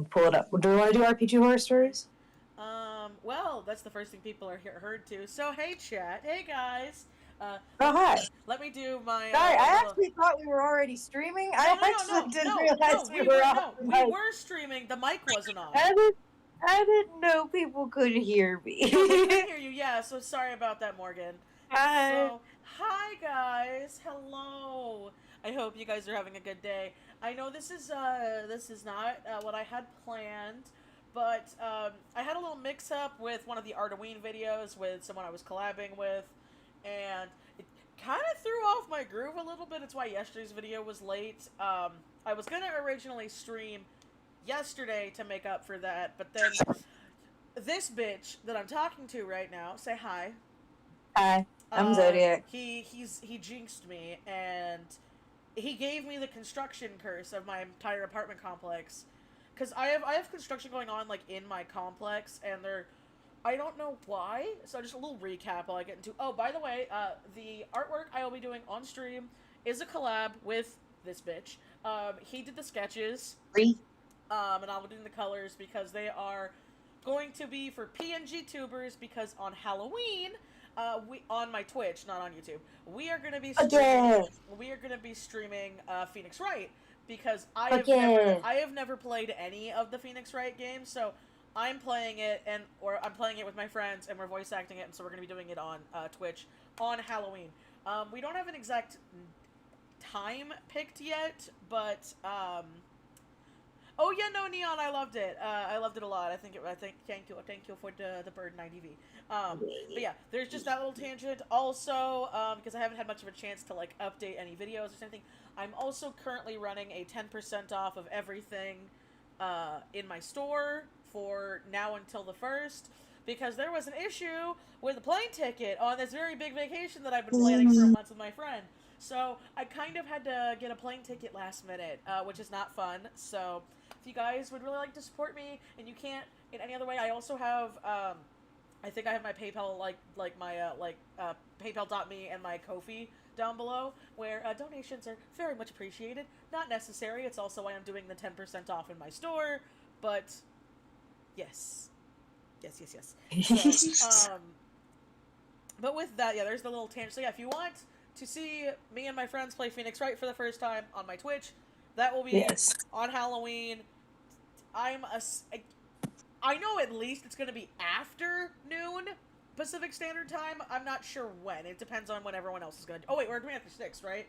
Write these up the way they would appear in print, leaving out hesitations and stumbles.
pull it up. Do we want to do RPG horror stories? Well, that's the first thing people are heard to. So, hey, chat. Hey, guys. Oh, hi. Let me do my. Sorry, I little... actually thought we were already streaming. No, I actually didn't realize we were on. No, we were streaming. The mic wasn't on. I didn't know people could hear me. No, they could hear you, yeah, so sorry about that, Morgan. Hi. So, hi, guys. Hello. I hope you guys are having a good day. I know this is not what I had planned, but I had a little mix-up with one of the Art-O-Ween videos with someone I was collabing with, and it kind of threw off my groove a little bit. It's why yesterday's video was late. I was going to originally stream yesterday to make up for that, but then this bitch that I'm talking to right now, say hi. Hi, I'm Zodiac. He jinxed me, and he gave me the construction curse of my entire apartment complex. Cause I have construction going on like in my complex, and I don't know why. So just a little recap while I get into. Oh, by the way, the artwork I will be doing on stream is a collab with this bitch. He did the sketches. And I'll be doing the colors because they are going to be for PNG tubers, because on Halloween, on my Twitch, not on YouTube, we are going to be streaming Phoenix Wright, because I have never played any of the Phoenix Wright games, so I'm playing it, or I'm playing it with my friends, and we're voice acting it, and so we're going to be doing it on Twitch on Halloween. We don't have an exact time picked yet, but oh yeah, no, Neon, I loved it. I loved it a lot. Thank you for the bird 90V. But yeah, there's just that little tangent. Also, because I haven't had much of a chance to like update any videos or something, I'm also currently running a 10% off of everything in my store for now until the 1st, because there was an issue with a plane ticket on this very big vacation that I've been planning for a month with my friend. So I kind of had to get a plane ticket last minute, which is not fun. So if you guys would really like to support me and you can't in any other way, I also have, I think I have my PayPal, PayPal.me and my Ko-fi down below, where donations are very much appreciated. Not necessary. It's also why I'm doing the 10% off in my store, but yes. So, but with that, yeah, there's the little tangent. So yeah, if you want to see me and my friends play Phoenix Wright for the first time on my Twitch, that will be on Halloween. I know at least it's going to be after noon Pacific Standard Time. I'm not sure when. It depends on when everyone else is going to. Oh wait, we're doing after 6, right?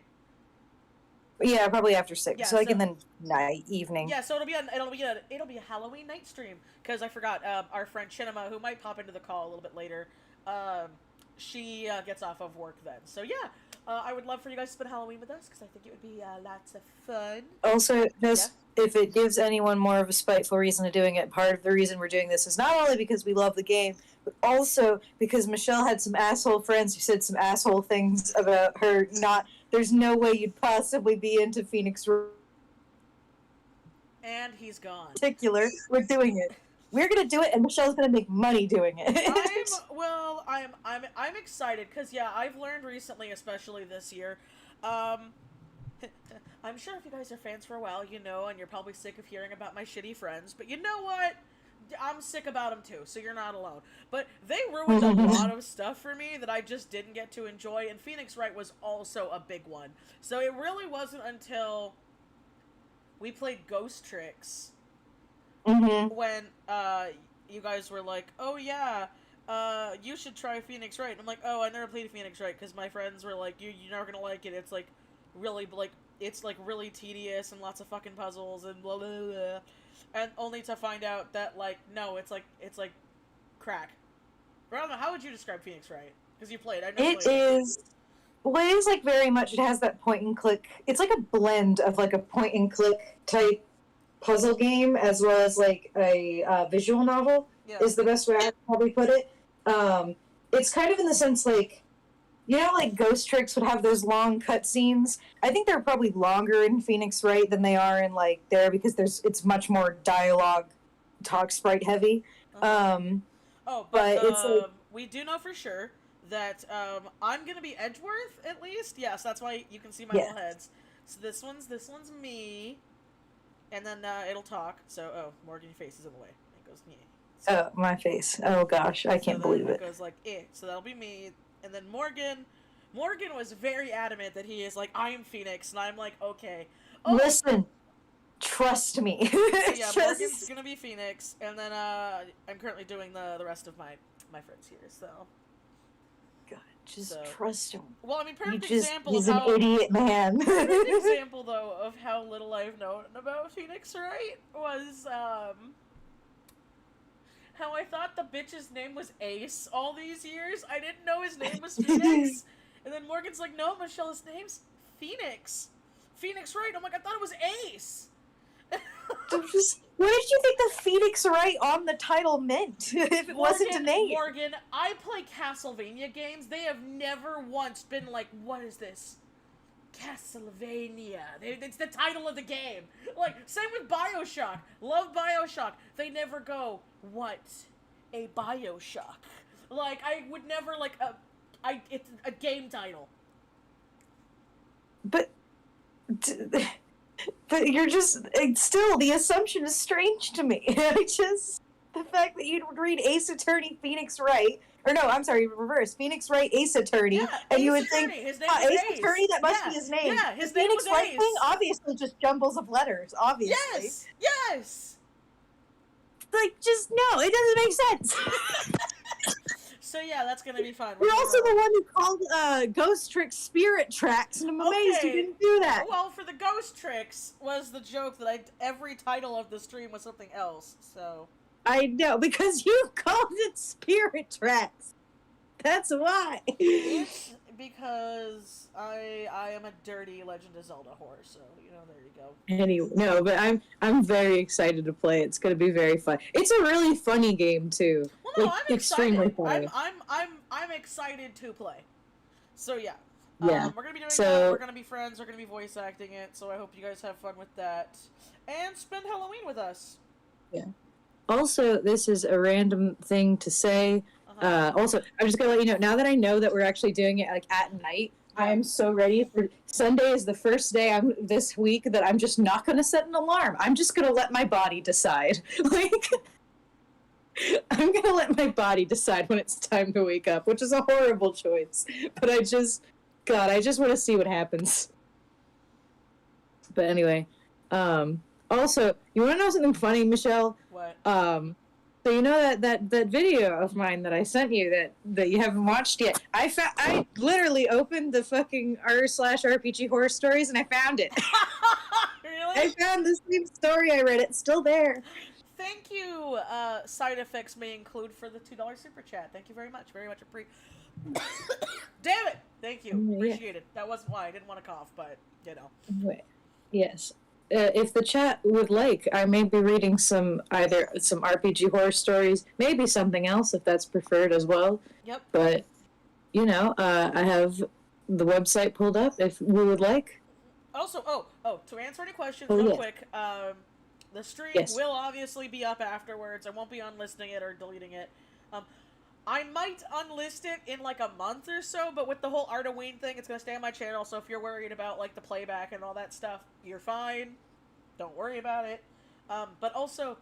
Yeah, probably after 6. Yeah, so like in the evening. Yeah, so it'll be a Halloween night stream, because I forgot our friend Chinema, who might pop into the call a little bit later. She gets off of work then. So yeah, I would love for you guys to spend Halloween with us, because I think it would be lots of fun. Also, just if it gives anyone more of a spiteful reason to doing it, part of the reason we're doing this is not only because we love the game, but also because Michelle had some asshole friends who said some asshole things about her not... There's no way you'd possibly be into Phoenix. And he's gone. Particular, we're doing it. We're gonna do it, and Michelle's gonna make money doing it. I'm excited, because yeah, I've learned recently, especially this year, I'm sure if you guys are fans for a while, you know, and you're probably sick of hearing about my shitty friends, but you know what? I'm sick about them too, so you're not alone. But they ruined a lot of stuff for me that I just didn't get to enjoy, and Phoenix Wright was also a big one. So it really wasn't until we played Ghost Tricks when you guys were like, oh yeah, you should try Phoenix Wright. And I'm like, oh, I never played Phoenix Wright, because my friends were like, you're never gonna like it. It's like really really tedious and lots of fucking puzzles and blah blah blah. And only to find out that, like, no, it's like crack. Rama, how would you describe Phoenix Wright? Because you played. It is like very much, it has that point and click. It's like a blend of like a point and click type puzzle game as well as like a visual novel, is the best way I'd probably put it. It's kind of in the sense like, you know, like Ghost Tricks would have those long cutscenes. I think they're probably longer in Phoenix Wright than they are in like there, because it's much more dialogue, talk sprite heavy. But it's like, we do know for sure that I'm gonna be Edgeworth at least. Yes, that's why you can see my little heads. So this one's me. and then it'll talk. So, oh, Morgan, your face is in the way. It goes, yeah. So, my face. Oh gosh, I can't believe it. It goes like, eh. So that'll be me. And then Morgan was very adamant that he is like, I am Phoenix. And I'm like, okay. Oh. Listen, trust me. So yeah, Morgan's gonna be Phoenix. And then I'm currently doing the rest of my friends here, so. God, just trust him. Well, I mean, perfect example he's of how... He's an idiot man. Perfect example, though, of how little I've known about Phoenix Wright was, how I thought the bitch's name was Ace all these years. I didn't know his name was Phoenix. And then Morgan's like, no, Michelle, his name's Phoenix. Phoenix Wright. I'm like, I thought it was Ace. What did you think the Phoenix Wright on the title meant, if it wasn't a name? Morgan, I play Castlevania games. They have never once been like, what is this? Castlevania. It's the title of the game. Like, same with Bioshock. Love Bioshock. They never go, what? A Bioshock. Like, I would never, like, it's a game title. But you're just, still, the assumption is strange to me. The fact that you'd read Ace Attorney Phoenix Wright, or no, I'm sorry, reverse, Phoenix Wright Ace Attorney, and Ace you would Attorney. think, his name Ace Ace Attorney, that must be his name. Yeah, his the name Phoenix was Wright Ace. thing, obviously just jumbles of letters, obviously. Yes! Yes! Like, just, no, it doesn't make sense. So yeah, that's gonna be fun. You're also the one who called Ghost Trick Spirit Tracks, and I'm amazed you didn't do that. Well, for the Ghost Tricks was the joke that every title of the stream was something else, so... I know, because you called it Spirit Tracks. That's why. It's because I am a dirty Legend of Zelda whore, so, you know, there you go. Anyway, no, but I'm very excited to play. It's going to be very fun. It's a really funny game too. Well, no, like, I'm extremely excited. funny. I'm excited to play. So yeah. Yeah. We're gonna be doing that. We're gonna be friends. We're gonna be voice acting it. So I hope you guys have fun with that, and spend Halloween with us. Yeah. Also, this is a random thing to say. Also, I'm just gonna let you know, now that I know that we're actually doing it like at night, I am so ready for Sunday is the first day this week that I'm just not gonna set an alarm. I'm just gonna let my body decide. Like, I'm gonna let my body decide when it's time to wake up, which is a horrible choice. But I just want to see what happens. But anyway, also, you want to know something funny, Michelle? What? So you know that video of mine that I sent you that you haven't watched yet? I literally opened the fucking r/RPG horror stories and I found it. Really? I found the same story I read. It's still there. Thank you. Side effects may include for the $2 super chat. Thank you very much. Very much Damn it! Thank you. Appreciate it. That wasn't why I didn't want to cough, but you know. Wait. Yes. If the chat would like, I may be reading either some RPG horror stories, maybe something else if that's preferred as well. Yep. But, you know, I have the website pulled up if we would like. Also, to answer any questions real quick, the stream will obviously be up afterwards. I won't be unlisting it or deleting it. I might unlist it in like a month or so, but with the whole Art-O-Ween thing, it's going to stay on my channel, so if you're worried about like the playback and all that stuff, you're fine. Don't worry about it. But also,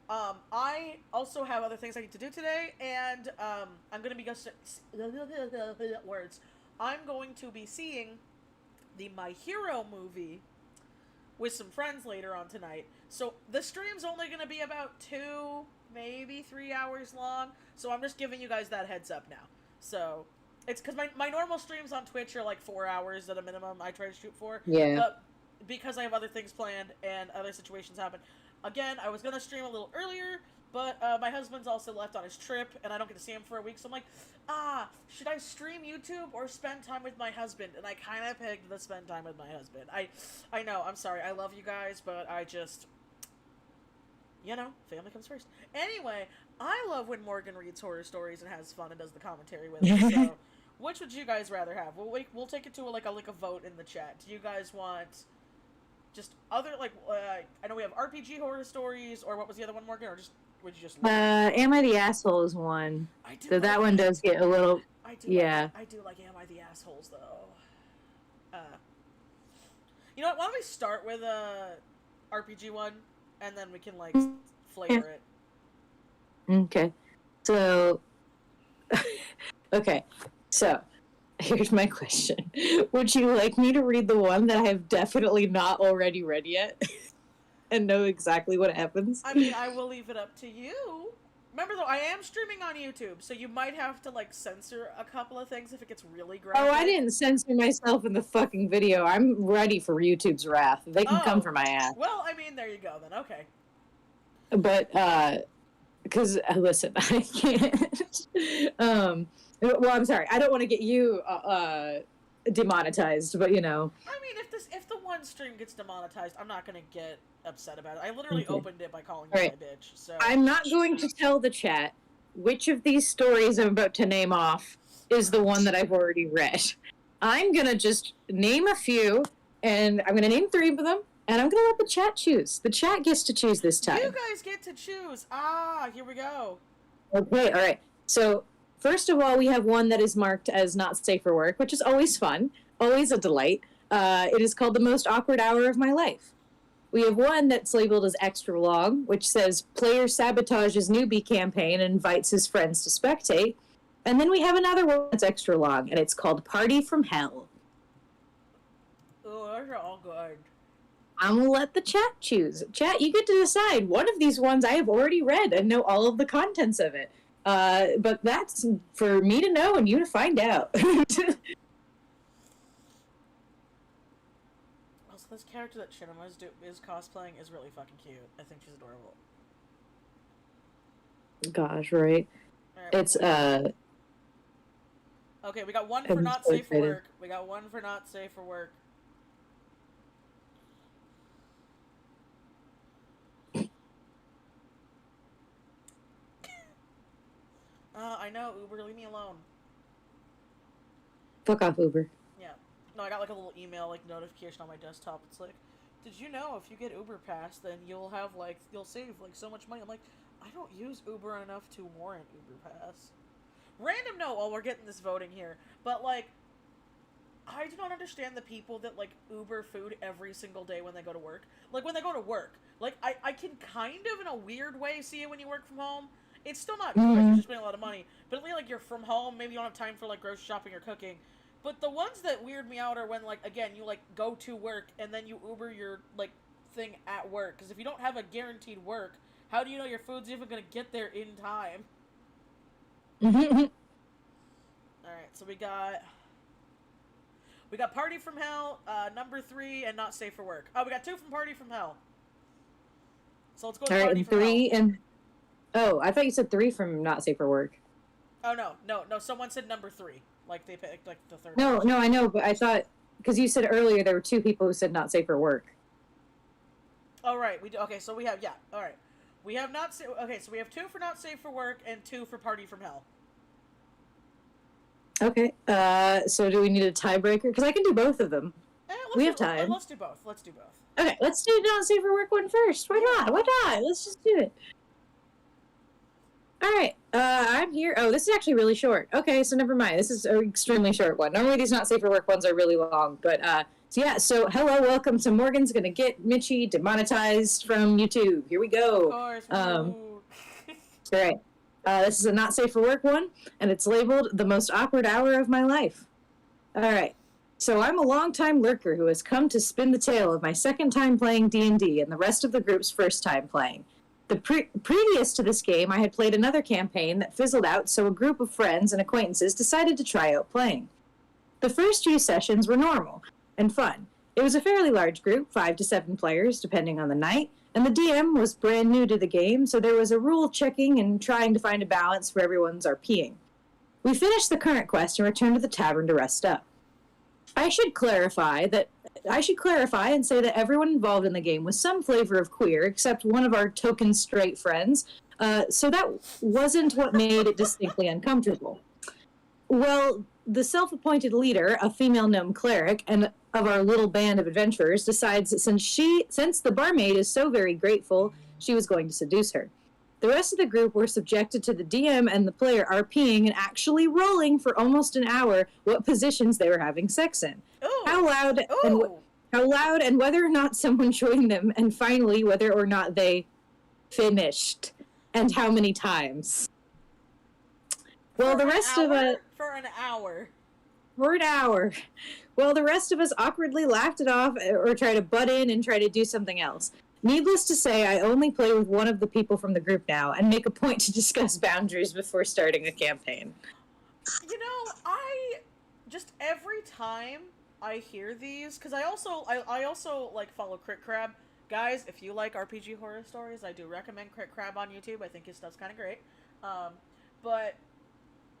I also have other things I need to do today, and I'm going to be I'm going to be seeing the My Hero movie with some friends later on tonight. So the stream's only going to be about 2, maybe 3 hours long. So I'm just giving you guys that heads up now. So it's because my normal streams on Twitch are like 4 hours at a minimum I try to shoot for. Yeah. But because I have other things planned and other situations happen. Again, I was going to stream a little earlier, but my husband's also left on his trip and I don't get to see him for a week. So I'm like, should I stream YouTube or spend time with my husband? And I kind of picked the spend time with my husband. I know, I'm sorry. I love you guys, but I just... You know, family comes first. Anyway, I love when Morgan reads horror stories and has fun and does the commentary with it. So, which would you guys rather have? We'll take it to like a vote in the chat. Do you guys want just other I know we have RPG horror stories, or what was the other one, Morgan? Or just would you just? Am I the Asshole is one. I do. So like that one does get a little. I do. Yeah. I do like Am I the Assholes though. You know what? Why don't we start with RPG one, and then we can, like, flavor it. Okay. So, okay. So, here's my question. Would you like me to read the one that I have definitely not already read yet? And know exactly what happens? I mean, I will leave it up to you. Remember, though, I am streaming on YouTube, so you might have to, like, censor a couple of things if it gets really graphic. Oh, I didn't censor myself in the fucking video. I'm ready for YouTube's wrath. They can come for my ass. Well, I mean, there you go, then. Okay. But, because, listen, I can't. Well, I'm sorry. I don't want to get you, demonetized, but, you know. I mean, if the one stream gets demonetized, I'm not gonna get upset about it. I literally opened it by calling you my bitch, so... I'm not going to tell the chat which of these stories I'm about to name off is the one that I've already read. I'm gonna just name a few, and I'm gonna name 3 of them, and I'm gonna let the chat choose. The chat gets to choose this time. You guys get to choose! Ah, here we go. Okay, alright. So, first of all, we have one that is marked as not safe for work, which is always fun, always a delight. It is called The Most Awkward Hour of My Life. We have one that's labeled as extra long, which says, player sabotages newbie campaign and invites his friends to spectate. And then we have another one that's extra long, and it's called Party from Hell. Oh, those are all good. I'm going to let the chat choose. Chat, you get to decide. One of these ones I have already read and know all of the contents of it. But that's for me to know and you to find out. This character that Shinema is cosplaying is really fucking cute. I think she's adorable. Gosh, right? It's, Okay, we got one for not safe for work. We got one for not safe for work. I know, Uber, leave me alone. Fuck off, Uber. Yeah. No, I got like a little email, like, notification on my desktop. It's like, did you know if you get Uber Pass, then you'll have, like, you'll save, like, so much money. I'm like, I don't use Uber enough to warrant Uber Pass. Random note while we're getting this voting here, but, like, I do not understand the people that, like, Uber food every single day when they go to work. Like, when they go to work. Like, I can kind of, in a weird way, see it when you work from home. It's still not good, you're just spending a lot of money. But at least, like, you're from home, maybe you don't have time for, like, grocery shopping or cooking. But the ones that weird me out are when, like, again, you, like, go to work, and then you Uber your, like, thing at work. Because if you don't have a guaranteed work, how do you know your food's even gonna get there in time? Alright, so we got Party from Hell, number 3, and Not Safe for Work. Oh, we got 2 from Party from Hell. So let's go with Party from Hell. Oh, I thought you said 3 from Not Safe for Work. Oh, no, someone said number 3. Like, they picked, like, the third No, person. I know, but I thought, because you said earlier there were 2 people who said Not Safe for Work. Oh, right, okay, so we have, yeah, alright. We have so we have 2 for Not Safe for Work, and 2 for Party from Hell. Okay, so do we need a tiebreaker? Because I can do both of them. We have time. Let's do both, Okay, let's do Not Safe for Work one first. Why not? Let's just do it. Alright, I'm here. Oh, this is actually really short. Okay, so never mind. This is an extremely short one. Normally these Not Safe for Work ones are really long, but, so yeah, so hello, welcome to Morgan's Gonna Get Mitchie Demonetized from YouTube. Here we go. Of course. Alright, this is a Not Safe for Work one, and it's labeled The Most Awkward Hour of My Life. Alright, so I'm a longtime lurker who has come to spin the tale of my second time playing D&D and the rest of the group's first time playing. Previous to this game, I had played another campaign that fizzled out, so a group of friends and acquaintances decided to try out playing. The first few sessions were normal and fun. It was a fairly large group, 5 to 7 players, depending on the night, and the DM was brand new to the game, so there was a rule checking and trying to find a balance for everyone's RPing. We finished the current quest and returned to the tavern to rest up. I should clarify and say that everyone involved in the game was some flavor of queer, except one of our token straight friends, so that wasn't what made it distinctly uncomfortable. Well, the self-appointed leader, a female gnome cleric, and of our little band of adventurers, decides that since the barmaid is so very grateful, she was going to seduce her. The rest of the group were subjected to the DM and the player RPing and actually rolling for almost an hour what positions they were having sex in. Ooh. How loud how loud, and whether or not someone joined them, and finally, whether or not they finished, and how many times. Well, the rest of us... For an hour. For an hour. Well, the rest of us awkwardly laughed it off or tried to butt in and try to do something else. Needless to say, I only play with one of the people from the group now and make a point to discuss boundaries before starting a campaign. You know, just every time I hear these, because I also like follow Crit Crab. Guys, if you like RPG horror stories, I do recommend Crit Crab on YouTube. I think his stuff's kind of great. But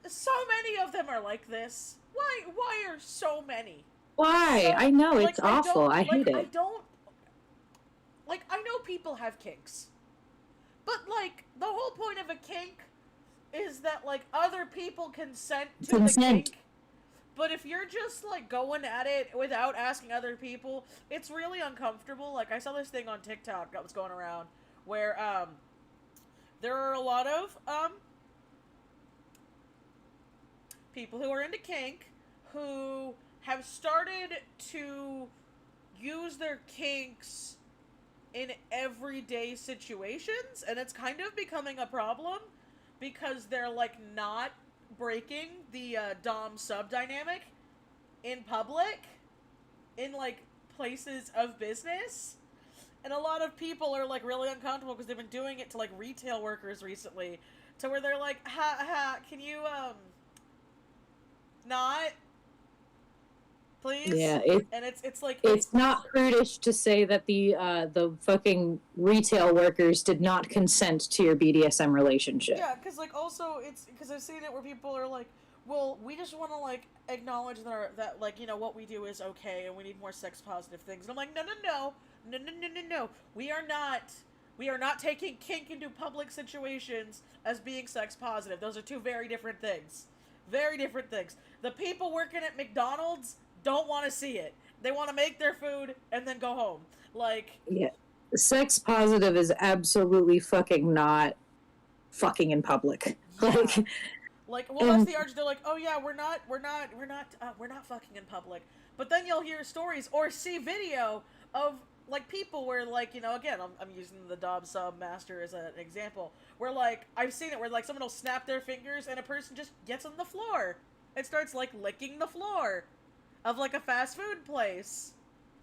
so many of them are like this. Why are so many? Why? So, I know, it's awful. I hate it. I know people have kinks. But, like, the whole point of a kink is that, like, other people consent to the kink. But if you're just, like, going at it without asking other people, it's really uncomfortable. Like, I saw this thing on TikTok that was going around where, there are a lot of, people who are into kink who have started to use their kinks in everyday situations, and it's kind of becoming a problem because they're, like, not breaking the dom-sub dynamic in public, in, like, places of business. And a lot of people are, like, really uncomfortable because they've been doing it to, like, retail workers recently, to where they're like, can you, not, please? Yeah, and it's like it's not prudish to say that the fucking retail workers did not consent to your BDSM relationship. Yeah, because like also it's because I've seen it where people are like, well, we just want to like acknowledge that like, you know, what we do is okay and we need more sex positive things. And I'm like, no. We are not taking kink into public situations as being sex positive. Those are two very different things. Very different things. The people working at McDonald's don't want to see it. They want to make their food and then go home. Like, yeah, sex positive is absolutely fucking not fucking in public. Yeah. Like, well, that's the argument. They're like, oh yeah, we're not fucking in public. But then you'll hear stories or see video of like people where like, you know, again, I'm using the Dob Sub Master as an example, where like I've seen it where like someone will snap their fingers and a person just gets on the floor and starts like licking the floor of like a fast food place.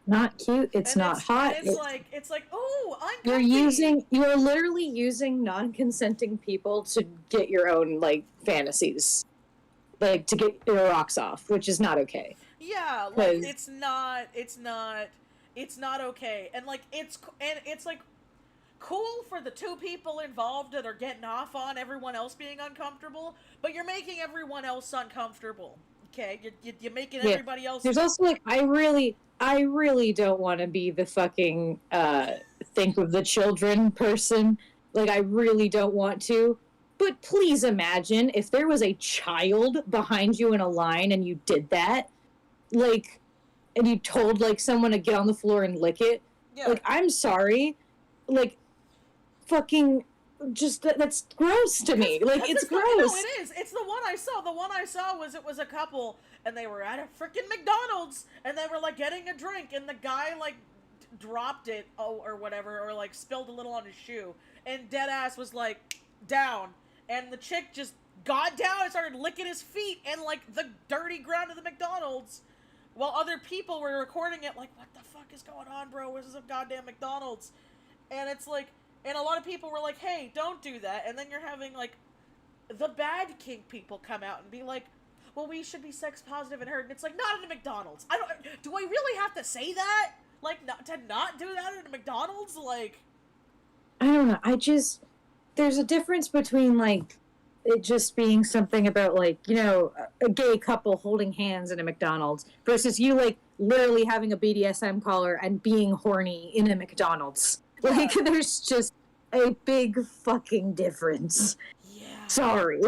Not cute. It's not hot. And it's like, oh, I'm comfy. You're literally using non-consenting people to get your own like fantasies, like to get your rocks off, which is not okay. Yeah, like it's not okay, and like it's like cool for the two people involved that are getting off on everyone else being uncomfortable, but you're making everyone else uncomfortable. Okay, you're making everybody else. There's also like I really don't want to be the fucking think of the children person. Like I really don't want to. But please imagine if there was a child behind you in a line and you did that, like, and you told like someone to get on the floor and lick it. Yeah. Like I'm sorry, like, fucking. Just that's gross to me. Like it's gross. No, it is. It's the one I saw. The one I saw was a couple, and they were at a freaking McDonald's, and they were like getting a drink, and the guy like dropped it or whatever, or like spilled a little on his shoe, and deadass was like down, and the chick just got down and started licking his feet and like the dirty ground of the McDonald's, while other people were recording it. Like, what the fuck is going on, bro? This is a goddamn McDonald's, and it's like. And a lot of people were like, hey, don't do that. And then you're having, like, the bad kink people come out and be like, well, we should be sex positive and hurt. And it's like, not in a McDonald's. Do I really have to say that? Like, to not do that in a McDonald's? Like... I don't know. There's a difference between, like, it just being something about, like, you know, a gay couple holding hands in a McDonald's versus you, like, literally having a BDSM collar and being horny in a McDonald's. Yeah. Like, there's just a big fucking difference. Yeah. Sorry.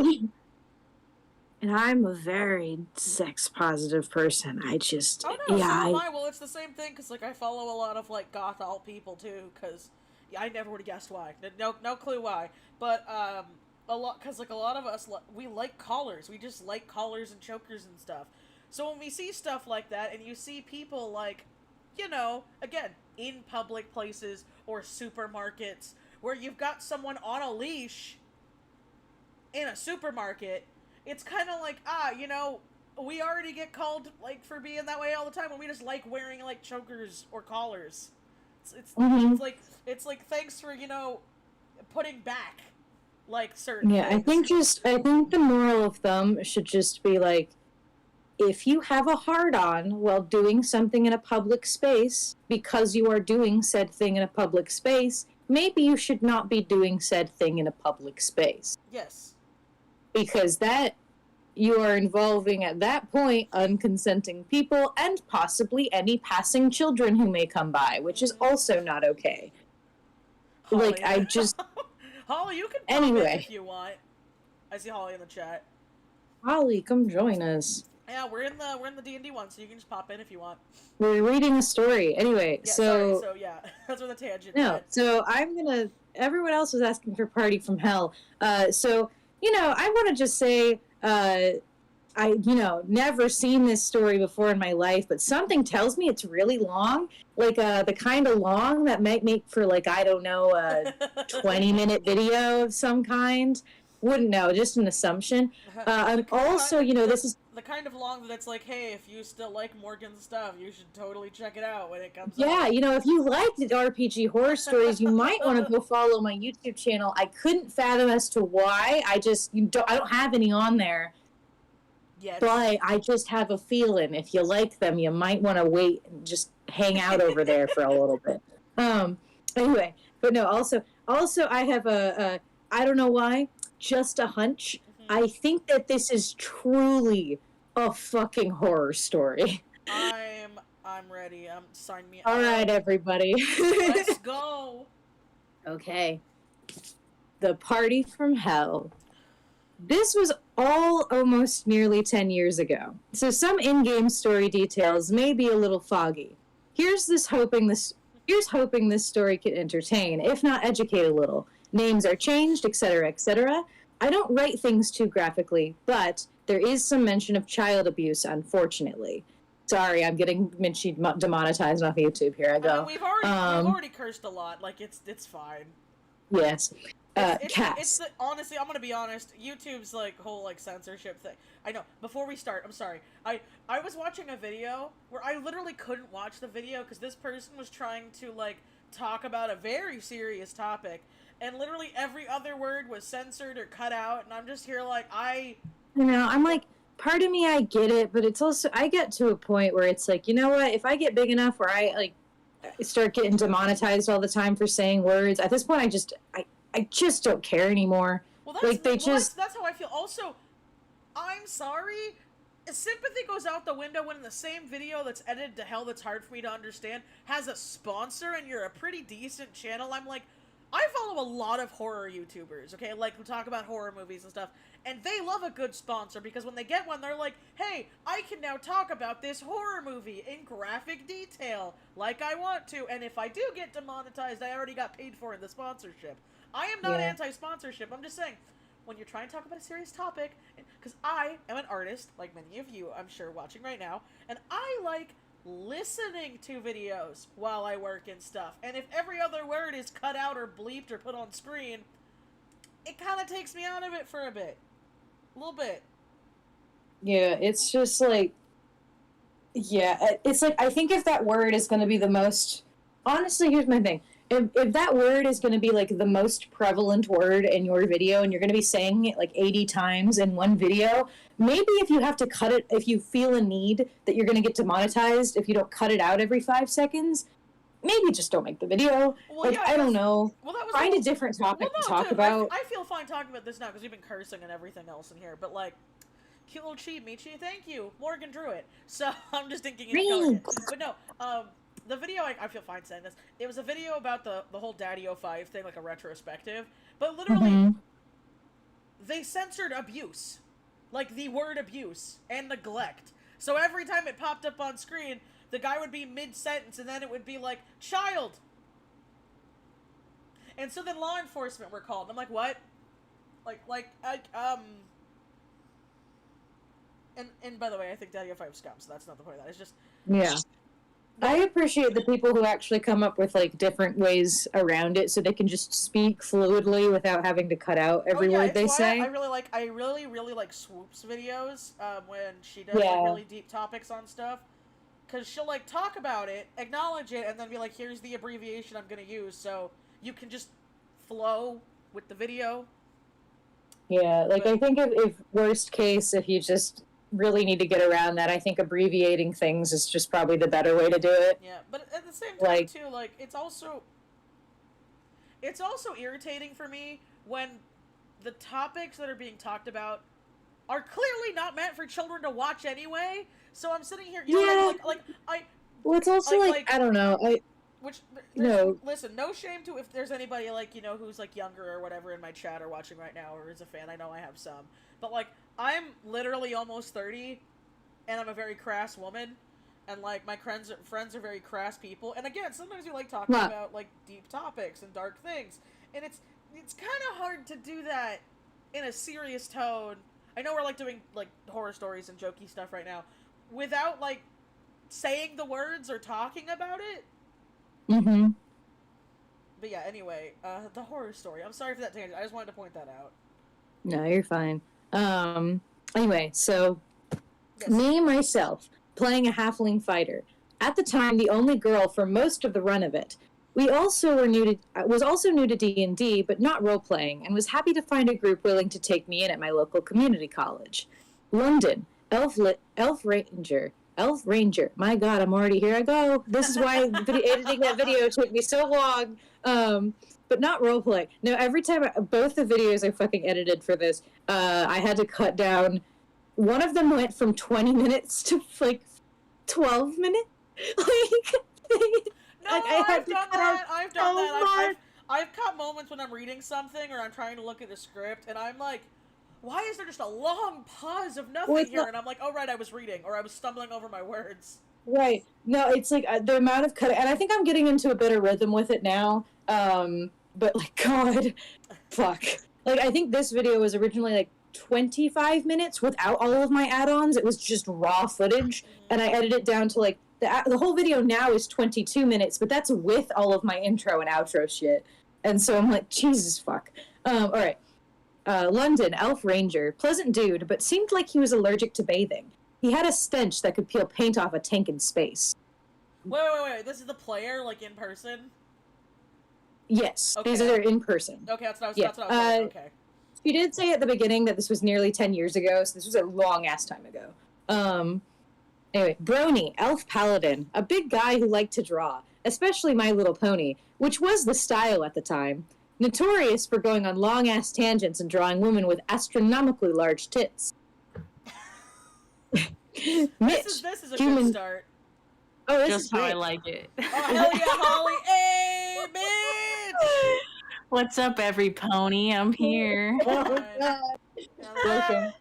And I'm a very sex-positive person. I just... Oh, no, yeah, so am I. Well, it's the same thing, because, like, I follow a lot of, like, goth alt people, too, because I never would have guessed why. No clue why. But, because, like, a lot of us, we like collars. We just like collars and chokers and stuff. So when we see stuff like that, and you see people, like, you know, again, in public places or supermarkets where you've got someone on a leash in a supermarket, it's kind of like, you know, we already get called, like, for being that way all the time when we just like wearing, like, chokers or collars. It's like, thanks for, you know, putting back, like, certain things. I think the moral of thumb should just be, like, if you have a hard-on while doing something in a public space, because you are doing said thing in a public space, maybe you should not be doing said thing in a public space. Yes. Because that, you are involving, at that point, unconsenting people and possibly any passing children who may come by, which is also not okay. Holly, like, I just... Holly, you can pop in if you want. I see Holly in the chat. Holly, come join us. Yeah, we're in the D&D one, so you can just pop in if you want. We're reading a story. Anyway, yeah, so... Sorry, so yeah, that's where the tangent No, so I'm gonna... Everyone else was asking for Party from Hell. So, you know, I want to just say... I, you know, never seen this story before in my life, but something tells me it's really long. Like, the kind of long that might make for, like, I don't know, a 20-minute video of some kind. Wouldn't know, just an assumption. And also, you know, this is... The kind of long that's like, hey, if you still like Morgan's stuff, you should totally check it out when it comes out. Yeah, you know, if you like the RPG horror stories, you might want to go follow my YouTube channel. I couldn't fathom as to why. I don't have any on there. Yes. But I just have a feeling if you like them, you might want to wait and just hang out over there for a little bit. Anyway, but no, also I have a I don't know why, just a hunch. I think that this is truly a fucking horror story. I'm ready. Sign me up. All right, everybody. Let's go. Okay. The Party from Hell. This was all almost nearly 10 years ago, so some in-game story details may be a little foggy. Here's hoping this story can entertain, if not educate a little. Names are changed, etc., etc. I don't write things too graphically, but there is some mention of child abuse, unfortunately. Sorry, I'm getting demonetized off YouTube. Here I go. We've already cursed a lot. Like, it's fine. Yes. Honestly, I'm gonna be honest, YouTube's, like, whole, like, censorship thing. I know, before we start, I'm sorry. I was watching a video where I literally couldn't watch the video because this person was trying to, like, talk about a very serious topic, and literally every other word was censored or cut out, and I'm just here, like, You know, I'm like, part of me, I get it, but it's also, I get to a point where it's like, you know what, if I get big enough where I, like, start getting demonetized all the time for saying words, at this point, I just don't care anymore. Well, that's how I feel. Also, I'm sorry. Sympathy goes out the window when in the same video that's edited to hell that's hard for me to understand has a sponsor and you're a pretty decent channel. I'm like, I follow a lot of horror YouTubers, okay? Like, who talk about horror movies and stuff. And they love a good sponsor because when they get one, they're like, hey, I can now talk about this horror movie in graphic detail like I want to. And if I do get demonetized, I already got paid for in the sponsorship. I am not anti-sponsorship. I'm just saying, when you're trying to talk about a serious topic, because I am an artist, like many of you, I'm sure, watching right now, and I like listening to videos while I work and stuff. And if every other word is cut out or bleeped or put on screen, it kind of takes me out of it for a bit. A little bit. Yeah, it's just like... Yeah, it's like, I think if that word is going to be the most... Honestly, here's my thing. If that word is going to be, like, the most prevalent word in your video, and you're going to be saying it, like, 80 times in one video, maybe if you have to cut it, if you feel a need that you're going to get demonetized if you don't cut it out every 5 seconds, maybe just don't make the video. Well, like, yeah, I don't know. Well, that was Find a different topic to talk about. I feel fine talking about this now, because we've been cursing and everything else in here, but, like, cute little cheat, Michi, thank you. Morgan drew it. So, I'm just thinking in color. But no, the video, I feel fine saying this, it was a video about the whole Daddy-O5 thing, like a retrospective, but literally, they censored abuse. Like, the word abuse and neglect. So every time it popped up on screen, the guy would be mid-sentence, and then it would be like, child! And so then law enforcement were called. I'm like, what? And by the way, I think Daddy-O5 is scum, so that's not the point of that. It's just... Yeah. I appreciate the people who actually come up with like different ways around it, so they can just speak fluidly without having to cut out every word they say. I really like Swoop's videos when she does like really deep topics on stuff, because she'll like talk about it, acknowledge it, and then be like, "Here's the abbreviation I'm gonna use," so you can just flow with the video. Yeah, like I think if worst case, if you just really need to get around that, I think abbreviating things is just probably the better way to do it. Yeah, but at the same time too, like it's also irritating for me when the topics that are being talked about are clearly not meant for children to watch anyway. So I'm sitting here, you know, well, it's also like I don't know, listen, no shame to if there's anybody like, you know, who's like younger or whatever in my chat or watching right now or is a fan. I know I have some, but like I'm literally almost 30 and I'm a very crass woman, and like my friends are very crass people, and again, sometimes we like talking about like deep topics and dark things, and it's kind of hard to do that in a serious tone. I know we're like doing like horror stories and jokey stuff right now without like saying the words or talking about it. Mm-hmm. But yeah, anyway, the horror story. I'm sorry for that tangent. I just wanted to point that out. No, you're fine. Anyway, so me, myself, playing a halfling fighter. At the time, the only girl for most of the run of it. Was also new to D&D, but not role-playing, and was happy to find a group willing to take me in at my local community college. London, Elf Ranger. My God, I'm already here. I go. This is why editing that video took me so long. But not roleplay. No, every time, both the videos I fucking edited for this, I had to cut down. One of them went from 20 minutes to like 12 minutes. I've done that. I've cut moments when I'm reading something or I'm trying to look at the script, and I'm like, why is there just a long pause of nothing here? And I'm like, oh, right, I was reading, or I was stumbling over my words. Right. No, it's like the amount of cutting, and I think I'm getting into a better rhythm with it now. But like, God, fuck. Like, I think this video was originally like 25 minutes without all of my add-ons. It was just raw footage, and I edited it down to like, the whole video now is 22 minutes, but that's with all of my intro and outro shit. And so I'm like, Jesus fuck. All right. London, Elf Ranger. Pleasant dude, but seemed like he was allergic to bathing. He had a stench that could peel paint off a tank in space. Wait. This is the player, like, in person? Yes. Okay. These are in person. Okay, that's what I was saying. Okay. She did say at the beginning that this was nearly 10 years ago, so this was a long-ass time ago. Anyway, Brony, Elf Paladin. A big guy who liked to draw, especially My Little Pony, which was the style at the time. Notorious for going on long-ass tangents and drawing women with astronomically large tits. Mitch, this is a good start. Oh, this just is how great. I like it. Oh, hell yeah, Holly! Hey, Mitch! What's up, every pony? I'm here. Oh, God. Welcome.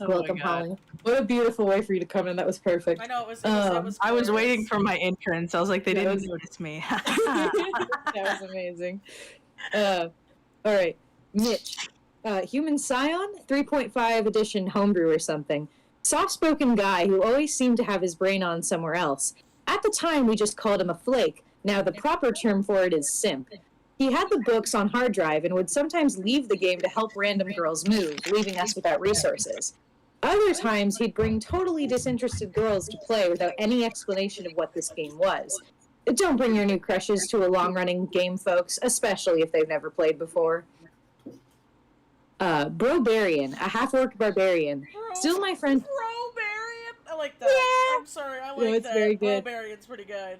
Oh Welcome, Holly. What a beautiful way for you to come in. That was perfect. I know, it was I was waiting for my entrance. I was like, they didn't notice me. That was amazing. All right. Mitch. Human Scion, 3.5 edition homebrew or something. Soft-spoken guy who always seemed to have his brain on somewhere else. At the time, we just called him a flake. Now, the proper term for it is simp. He had the books on hard drive and would sometimes leave the game to help random girls move, leaving us without resources. Other times, he'd bring totally disinterested girls to play without any explanation of what this game was. Don't bring your new crushes to a long-running game, folks, especially if they've never played before. Brobarian, a half-orc barbarian. Still my friend... Brobarian? I like that. Yeah. I'm sorry, I like that. Very good. Brobarian's pretty good.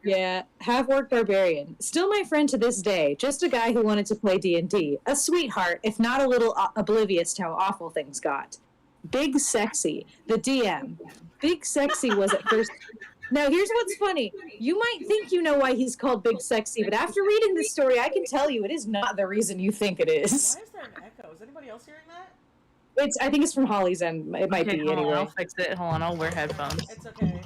Yeah, half-orc barbarian. Still my friend to this day, just a guy who wanted to play D&D. A sweetheart, if not a little oblivious to how awful things got. Big Sexy, the DM. Big Sexy was at first... Now, here's what's funny. You might think you know why he's called Big Sexy, but after reading this story, I can tell you it is not the reason you think it is. Why is there an echo? Is anybody else hearing that? I think it's from Holly's end. It might be, hold anyway. on, I'll fix it. Hold on, I'll wear headphones. It's okay.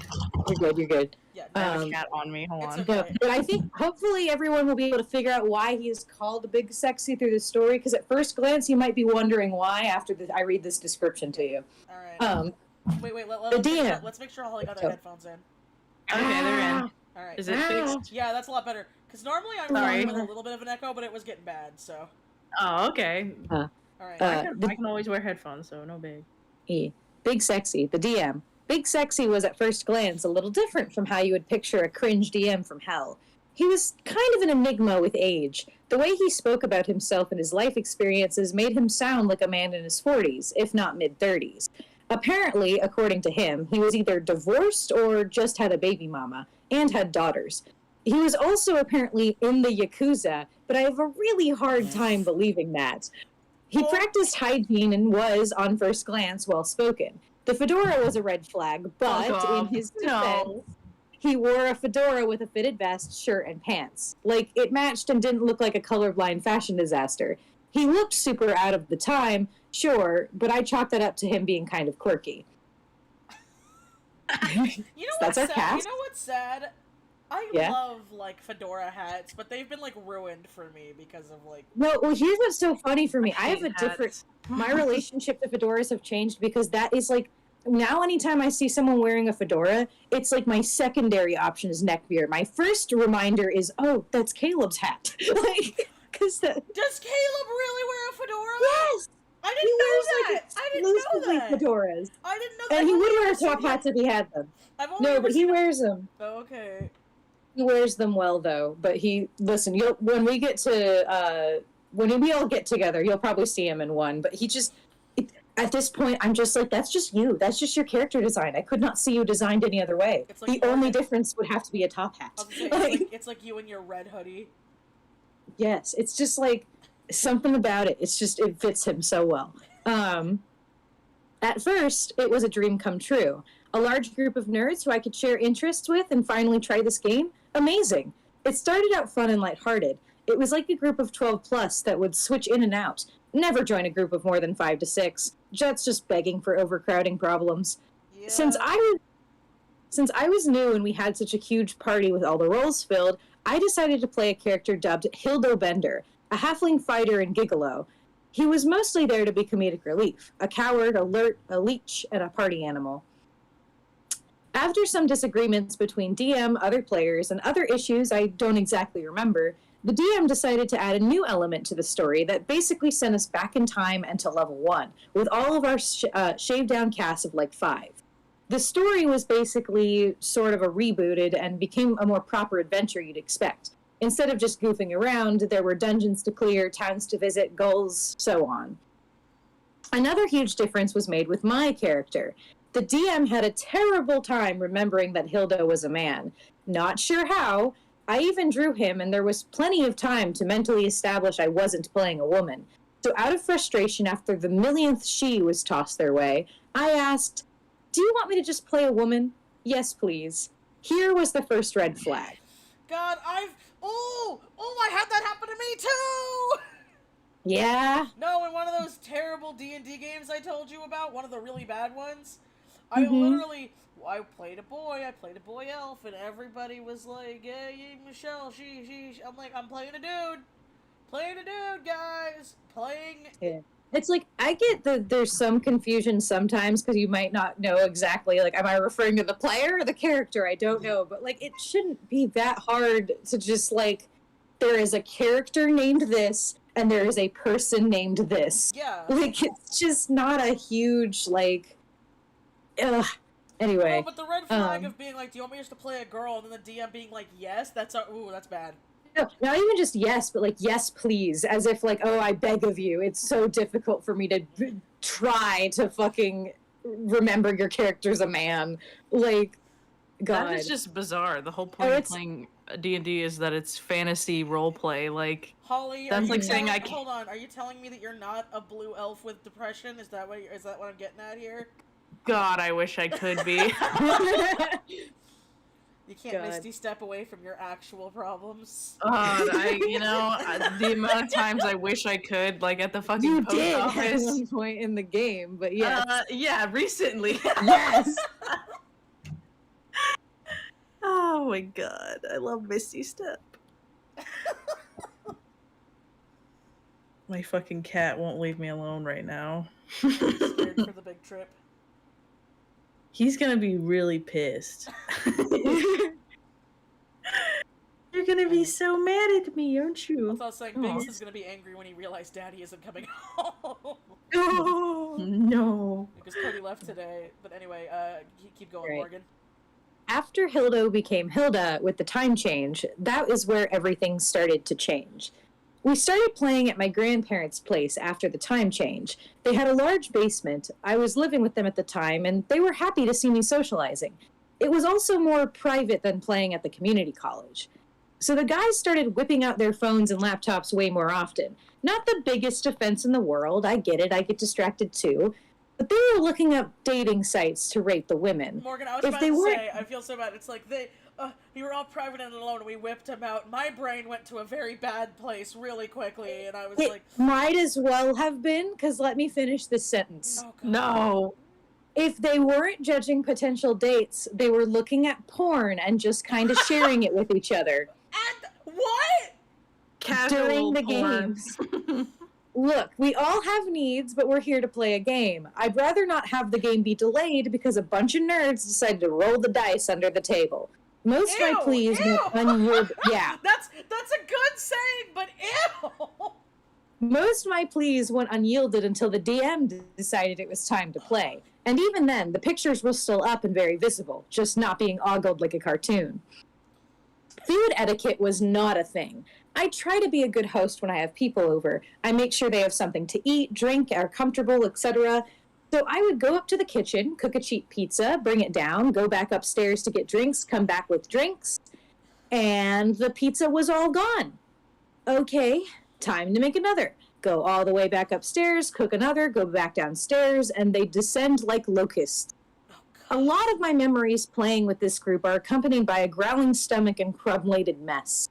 You're good. Yeah, I have a cat on me. Hold on. Okay. But I think hopefully everyone will be able to figure out why he is called Big Sexy through the story, because at first glance you might be wondering why after I read this description to you. All right. Wait, let's make sure Holly got their headphones in. Okay, they're in. Alright. Is it fixed? Yeah, that's a lot better. Because normally I'm talking with a little bit of an echo, but it was getting bad, so. Oh, okay. Alright. I can always wear headphones, so no big. Big Sexy, the DM. Big Sexy was at first glance a little different from how you would picture a cringe DM from hell. He was kind of an enigma with age. The way he spoke about himself and his life experiences made him sound like a man in his 40s, if not mid-30s. Apparently, according to him, he was either divorced or just had a baby mama, and had daughters. He was also apparently in the Yakuza, but I have a really hard time believing that. He practiced hygiene and was, on first glance, well-spoken. The fedora was a red flag, but in his defense, he wore a fedora with a fitted vest, shirt, and pants. Like, it matched and didn't look like a colorblind fashion disaster. He looked super out of the time, sure, but I chalked that up to him being kind of quirky. You know what's sad? Cast? You know what's sad? I love, like, fedora hats, but they've been, like, ruined for me because of, like... Well, here's what's so funny for me. I have a different... My relationship to fedoras have changed because that is, like... Now, anytime I see someone wearing a fedora, it's, like, my secondary option is neckbeard. My first reminder is, oh, that's Caleb's hat. Like, because Does Caleb really wear a fedora? Yes! I didn't know that! I didn't know that! Fedoras. I didn't know that! And he would wear top hats if he had them. No, but he wears them. Oh, okay. He wears them well, though. But when we get to, when we all get together, you'll probably see him in one. But he just, at this point, I'm just like, that's just you. That's just your character design. I could not see you designed any other way. Like the only difference would have to be a top hat. It's like you and your red hoodie. Yes, it's just like something about it. It's just, it fits him so well. At first, it was a dream come true. A large group of nerds who I could share interests with and finally try this game. Amazing. It started out fun and lighthearted. It was like a group of 12 plus that would switch in and out. Never join a group of more than 5 to 6. That's just begging for overcrowding problems. Yeah. Since I was new and we had such a huge party with all the roles filled, I decided to play a character dubbed Hildo Bender, a halfling fighter and gigolo. He was mostly there to be comedic relief, a coward, alert, a leech, and a party animal. After some disagreements between DM, other players, and other issues I don't exactly remember, the DM decided to add a new element to the story that basically sent us back in time and to level 1, with all of our shaved-down cast of like 5. The story was basically sort of a rebooted and became a more proper adventure you'd expect. Instead of just goofing around, there were dungeons to clear, towns to visit, goals, so on. Another huge difference was made with my character. The DM had a terrible time remembering that Hildo was a man. Not sure how. I even drew him, and there was plenty of time to mentally establish I wasn't playing a woman. So out of frustration after the millionth she was tossed their way, I asked, "Do you want me to just play a woman?" "Yes, please." Here was the first red flag. God, I had that happen to me too! Yeah? No, in one of those terrible D&D games I told you about, one of the really bad ones, I played a boy elf, and everybody was like, "Hey, Michelle, she." I'm like, I'm playing a dude, guys, Yeah. It's like, I get that there's some confusion sometimes, because you might not know exactly, like, am I referring to the player or the character? I don't know, but, like, it shouldn't be that hard to just, like, there is a character named this, and there is a person named this. Yeah. Like, it's just not a huge, like, ugh. Anyway. No, but the red flag of being like, "Do you want me just to play a girl?" and then the DM being like, "Yes," that's bad. No, not even just yes, but like, "Yes, please," as if like, "Oh, I beg of you, it's so difficult for me to try to fucking remember your character's a man." Like, God. That is just bizarre. The whole point of playing D&D is that it's fantasy roleplay. Like, Holly, that's like saying hold on, are you telling me that you're not a blue elf with depression? Is that what I'm getting at here? God, I wish I could be. You can't Misty step away from your actual problems. The amount of times I wish I could, like at the fucking post office. At one point in the game, but yes. Yeah, recently. Yes. Oh my God, I love Misty Step. My fucking cat won't leave me alone right now. Scared for the big trip. He's gonna be really pissed. You're gonna be so mad at me, aren't you? I was saying, Biggs is gonna be angry when he realized Daddy isn't coming home. No. Because Cody left today. But anyway, keep going, Morgan. After Hilda became Hilda with the time change, that is where everything started to change. We started playing at my grandparents' place after the time change. They had a large basement. I was living with them at the time, and they were happy to see me socializing. It was also more private than playing at the community college. So the guys started whipping out their phones and laptops way more often. Not the biggest offense in the world, I get it, I get distracted too. But they were looking up dating sites to rate the women. Morgan, I was about to say, I feel so bad. It's like, we were all private and alone, and we whipped him out. My brain went to a very bad place really quickly, and I was like... might as well have been, because let me finish this sentence. Oh, no. If they weren't judging potential dates, they were looking at porn and just kind of sharing it with each other. And what? Casual during the porn. games. Look, we all have needs, but we're here to play a game. I'd rather not have the game be delayed because a bunch of nerds decided to roll the dice under the table. Most of my pleas went unyielded. Yeah. That's a good saying, but ew! Most of my pleas went unyielded until the DM decided it was time to play. And even then, the pictures were still up and very visible, just not being ogled like a cartoon. Food etiquette was not a thing. I try to be a good host when I have people over. I make sure they have something to eat, drink, are comfortable, etc. So I would go up to the kitchen, cook a cheap pizza, bring it down, go back upstairs to get drinks, come back with drinks, and the pizza was all gone. Okay, time to make another. Go all the way back upstairs, cook another, go back downstairs, and they descend like locusts. A lot of my memories playing with this group are accompanied by a growling stomach and crumb-laden mess.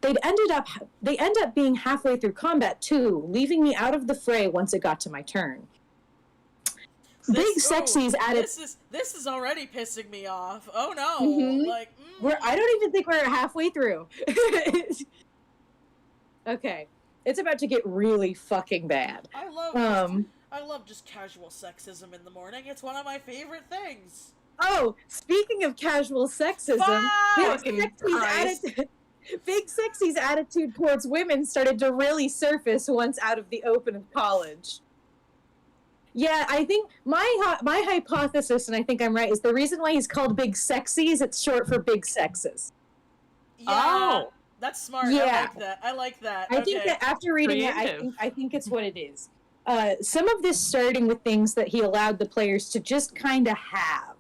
They end up being halfway through combat too, leaving me out of the fray once it got to my turn. Big Sexy's added. This is already pissing me off. Oh no! I don't even think we're halfway through. Okay, it's about to get really fucking bad. I love just casual sexism in the morning. It's one of my favorite things. Oh, speaking of casual sexism, Big Sexy's attitude towards women started to really surface once out of the open of college. Yeah, I think my hypothesis, and I think I'm right, is the reason why he's called Big Sexy is it's short for big sexes. Yeah, that's smart. Yeah. I like that. I think that after reading it, I think it's what it is. Some of this starting with things that he allowed the players to just kind of have.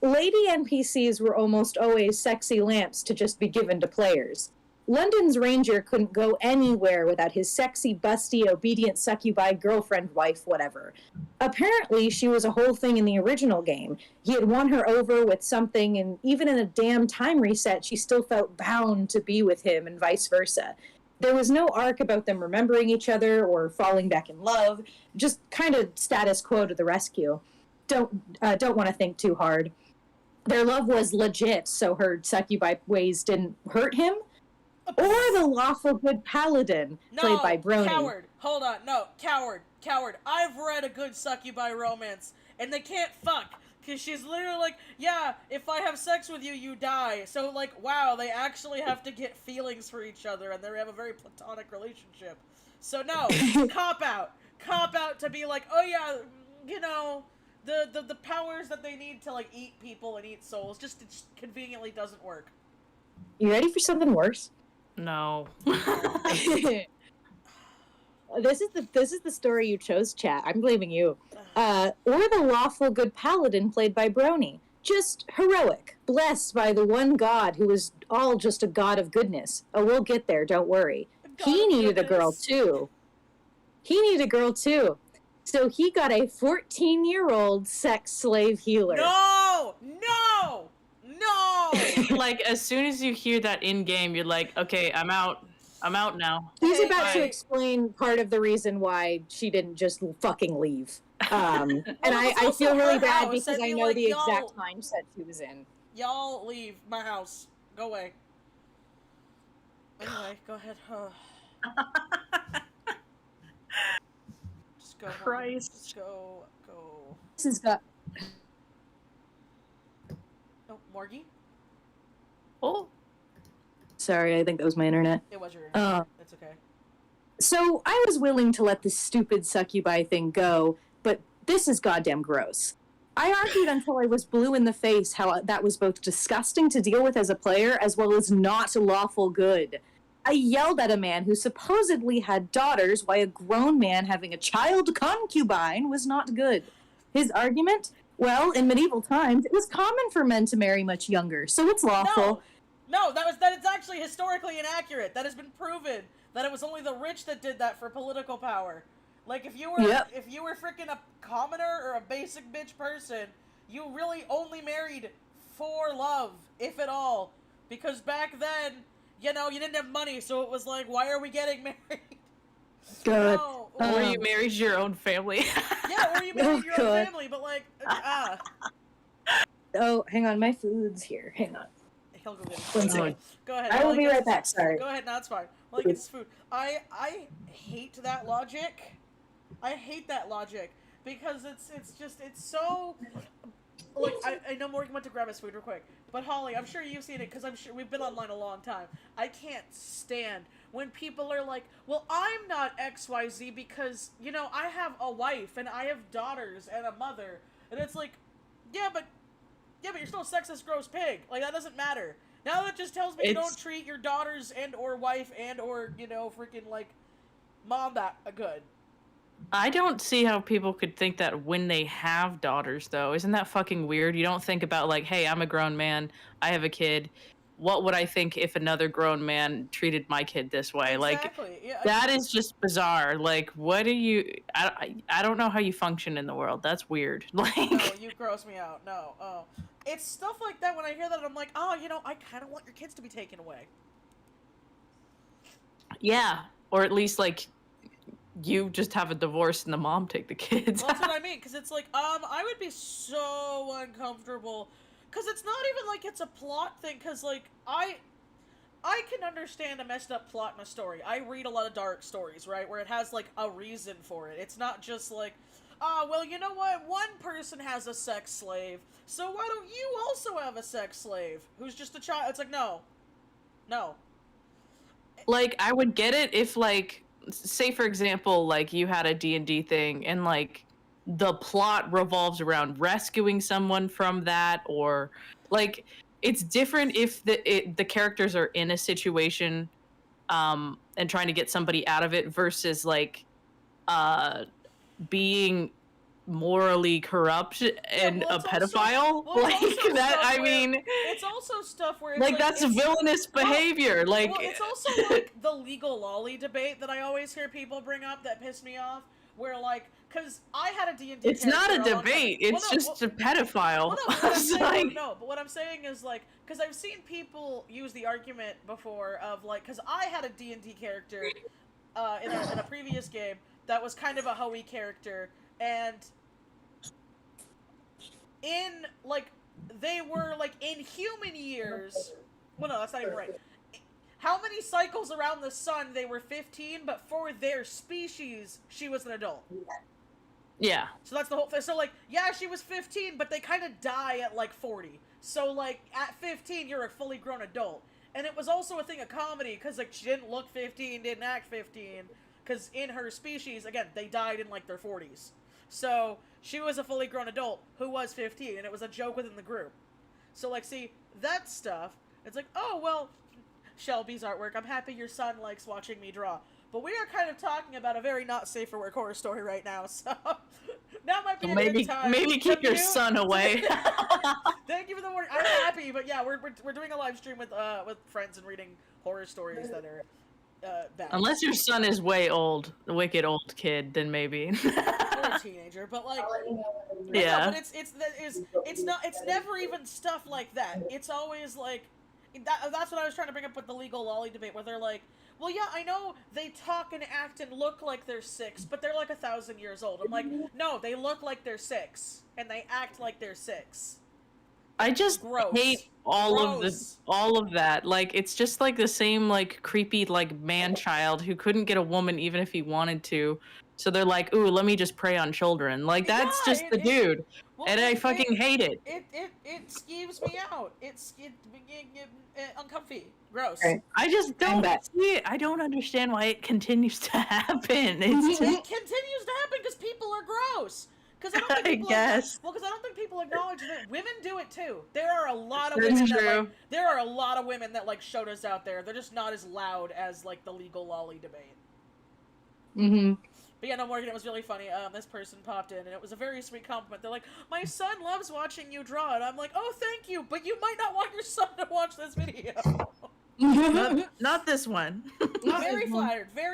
Lady NPCs were almost always sexy lamps to just be given to players. London's Ranger couldn't go anywhere without his sexy, busty, obedient succubi girlfriend, wife, whatever. Apparently, she was a whole thing in the original game. He had won her over with something, and even in a damn time reset, she still felt bound to be with him, and vice versa. There was no arc about them remembering each other or falling back in love, just kind of status quo to the rescue. Don't want to think too hard. Their love was legit, so her succubi ways didn't hurt him. Or the lawful good paladin, played by Brony. Coward. Hold on. No, coward. I've read a good succubi romance, and they can't fuck. Because she's literally like, yeah, if I have sex with you, you die. So, like, wow, they actually have to get feelings for each other, and they have a very platonic relationship. So, no, cop out. Cop out to be like, oh, yeah, you know, the powers that they need to, like, eat people and eat souls just conveniently doesn't work. You ready for something worse? No. This is the story you chose, chat. I'm blaming you. Or the lawful good paladin played by Brony. Just heroic, blessed by the one god who was all just a god of goodness. Oh, we'll get there, don't worry. He needed a girl too. So he got a 14-year-old sex slave healer. No! Like, as soon as you hear that in-game, you're like, okay, I'm out now. He's about to explain part of the reason why she didn't just fucking leave. And I feel really bad because I know like, the exact mindset she was in. Y'all leave my house. Go away. Anyway, go ahead. Just go. Christ. Just go. This has got... Oh, Morgie? Oh. Sorry, I think that was my internet. It was your internet. It's okay. So I was willing to let this stupid succubi thing go, but this is goddamn gross. I argued until I was blue in the face how that was both disgusting to deal with as a player as well as not lawful good. I yelled at a man who supposedly had daughters why a grown man having a child concubine was not good. His argument? Well, in medieval times, it was common for men to marry much younger, so it's lawful. No, that is actually historically inaccurate. That has been proven that it was only the rich that did that for political power. Like, if you were freaking a commoner or a basic bitch person, you really only married for love, if at all. Because back then, you know, you didn't have money, so it was like, why are we getting married? Good. No. Or you married your own family. Yeah, or you married your own family, but like, Oh, hang on, my food's here. Hang on. He'll go get it. One second. Go ahead. I will be right back, sorry. Go ahead, no, it's fine. Well, it's food. I hate that logic. I hate that logic because it's so. Look, I know Morgan went to grab his food real quick, but Holly, I'm sure you've seen it because I'm sure we've been online a long time. I can't stand when people are like, "Well, I'm not XYZ because you know I have a wife and I have daughters and a mother," and it's like, yeah, but you're still a sexist, gross pig. Like that doesn't matter. Now that just tells me you don't treat your daughters and or wife and or you know freaking like mom that good. I don't see how people could think that when they have daughters, though. Isn't that fucking weird? You don't think about, like, hey, I'm a grown man, I have a kid. What would I think if another grown man treated my kid this way? Exactly. Like, yeah, that is just bizarre. Like, what do you... I don't know how you function in the world. That's weird. Like... No, you gross me out. No. Oh. It's stuff like that when I hear that, I'm like, oh, you know, I kind of want your kids to be taken away. Yeah. Or at least, like... you just have a divorce and the mom take the kids. Well, that's what I mean, because it's like, I would be so uncomfortable, because it's not even like it's a plot thing, because, like, I can understand a messed up plot in a story. I read a lot of dark stories, right, where it has, like, a reason for it. It's not just like, well, you know what, one person has a sex slave, so why don't you also have a sex slave who's just a child? It's like, no. Like, I would get it if, like... say for example, like you had a D&D thing and like the plot revolves around rescuing someone from that, or like it's different if the characters are in a situation and trying to get somebody out of it versus like being morally corrupt and a pedophile. It's also stuff where it's like that's villainous behavior. Like, well, it's also like the legal lolly debate that I always hear people bring up that piss me off. Where like, because I had a D&D. It's not a debate. It's just a pedophile. But what I'm saying is like, because I've seen people use the argument before of like, because I had a D&D character in a previous game that was kind of a hoey character, and in, like, they were, like, in human years... Well, no, that's not even right. How many cycles around the sun, they were 15, but for their species, she was an adult. Yeah. So that's the whole thing. So, like, yeah, she was 15, but they kind of die at, like, 40. So, like, at 15, you're a fully grown adult. And it was also a thing of comedy, because, like, she didn't look 15, didn't act 15, because in her species, again, they died in, like, their 40s. So, she was a fully grown adult who was 15, and it was a joke within the group. So, like, see, that stuff, it's like, oh, well, Shelby's artwork, I'm happy your son likes watching me draw. But we are kind of talking about a very not safe for work horror story right now, so that might be a good time. Maybe keep your son away. Thank you for the warning. I'm happy, but yeah, we're doing a live stream with friends and reading horror stories that are bad. Unless your son is way old, a wicked old kid, then maybe. Or a teenager, but like, yeah. No, but it's never even stuff like that. It's always like, that's what I was trying to bring up with the legal lolly debate, where they're like, well, yeah, I know they talk and act and look like they're 6, but they're like 1,000 years old. I'm like, no, they look like they're 6, and they act like they're 6. I just hate all of that. Like, it's just like the same like creepy like man child who couldn't get a woman even if he wanted to. So they're like, ooh, let me just prey on children. Like, that's just the dude. Well, and I fucking hate it. It skeeves me out. It's uncomfy. Gross. Right. I just don't see it. I don't understand why it continues to happen. It continues to happen because people are gross. Because I don't think because I don't think people acknowledge that women do it too. There are a lot of women there are a lot of women that like shotas out there. They're just not as loud as like the legal lolly debate. Mm-hmm. But yeah, no, Morgan, it was really funny. This person popped in, and it was a very sweet compliment. They're like, my son loves watching you draw, and I'm like, oh, thank you, but you might not want your son to watch this video. not this one. Very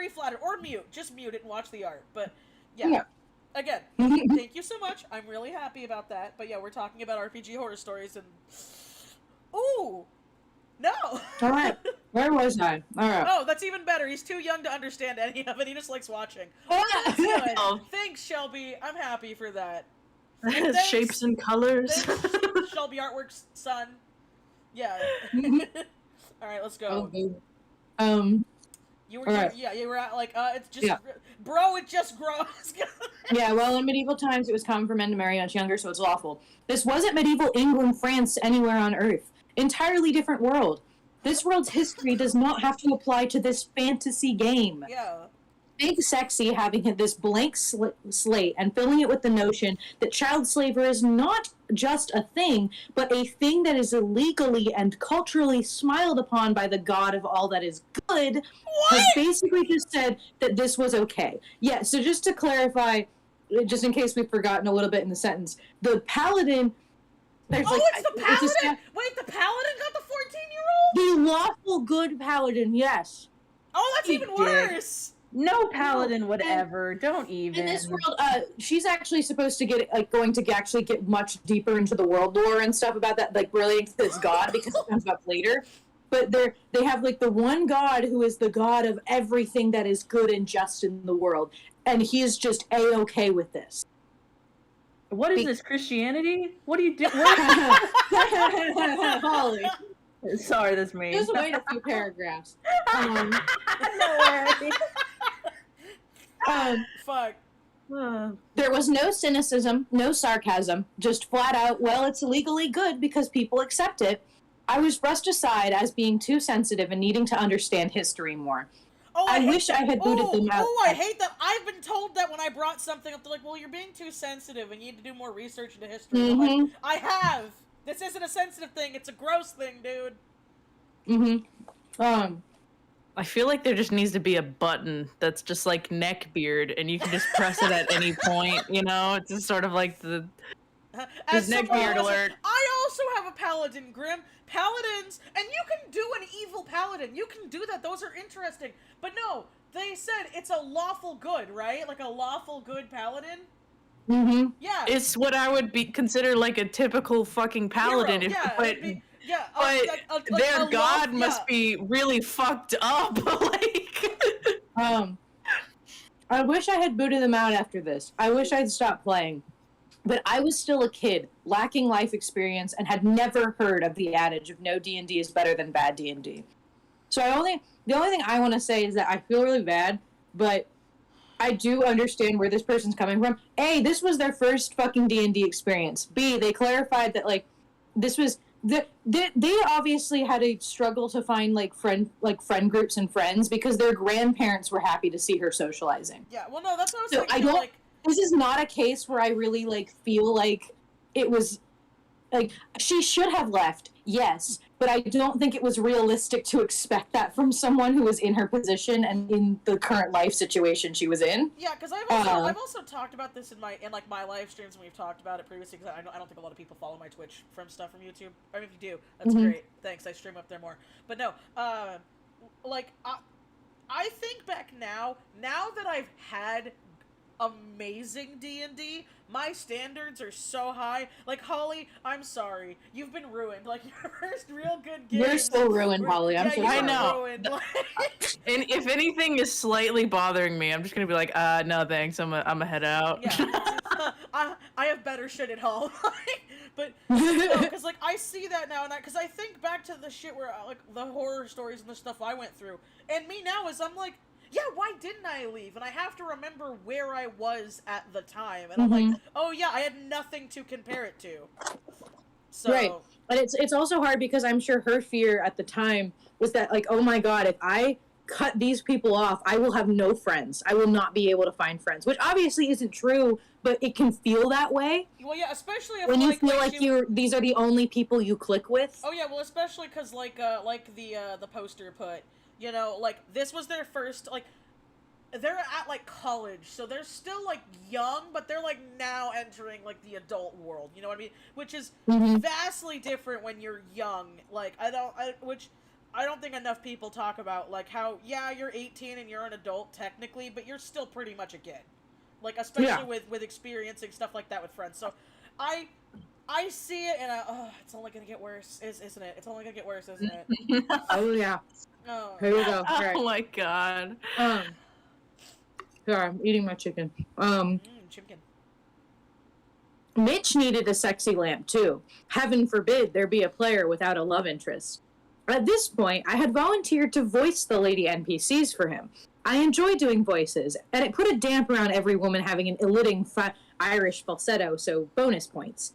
flattered. Or mute. Just mute it and watch the art. But, yeah. Again, thank you so much. I'm really happy about that. But yeah, we're talking about RPG horror stories, and... Ooh! No! Alright, where was I? Alright. Oh, that's even better. He's too young to understand any of it. He just likes watching. Oh. Thanks, Shelby. I'm happy for that. Shapes and colors. Thanks, Shelby Artworks' son. Yeah. Alright, let's go. You were at like, it's just, bro, it just grows. Yeah, well, in medieval times, it was common for men to marry much younger, so it's lawful. This wasn't medieval England, France, anywhere on Earth. Entirely different world. This world's history does not have to apply to this fantasy game. Yeah. Big Sexy having this blank slate and filling it with the notion that child slavery is not just a thing, but a thing that is illegally and culturally smiled upon by the god of all that is good, has basically just said that this was okay. Yeah, so just to clarify, just in case we've forgotten a little bit in the sentence, the paladin... It's the paladin? Wait, the paladin got the 14-year-old? The lawful good paladin, yes. Oh, that's even worse! No paladin would ever. Don't even. In this world, she's actually supposed to get, actually get much deeper into the world lore and stuff about that, like, relating to this god, because it comes up later. But they have, like, the one god who is the god of everything that is good and just in the world. And he is just A-okay with this. What is this, Christianity? What do you do? Holly. Sorry, that's me. Just wait a few paragraphs. No way. Fuck. There was no cynicism, no sarcasm, just flat out, well, it's illegally good because people accept it. I was brushed aside as being too sensitive and needing to understand history more. Oh, I wish I had booted them out. Oh, I hate that. I've been told that when I brought something up, they're like, well, you're being too sensitive and you need to do more research into history. Mm-hmm. Like, I have! This isn't a sensitive thing, it's a gross thing, dude. Mm-hmm. I feel like there just needs to be a button that's just like neck beard and you can just press it at any point, you know? It's just sort of like the neck beard alert. I also have a paladin, Grim. Paladins, and you can do an evil paladin. You can do that. Those are interesting. But no, they said it's a lawful good, right? Like a lawful good paladin? Mm-hmm. Yeah. It's what I would consider like a typical fucking paladin. Hero. But their god must be really fucked up. I wish I had booted them out after this. I wish I'd stopped playing. But I was still a kid, lacking life experience, and had never heard of the adage of no D&D is better than bad D&D. So the only thing I want to say is that I feel really bad, but I do understand where this person's coming from. A, this was their first fucking D&D experience. B, they clarified that, like, this was... They obviously had a struggle to find, friend groups and friends because their grandparents were happy to see her socializing. Yeah, well, no, that's what I was saying. So like... This is not a case where I really, feel like it was, she should have left, yes, but I don't think it was realistic to expect that from someone who was in her position and in the current life situation she was in. Yeah, because I've also talked about this in my live streams, and we've talked about it previously, because I don't think a lot of people follow my Twitch from stuff from YouTube. I mean, if you do, that's great. Thanks, I stream up there more. But no, I think back now that I've had amazing D&D, my standards are so high. Like, Holly, I'm sorry, you've been ruined. Like, your first real good game. You're so ruined, Holly. I'm so sorry. I know. Ruined. And if anything is slightly bothering me, I'm just gonna be like, no thanks, I'm a head out. Yeah, I have better shit at home. But because I see that now, and because I think back to the shit where the horror stories and the stuff I went through, and me now is I'm like, yeah, why didn't I leave? And I have to remember where I was at the time. And I'm like, oh yeah, I had nothing to compare it to. So... Right. But it's also hard because I'm sure her fear at the time was that, like, oh my god, if I cut these people off, I will have no friends. I will not be able to find friends, which obviously isn't true, but it can feel that way. Well, yeah, especially if, when you feel like these are the only people you click with. Oh yeah, well, especially because like the poster put, you know, like this was their first, like, they're at like college, so they're still like young, but they're like now entering like the adult world. You know what I mean? Which is vastly different when you're young. Like I don't think enough people talk about, like, how, yeah, you're 18 and you're an adult, technically, but you're still pretty much a kid. Like, especially with experiencing stuff like that with friends. So, I see it, and it's only gonna get worse, isn't it? It's only gonna get worse, isn't it? Oh, yeah. Oh. Here we go. Right. Oh, my God. Sorry, I'm eating my chicken. Chicken. Mitch needed a sexy lamp, too. Heaven forbid there be a player without a love interest. At this point, I had volunteered to voice the lady NPCs for him. I enjoy doing voices, and it put a damp around every woman having an eliding Irish falsetto, so bonus points.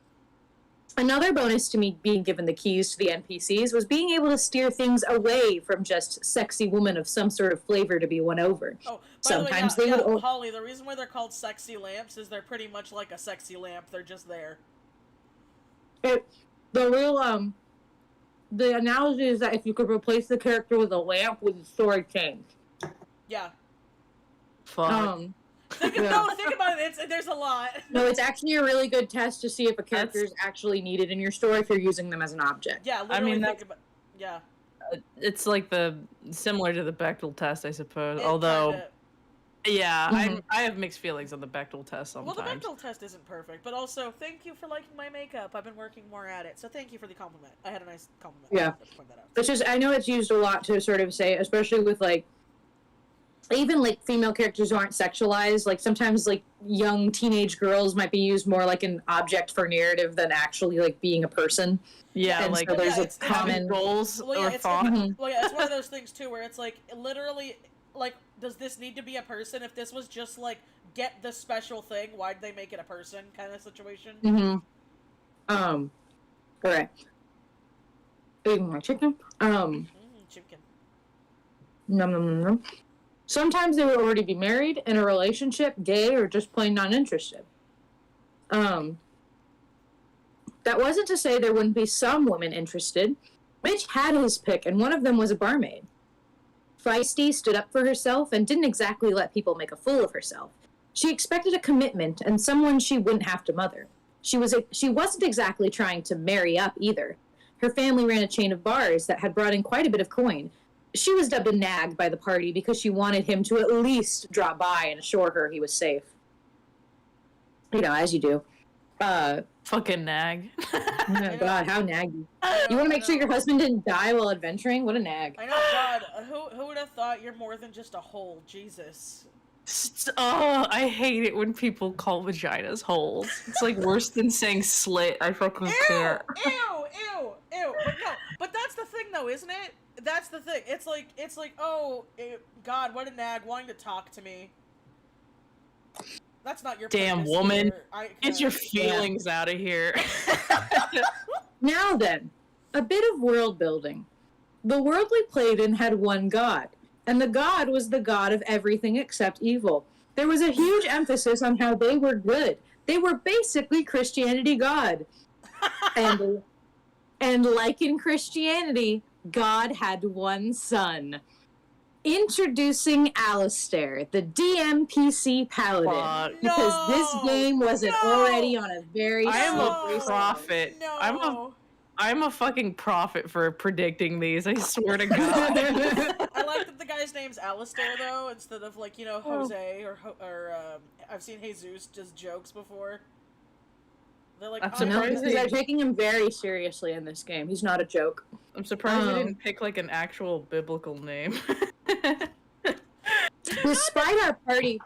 Another bonus to me being given the keys to the NPCs was being able to steer things away from just sexy woman of some sort of flavor to be won over. Oh, sometimes the way, they would... Holly, the reason why they're called sexy lamps is they're pretty much like a sexy lamp. They're just there. The analogy is that if you could replace the character with a lamp, would the story change? Yeah. Fuck. Think about it. There's a lot. No, it's actually a really good test to see if a character is actually needed in your story if you're using them as an object. Yeah, literally it's like similar to the Bechdel test, I suppose. Although, I have mixed feelings on the Bechdel test sometimes. Well, the Bechdel test isn't perfect, but also, thank you for liking my makeup. I've been working more at it, so thank you for the compliment. I had a nice compliment. Yeah. Point that out. It's just, I know it's used a lot to sort of say, especially with, like, even, like, female characters who aren't sexualized, like, sometimes, like, young teenage girls might be used more like an object for narrative than actually, like, being a person. Yeah, and like, so there's a common... goals or thought. Well, yeah, it's one of those things, too, where it's, like, literally, like, does this need to be a person? If this was just, like, get the special thing, why'd they make it a person kind of situation? Alright. Eating my chicken. Chicken. Nom nom nom nom. Sometimes they would already be married, in a relationship, gay, or just plain non-interested. That wasn't to say there wouldn't be some women interested. Mitch had his pick, and one of them was a barmaid. Feisty, stood up for herself, and didn't exactly let people make a fool of herself. She expected a commitment, and someone she wouldn't have to mother. She wasn't exactly trying to marry up, either. Her family ran a chain of bars that had brought in quite a bit of coin. She was dubbed a nag by the party because she wanted him to at least drop by and assure her he was safe. You know, as you do. Fucking nag. Oh my god, how naggy. You want to make sure your husband didn't die while adventuring? What a nag. I know, God. Who would have thought you're more than just a hole? Jesus. Oh, I hate it when people call vaginas holes. It's like worse than saying slit. I fucking can't. Ew. But that's the thing, though, isn't it? That's the thing. It's like, oh, God, what a nag, wanting to talk to me. That's not your damn woman. Get your feelings out of here. Now then, a bit of world building. The world we played in had one god, and the god was the god of everything except evil. There was a huge emphasis on how they were good. They were basically Christianity God. And like in Christianity, God had one son. Introducing Alistair, the DMPC paladin, because this game wasn't already on a very... I am a prophet. No. I'm a fucking prophet for predicting these, I swear to God. I like that the guy's name's Alistair, though, instead of, like, you know, Jose, or I've seen Jesus just jokes before. They're like, I'm surprised they're taking him very seriously in this game. He's not a joke. I'm surprised they didn't pick, like, an actual biblical name. Despite our party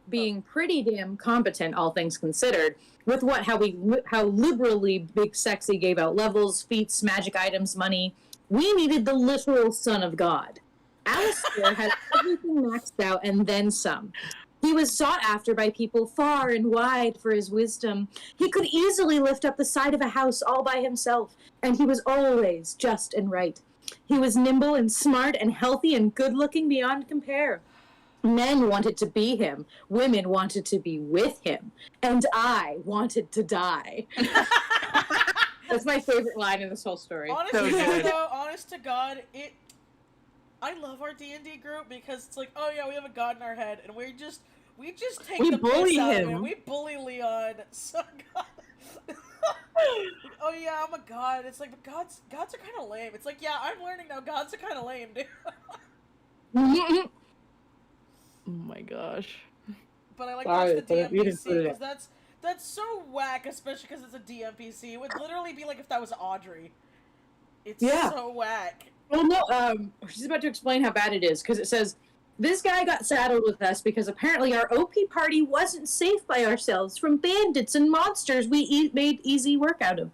being pretty damn competent, all things considered, with how liberally Big Sexy gave out levels, feats, magic items, money, we needed the literal Son of God. Alistair had everything maxed out and then some. He was sought after by people far and wide for his wisdom. He could easily lift up the side of a house all by himself, and he was always just and right. He was nimble and smart and healthy and good-looking beyond compare. Men wanted to be him. Women wanted to be with him. And I wanted to die. That's my favorite line in this whole story. Honest to God, I love our D&D group because it's like, oh yeah, we have a god in our head, and we just take the piss out of him. We bully Leon. So God. Oh yeah, I'm a god. It's like, but gods are kind of lame. It's like, yeah, I'm learning now. Gods are kind of lame, dude. Oh my gosh. But I like that's the DMPC because that's so whack, especially because it's a DMPC. It would literally be like if that was Audrey. It's so whack. Well, no, she's about to explain how bad it is, because it says, this guy got saddled with us because apparently our OP party wasn't safe by ourselves from bandits and monsters we made easy work out of.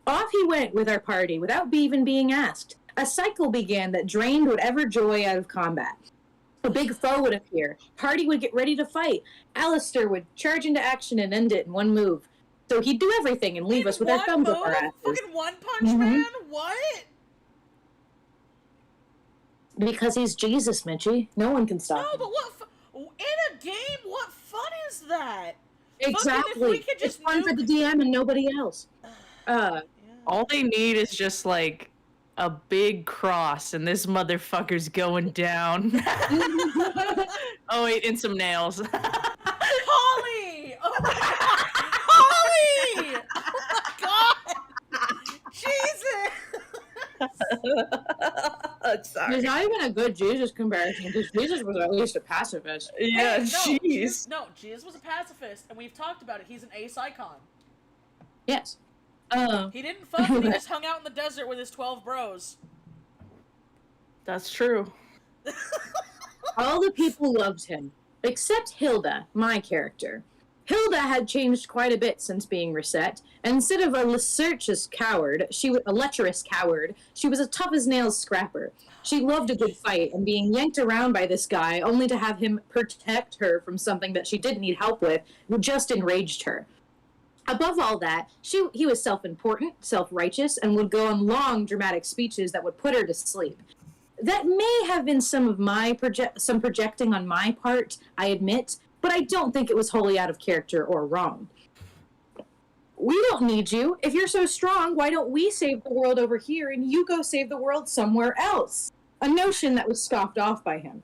Off he went with our party without even being asked. A cycle began that drained whatever joy out of combat. A big foe would appear. Party would get ready to fight. Alistair would charge into action and end it in one move. So he'd do everything and leave us with our thumbs up our asses. Fucking One Punch Man? What? Because he's Jesus, Mitchie. No one can stop him. No, but what? In a game, what fun is that? Exactly. It's fun for the DM and nobody else. All they need is just like a big cross, and this motherfucker's going down. Oh wait, and some nails. Holly! Oh my God! Holly! Oh my God! Jesus! Sorry. There's not even a good Jesus comparison, because Jesus was at least a pacifist. Yeah, hey, Jesus was a pacifist, and we've talked about it. He's an ace icon. Yes. He didn't fuck, he just hung out in the desert with his 12 bros. That's true. All the people loved him, except Hilda, my character. Hilda had changed quite a bit since being reset. Instead of a lecherous coward, she was a tough-as-nails scrapper. She loved a good fight, and being yanked around by this guy, only to have him protect her from something that she didn't need help with, just enraged her. Above all that, he was self-important, self-righteous, and would go on long, dramatic speeches that would put her to sleep. That may have been some projecting on my part, I admit, but I don't think it was wholly out of character or wrong. We don't need you. If you're so strong, why don't we save the world over here and you go save the world somewhere else? A notion that was scoffed off by him.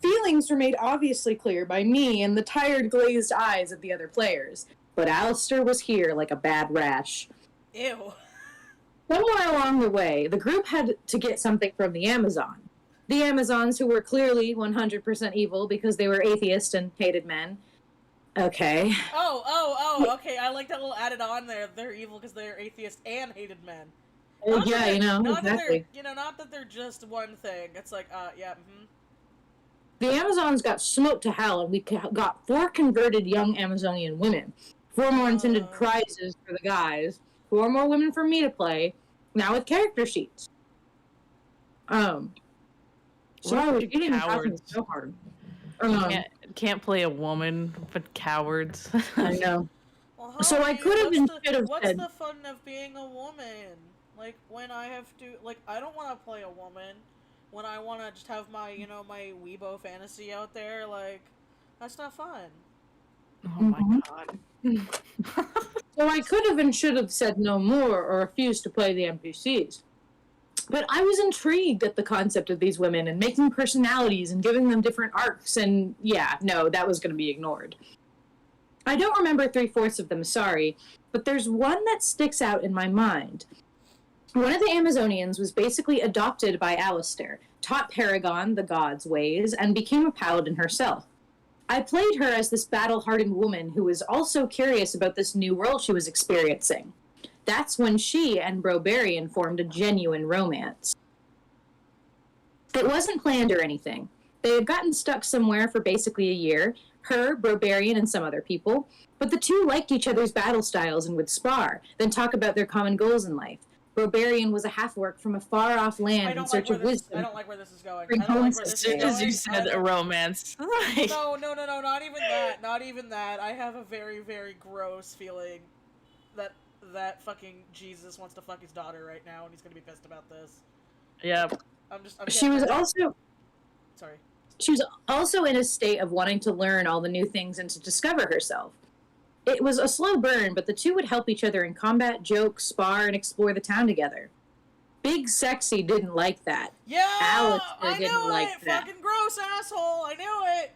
Feelings were made obviously clear by me and the tired, glazed eyes of the other players. But Alistair was here like a bad rash. Ew. Somewhere along the way, the group had to get something from the Amazon. The Amazons, who were clearly 100% evil because they were atheists and hated men. Okay. Oh, okay. I like that little added on there. They're evil because they're atheists and hated men. Yeah, exactly. Not that they're just one thing. It's like, yeah, The Amazons got smoked to hell, and we got 4 converted young Amazonian women. 4 more intended prizes for the guys. 4 more women for me to play. Now with character sheets. So I was getting so hard. Can't play a woman, but cowards. I know. Well, so I could have and should have What's said. the fun of being a woman? Like, when I have to, like, I don't want to play a woman. When I want to just have my, my weebo fantasy out there, like, that's not fun. Oh my God. So I could have and should have said no more or refused to play the NPCs. But I was intrigued at the concept of these women and making personalities and giving them different arcs, and yeah, no, that was going to be ignored. I don't remember 3/4 of them, sorry, but there's one that sticks out in my mind. One of the Amazonians was basically adopted by Alistair, taught Paragon the god's ways, and became a paladin herself. I played her as this battle-hardened woman who was also curious about this new world she was experiencing. That's when she and Brobarian formed a genuine romance. It wasn't planned or anything. They had gotten stuck somewhere for basically a year, her, Brobarian, and some other people, but the two liked each other's battle styles and would spar, then talk about their common goals in life. Broberian was a half-orc from a far-off land in search of wisdom. I don't like where this is going. Bring I don't like home where this As is soon going. as you said a romance. No, not even that. Not even that. I have a very, very gross feeling that fucking Jesus wants to fuck his daughter right now, and he's gonna be pissed about this. Yep. She was also... Sorry. She was also in a state of wanting to learn all the new things and to discover herself. It was a slow burn, but the two would help each other in combat, joke, spar, and explore the town together. Big Sexy didn't like that. Yeah! Alistair didn't like that. Fucking gross asshole! I knew it!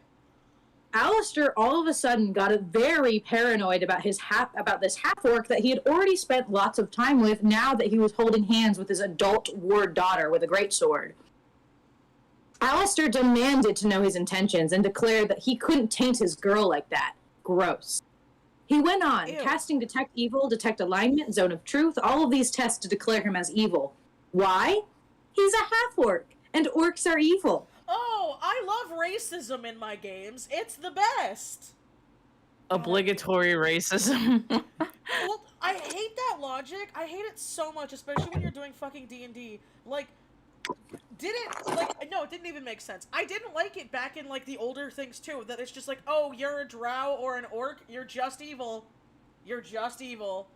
Alistair all of a sudden got very paranoid about this half-orc that he had already spent lots of time with now that he was holding hands with his adult ward daughter with a greatsword. Alistair demanded to know his intentions and declared that he couldn't taint his girl like that. Gross. He went on, casting Detect Evil, Detect Alignment, Zone of Truth, all of these tests to declare him as evil. Why? He's a half-orc, and orcs are evil. Oh, I love racism in my games. It's the best. Obligatory racism. Well, I hate that logic. I hate it so much, especially when you're doing fucking D&D. Like, no, it didn't even make sense. I didn't like it back in, like, the older things, too, that it's just like, oh, you're a drow or an orc, you're just evil. You're just evil.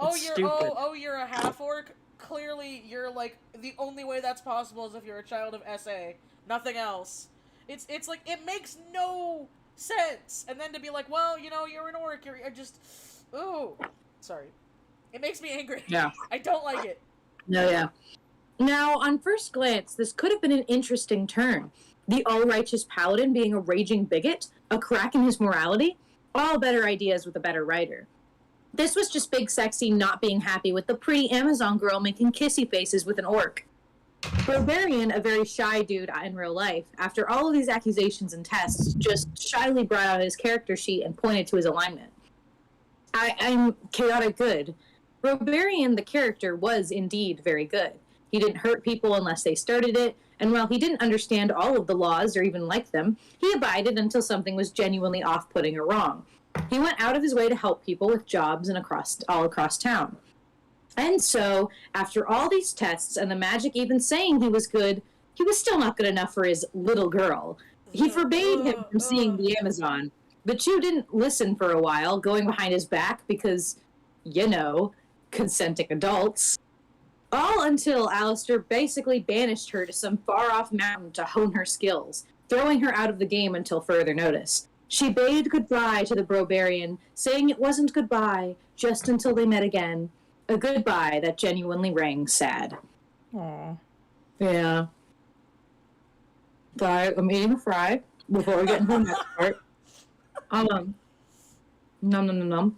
You're a half-orc? Clearly, you're, like, the only way that's possible is if you're a child of SA. Nothing else. It's like, it makes no sense. And then to be like, well, you know, you're an orc, ooh. Sorry. It makes me angry. Yeah. I don't like it. No, yeah. Now, on first glance, this could have been an interesting turn. The all-righteous paladin being a raging bigot, a crack in his morality, all better ideas with a better writer. This was just Big Sexy not being happy with the pretty Amazon girl making kissy faces with an orc. Broberian, a very shy dude in real life, after all of these accusations and tests, just shyly brought out his character sheet and pointed to his alignment. I'm chaotic good. Broberian, the character, was indeed very good. He didn't hurt people unless they started it, and while he didn't understand all of the laws or even like them, he abided until something was genuinely off-putting or wrong. He went out of his way to help people with jobs and all across town. And so, after all these tests and the magic even saying he was good, he was still not good enough for his little girl. He forbade him from seeing the Amazon. The two didn't listen for a while, going behind his back because, you know, consenting adults. All until Alistair basically banished her to some far-off mountain to hone her skills, throwing her out of the game until further notice. She bade goodbye to the Broberian, saying it wasn't goodbye, just until they met again. A goodbye that genuinely rang sad. Aww. Yeah. Sorry, I'm eating a fry before we get into the next part. Nom nom nom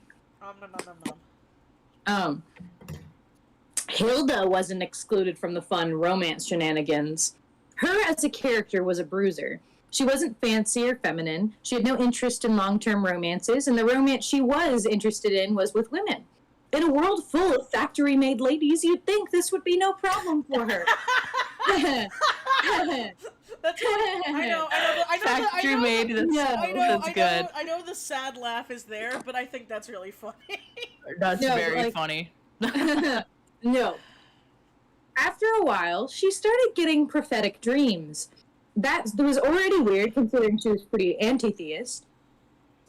nom. Hilda wasn't excluded from the fun romance shenanigans. Her as a character was a bruiser. She wasn't fancy or feminine. She had no interest in long-term romances, and the romance she was interested in was with women. In a world full of factory-made ladies, you'd think this would be no problem for her. That's I know. Factory-made, that's good. I know the sad laugh is there, but I think that's really funny. That's very funny. No. After a while, she started getting prophetic dreams. That was already weird, considering she was pretty anti-theist.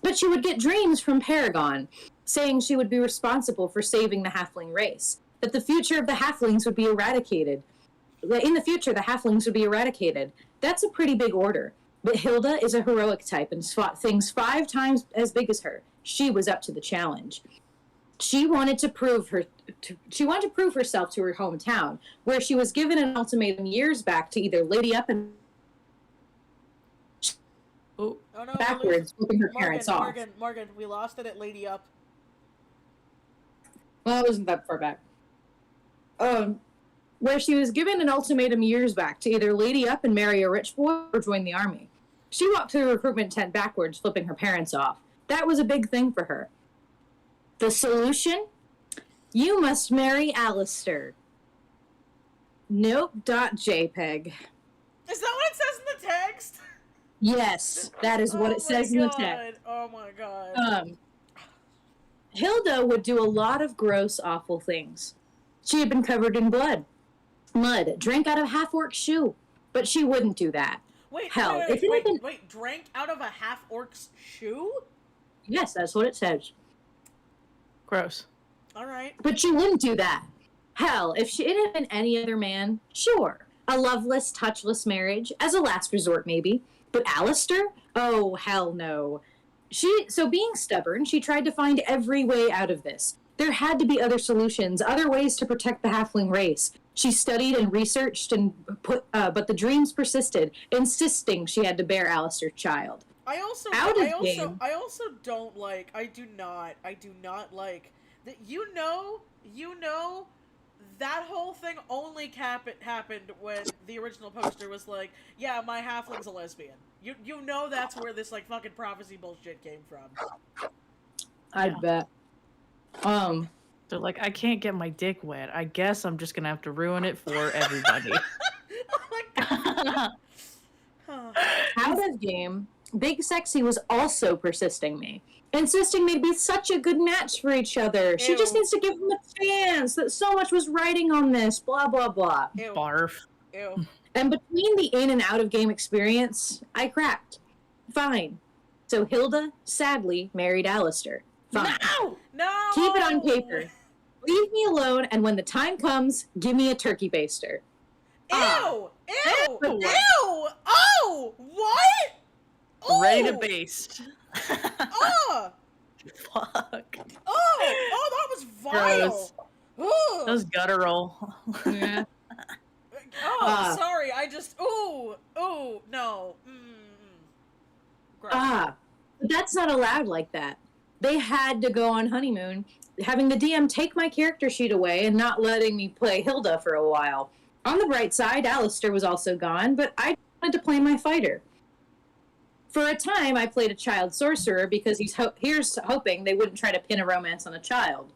But she would get dreams from Paragon, saying she would be responsible for saving the halfling race, that the future of the halflings would be eradicated. In the future, the halflings would be eradicated. That's a pretty big order. But Hilda is a heroic type and fought things 5 times as big as her. She was up to the challenge. She wanted to prove herself to her hometown, where she was given an ultimatum years back to either lady up and backwards, flipping her parents off. Morgan, we lost it at Lady Up. Well, it wasn't that far back. Where she was given an ultimatum years back to either lady up and marry a rich boy or join the army. She walked to the recruitment tent backwards, flipping her parents off. That was a big thing for her. The solution? You must marry Alistair. Nope.jpg. Is that what it says in the text? Yes, that is what it says in the text. Oh my god. Hilda would do a lot of gross, awful things. She had been covered in blood, mud, drank out of a half-orc's shoe. But she wouldn't do that. Wait, Hell, wait, drank out of a half-orc's shoe? Yes, that's what it says. Gross. All right. But she wouldn't do that. Hell, if it had been any other man, sure. A loveless, touchless marriage, as a last resort maybe. But Alistair? Oh, hell no. So being stubborn, she tried to find every way out of this. There had to be other solutions, other ways to protect the halfling race. She studied and researched but the dreams persisted, insisting she had to bear Alistair's child. I also don't like, I do not like that, you know, that whole thing only happened when the original poster was like, yeah, my halfling's a lesbian. You know that's where this, like, fucking prophecy bullshit came from. I bet. They're like, I can't get my dick wet. I guess I'm just gonna have to ruin it for everybody. Oh my god. Out of game, Big Sexy was also persisting me, insisting they'd be such a good match for each other. Ew. She just needs to give them a chance, that so much was writing on this, blah, blah, blah. Ew. Barf. Ew. And between the in and out of game experience, I cracked. Fine. So Hilda, sadly, married Alistair. Fine. No! Keep it on paper. Leave me alone, and when the time comes, give me a turkey baster. Ew! Ew! Ew! Oh! What? Ooh. Ready to baste. Oh! Fuck. Oh, that was vile. That was guttural. Yeah. Oh, sorry. I just ooh, no. Gross. But that's not allowed like that. They had to go on honeymoon, having the DM take my character sheet away and not letting me play Hilda for a while. On the bright side, Alistair was also gone, but I wanted to play my fighter. For a time, I played a child sorcerer because here's hoping they wouldn't try to pin a romance on a child.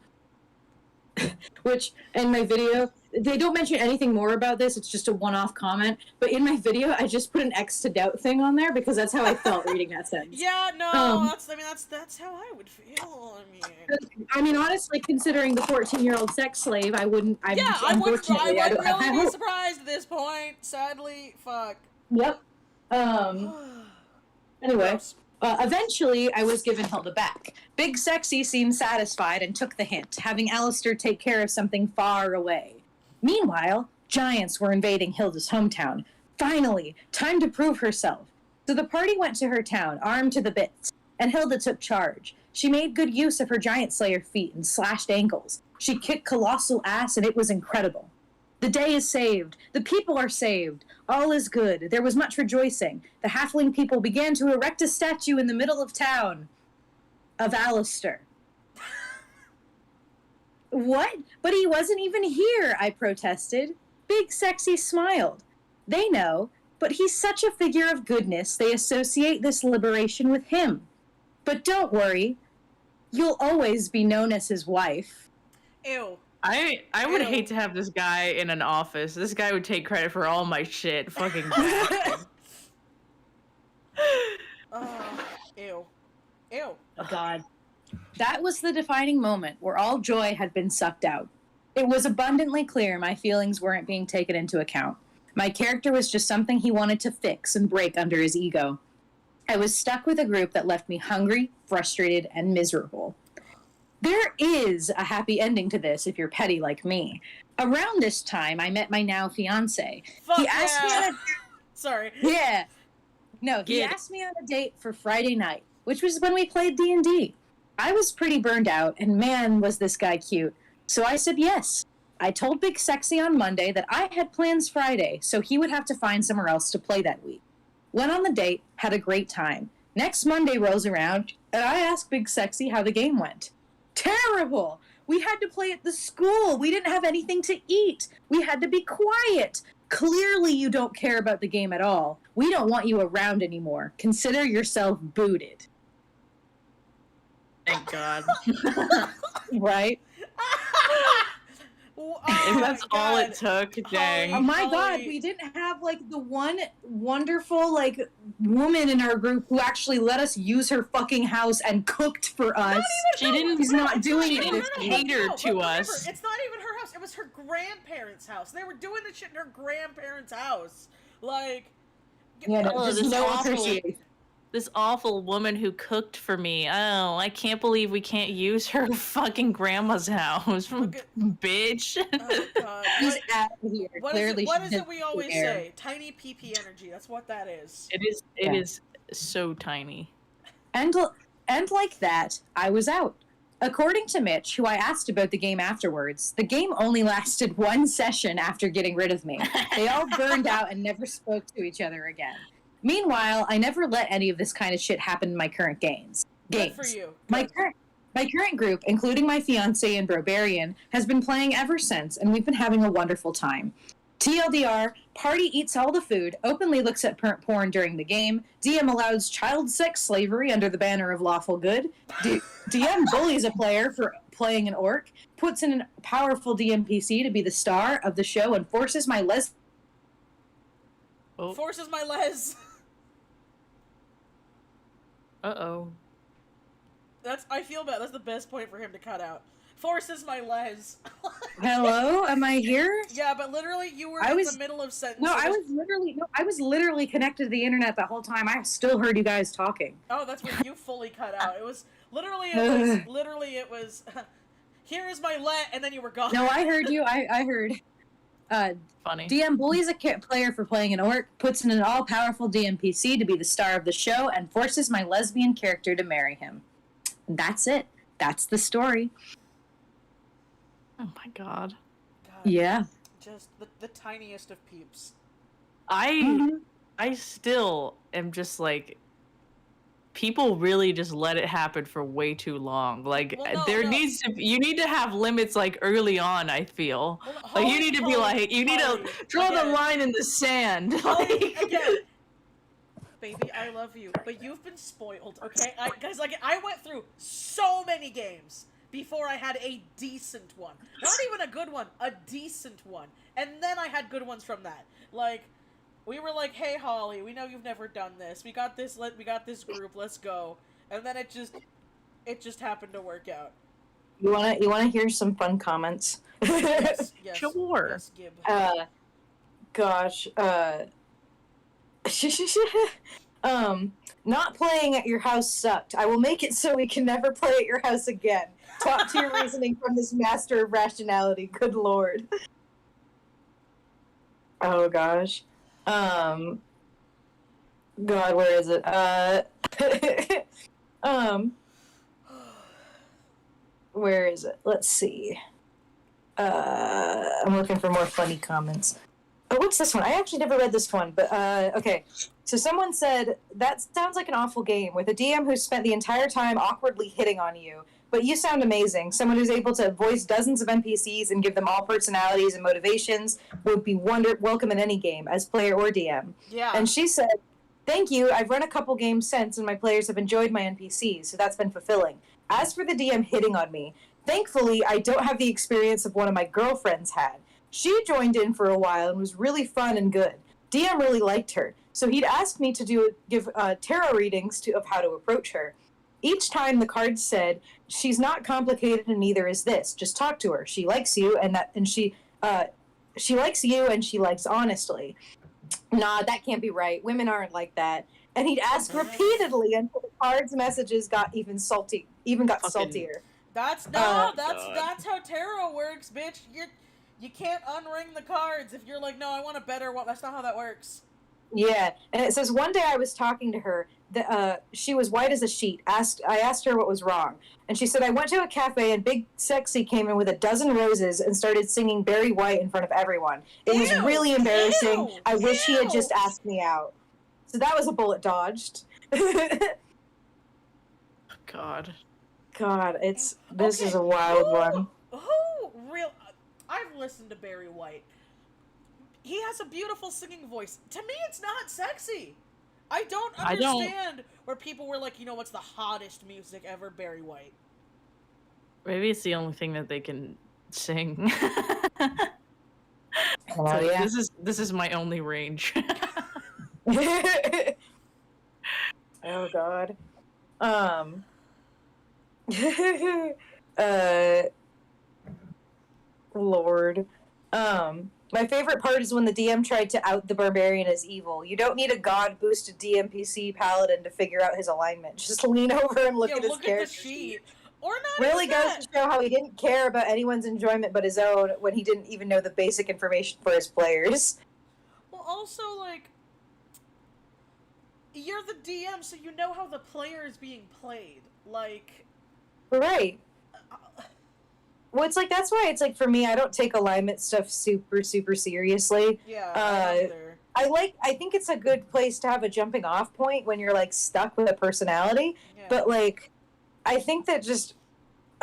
Which, in my video, they don't mention anything more about this, it's just a one-off comment, but in my video, I just put an X to doubt thing on there because that's how I felt reading that sentence. Yeah, no, that's how I would feel, I mean, honestly, considering the 14-year-old sex slave, I wouldn't really be surprised at this point, sadly, fuck. Yep. Anyway, eventually I was given Hilda back. Big Sexy seemed satisfied and took the hint, having Alistair take care of something far away. Meanwhile, giants were invading Hilda's hometown. Finally, time to prove herself. So the party went to her town, armed to the bits, and Hilda took charge. She made good use of her giant slayer feat and slashed ankles. She kicked colossal ass, and it was incredible. The day is saved. The people are saved. All is good. There was much rejoicing. The halfling people began to erect a statue in the middle of town of Alistair. What? But he wasn't even here, I protested. Big Sexy smiled. They know, but he's such a figure of goodness, they associate this liberation with him. But don't worry. You'll always be known as his wife. Ew. I would hate to have this guy in an office. This guy would take credit for all my shit. Fucking Ew. Ew. Oh, God. That was the defining moment where all joy had been sucked out. It was abundantly clear my feelings weren't being taken into account. My character was just something he wanted to fix and break under his ego. I was stuck with a group that left me hungry, frustrated, and miserable. There is a happy ending to this if you're petty like me. Around this time, I met my now fiancé. He asked me on a... Sorry. Yeah. No, he asked me on a date for Friday night, which was when we played D&D. I was pretty burned out, and man, was this guy cute. So I said yes. I told Big Sexy on Monday that I had plans Friday, so he would have to find somewhere else to play that week. Went on the date, had a great time. Next Monday rolls around, and I asked Big Sexy how the game went. Terrible! We had to play at the school. We didn't have anything to eat. We had to be quiet. Clearly you don't care about the game at all. We don't want you around anymore. Consider yourself booted. Thank God. Right? If that's all it took, dang. Oh my God, we didn't have, like, the one wonderful, like, woman in our group who actually let us use her fucking house and cooked for us. She's not doing it to cater to us. It's not even her house. It was her grandparents' house. They were doing this shit in her grandparents' house. Like, yeah, no, just this no awful, appreciation. this awful woman who cooked for me. Oh, I can't believe we can't use her fucking grandma's house. Bitch. Oh god. She's out of here. What Clearly, is it we always say? Tiny PP energy. That's what that is. It is so tiny. And like that, I was out. According to Mitch, who I asked about the game afterwards, the game only lasted one session after getting rid of me. They all burned out and never spoke to each other again. Meanwhile, I never let any of this kind of shit happen in my current games. Good for you. My current group, including my fiance and Brobarian, has been playing ever since, and we've been having a wonderful time. TLDR, party eats all the food, openly looks at porn during the game, DM allows child sex slavery under the banner of lawful good, DM bullies a player for playing an orc, puts in a powerful DMPC to be the star of the show, and forces my Forces my les. Uh-oh. I feel bad. That's the best point for him to cut out. Forces my les. Hello, am I here? Yeah, but literally you were in the middle of sentences. I was literally connected to the internet the whole time. I still heard you guys talking. Oh, that's when you fully cut out. It was literally here is my let, and then you were gone. No, I heard you. I heard. Funny. DM bullies a player for playing an orc, puts in an all-powerful DMPC to be the star of the show, and forces my lesbian character to marry him. That's it. That's the story. Oh my god. Yeah. Just the tiniest of peeps. I still am just like, people really just let it happen for way too long. Like, you need to have limits like early on, I feel. Like, you need to be like, you need to draw the line in the sand. Again. Baby, I love you, but you've been spoiled, okay? Guys, I went through so many games before I had a decent one. Not even a good one, a decent one. And then I had good ones from that. Like, we were like, hey, Holly, we know you've never done this. We got this group, let's go. And then it just happened to work out. You wanna hear some fun comments? Yes, Sure. Yes, Gib. Not playing at your house sucked. I will make it so we can never play at your house again. Top tier reasoning from this master of rationality. Good lord. Oh gosh. God, where is it? Where is it? Let's see. I'm looking for more funny comments. Oh, what's this one? I actually never read this one, but okay. So someone said, that sounds like an awful game with a DM who spent the entire time awkwardly hitting on you, but you sound amazing. Someone who's able to voice dozens of NPCs and give them all personalities and motivations would be welcome in any game, as player or DM. Yeah. And she said, thank you. I've run a couple games since, and my players have enjoyed my NPCs, so that's been fulfilling. As for the DM hitting on me, thankfully, I don't have the experience of one of my girlfriends had. She joined in for a while and was really fun and good. DM really liked her, so he'd asked me to give tarot readings of how to approach her. Each time the cards said, she's not complicated and neither is this. Just talk to her. She likes you she likes you and she likes honestly. Nah, that can't be right. Women aren't like that. And he'd ask repeatedly until the cards' messages got saltier. That's how tarot works, bitch. You can't unring the cards if you're like, no, I want a better one. That's not how that works. Yeah, and it says, one day I was talking to her, she was white as a sheet. I asked her what was wrong, and she said, I went to a cafe and Big Sexy came in with a dozen roses and started singing Barry White in front of everyone. It was really embarrassing. I wish he had just asked me out. So that was a bullet dodged. God, this is a wild one. I've listened to Barry White. He has a beautiful singing voice. To me, it's not sexy. I don't understand where people were like, what's the hottest music ever? Barry White. Maybe it's the only thing that they can sing. Oh, yeah. This is my only range. Oh God. Lord. My favorite part is when the DM tried to out the barbarian as evil. You don't need a god-boosted DMPC paladin to figure out his alignment. Just lean over and look at his character sheet. Or not really even goes to show how he didn't care about anyone's enjoyment but his own when he didn't even know the basic information for his players. Well, also, like, you're the DM, so you know how the player is being played. Like... Right. Well, it's like, that's why it's like, for me, I don't take alignment stuff super, super seriously. Yeah, I don't either. I think it's a good place to have a jumping off point when you're, like, stuck with a personality. Yeah. But, like, I think that just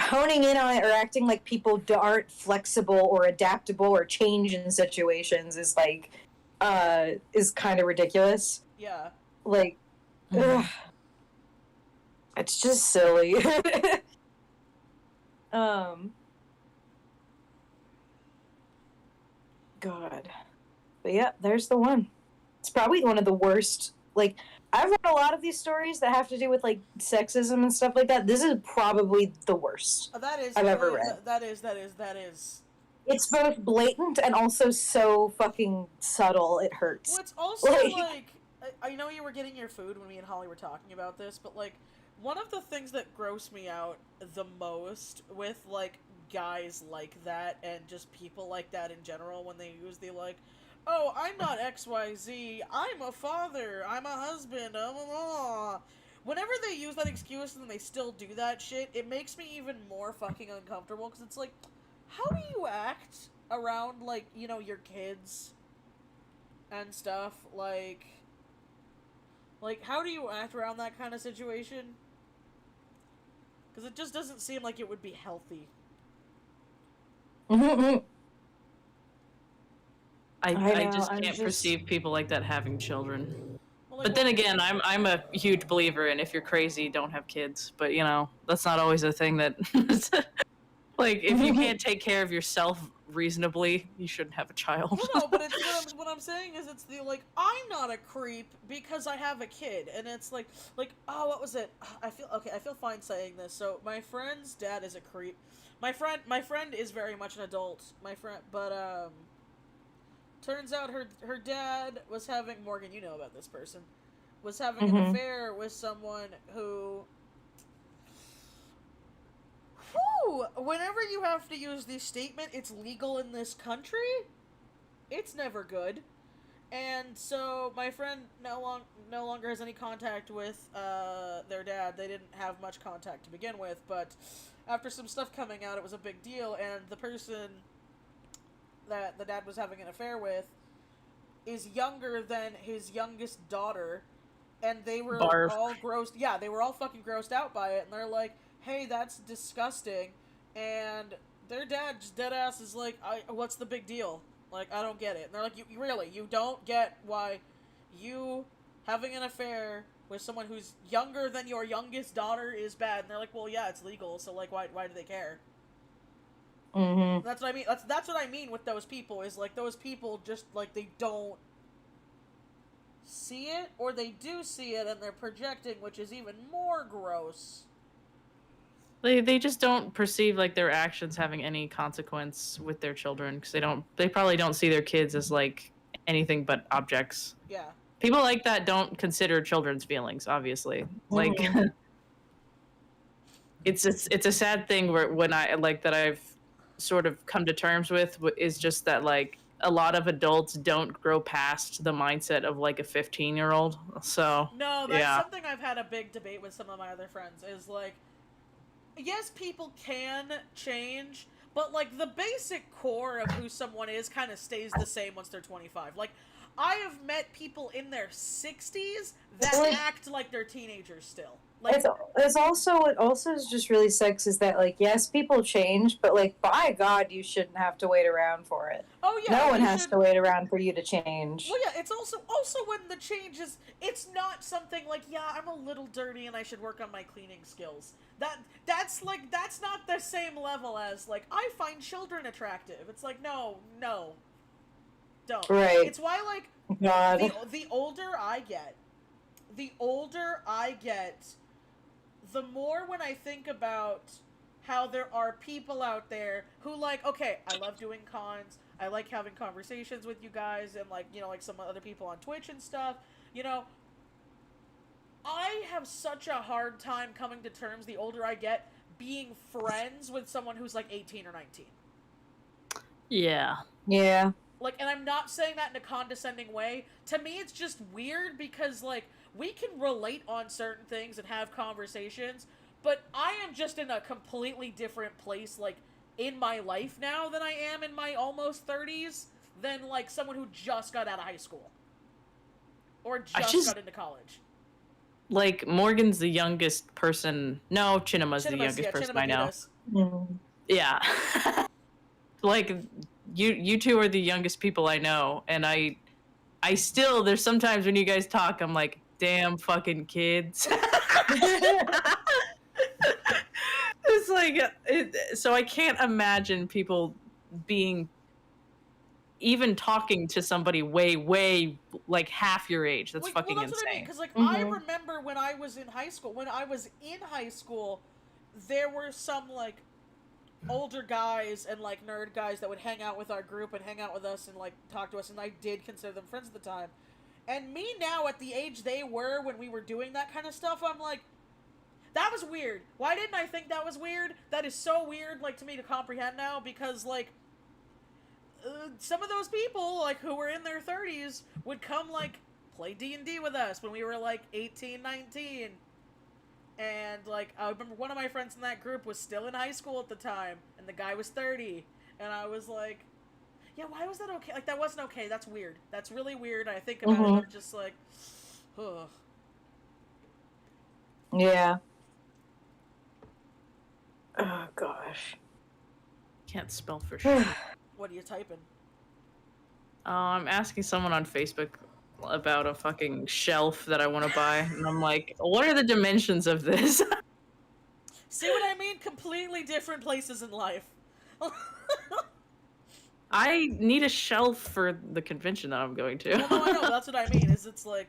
honing in on it or acting like people aren't flexible or adaptable or change in situations is, like, is kind of ridiculous. Yeah. Like, ugh. It's just silly. God. But yeah, there's the one. It's probably one of the worst. Like, I've read a lot of these stories that have to do with, like, sexism and stuff like that. This is probably the worst I've ever read. That is. It's both blatant and also so fucking subtle, it hurts. Well, it's also, like I know you were getting your food when me and Holly were talking about this, but, like, one of the things that gross me out the most with, like, guys like that and just people like that in general when they use the, like, oh, I'm not XYZ, I'm a father, I'm a husband, blah, blah, blah. Whenever they use that excuse and they still do that shit, it makes me even more fucking uncomfortable, because it's like, how do you act around, like, you know, your kids and stuff? Like, how do you act around that kind of situation? Because it just doesn't seem like it would be healthy. Mm-hmm. I just can't perceive people like that having children. Well, like, but then again, I'm a huge believer in if you're crazy, don't have kids. But, you know, that's not always a thing that... like, if you can't take care of yourself reasonably, you shouldn't have a child. Well, no, but it's, what I'm saying is it's the, like, I'm not a creep because I have a kid. And it's like, oh, what was it? I feel fine saying this. So, my friend's dad is a creep. My friend is very much an adult. But, turns out her dad was having, Morgan, you know about this person, was having an affair with someone who... Whenever you have to use the statement, it's legal in this country, it's never good. And so my friend no longer has any contact with their dad. They didn't have much contact to begin with, but after some stuff coming out, it was a big deal, and the person that the dad was having an affair with is younger than his youngest daughter, and they were all grossed... Yeah, they were all fucking grossed out by it, and they're like, hey, that's disgusting, and their dad just deadass is like, what's the big deal? Like, I don't get it. And they're like, you don't get why you having an affair with someone who's younger than your youngest daughter is bad? And they're like, well, yeah, it's legal, so, like, why do they care? Mm-hmm. That's what I mean. That's what I mean with those people, is, like, those people just, like, they don't see it, or they do see it and they're projecting, which is even more gross. They just don't perceive, like, their actions having any consequence with their children, because they probably don't see their kids as, like, anything but objects. Yeah. People like that don't consider children's feelings, obviously. Like, it's a sad thing when I've sort of come to terms with, is just that, like, a lot of adults don't grow past the mindset of, like, a 15-year-old. So no, that's something I've had a big debate with some of my other friends, is, like, yes, people can change, but, like, the basic core of who someone is kind of stays the same once they're 25. Like, I have met people in their 60s that act like they're teenagers still. Like, it's also, what also is just really sucks is that, like, yes, people change, but, like, by God, you shouldn't have to wait around for it. Oh, yeah. No one has to wait around for you to change. Well, yeah, it's also when the change is, it's not something like, yeah, I'm a little dirty and I should work on my cleaning skills. That's not the same level as, like, I find children attractive. It's like, no, don't. Right. It's why, like, God. the older I get, the more when I think about how there are people out there who, like, okay, I love doing cons, I like having conversations with you guys, and, like, you know, like some other people on Twitch and stuff, you know, I have such a hard time coming to terms, the older I get, being friends with someone who's, like, 18 or 19. Yeah. Yeah. Like, and I'm not saying that in a condescending way. To me, it's just weird because, like, we can relate on certain things and have conversations, but I am just in a completely different place, like, in my life now than I am in my almost 30s than, like, someone who just got out of high school. Or just got into college. Like, Morgan's the youngest person. No, Chinema's the youngest person I know. Yeah. Like, you two are the youngest people I know, and I still, there's sometimes when you guys talk, I'm like, damn fucking kids. It's like, so I can't imagine people being, even talking to somebody way, like, half your age. That's fucking that's insane. What I mean, because, like, I remember when I was in high school, there were some, like, older guys and, like, nerd guys that would hang out with our group and hang out with us and, like, talk to us, and I did consider them friends at the time. And me now, at the age they were when we were doing that kind of stuff, I'm like, that was weird. Why didn't I think that was weird? That is so weird, like, to me to comprehend now, because, like, some of those people, like, who were in their 30s would come, like, play D&D with us when we were, like, 18, 19. And, like, I remember one of my friends in that group was still in high school at the time, and the guy was 30. And I was like, yeah, why was that okay? Like, that wasn't okay. That's weird. That's really weird. I think about it, and I'm just like, ugh. Yeah. Oh, gosh. Can't spell for sure. What are you typing? I'm asking someone on Facebook about a fucking shelf that I want to buy, and I'm like, what are the dimensions of this? See what I mean? Completely different places in life. I need a shelf for the convention that I'm going to. Well, no, I know. That's what I mean. Is it's like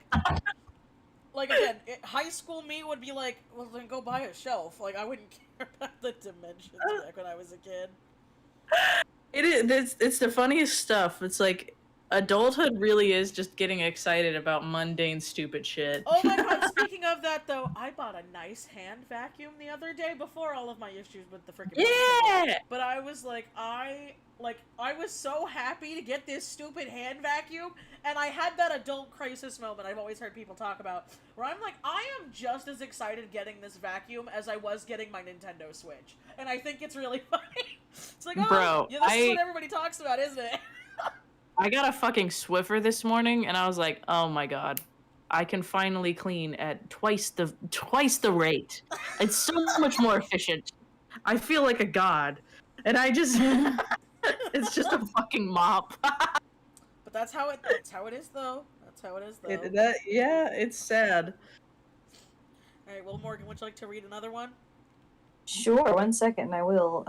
again, high school me would be like, well, then go buy a shelf. Like, I wouldn't care about the dimensions back when I was a kid. It is. It's the funniest stuff. It's like, adulthood really is just getting excited about mundane, stupid shit. Oh my god, speaking of that, though, I bought a nice hand vacuum the other day before all of my issues with the freaking Yeah! But I was like, I was so happy to get this stupid hand vacuum, and I had that adult crisis moment I've always heard people talk about, where I'm like, I am just as excited getting this vacuum as I was getting my Nintendo Switch. And I think it's really funny. It's like, oh, bro, yeah, this is what everybody talks about, isn't it? I got a fucking Swiffer this morning, and I was like, oh my god, I can finally clean at twice the rate. It's so much more efficient. I feel like a god. And I just... it's just a fucking mop. But that's how it is, though. That's how it is, though. Yeah, it's sad. Alright, well, Morgan, would you like to read another one? Sure, 1 second, I will.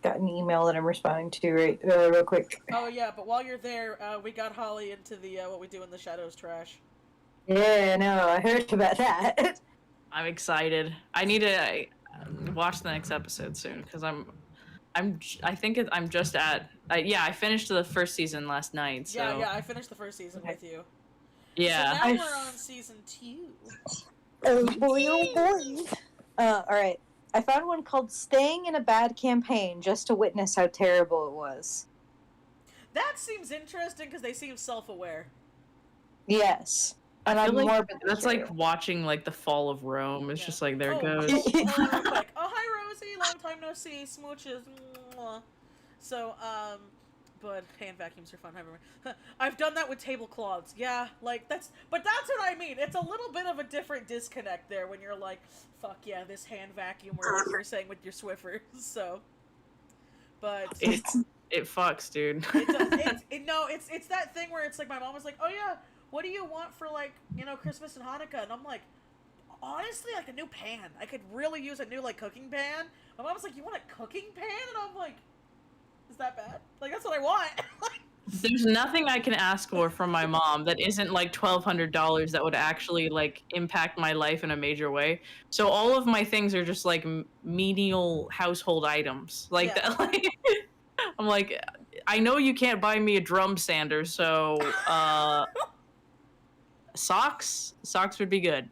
Got an email that I'm responding to real quick. Oh yeah, but while you're there, we got Holly into the What We Do in the Shadows trash. Yeah, no, I heard about that. I'm excited. I need to watch the next episode soon, because I think I'm just at... yeah, I finished the first season last night, so... Yeah, I finished the first season with you. Yeah. So now we're on season 2. Oh boy, oh boy. Alright. I found one called Staying in a Bad Campaign, just to witness how terrible it was. That seems interesting, because they seem self-aware. Yes. And I I'm feel like morbidly that's curious. like watching, like, the fall of Rome. It's just like, there it goes. Real quick. Oh, hi, Rosie. Long time no see. Smooches. Mwah. So, but hand vacuums are fun. I've done that with tablecloths. Yeah, like, that's what I mean. It's a little bit of a different disconnect there when you're like, fuck yeah, this hand vacuum, or like you're saying with your Swiffer. So, but... It fucks, dude. It's that thing where it's like, my mom was like, oh yeah, what do you want for, like, you know, Christmas and Hanukkah? And I'm like, honestly, like, a new pan. I could really use a new, like, cooking pan. My mom was like, you want a cooking pan? And I'm like, is that bad? Like, that's what I want. There's nothing I can ask for from my mom that isn't like $1,200 that would actually like impact my life in a major way. So all of my things are just like menial household items. Like Yeah. that. Like, I'm like, I know you can't buy me a drum sander, so socks would be good.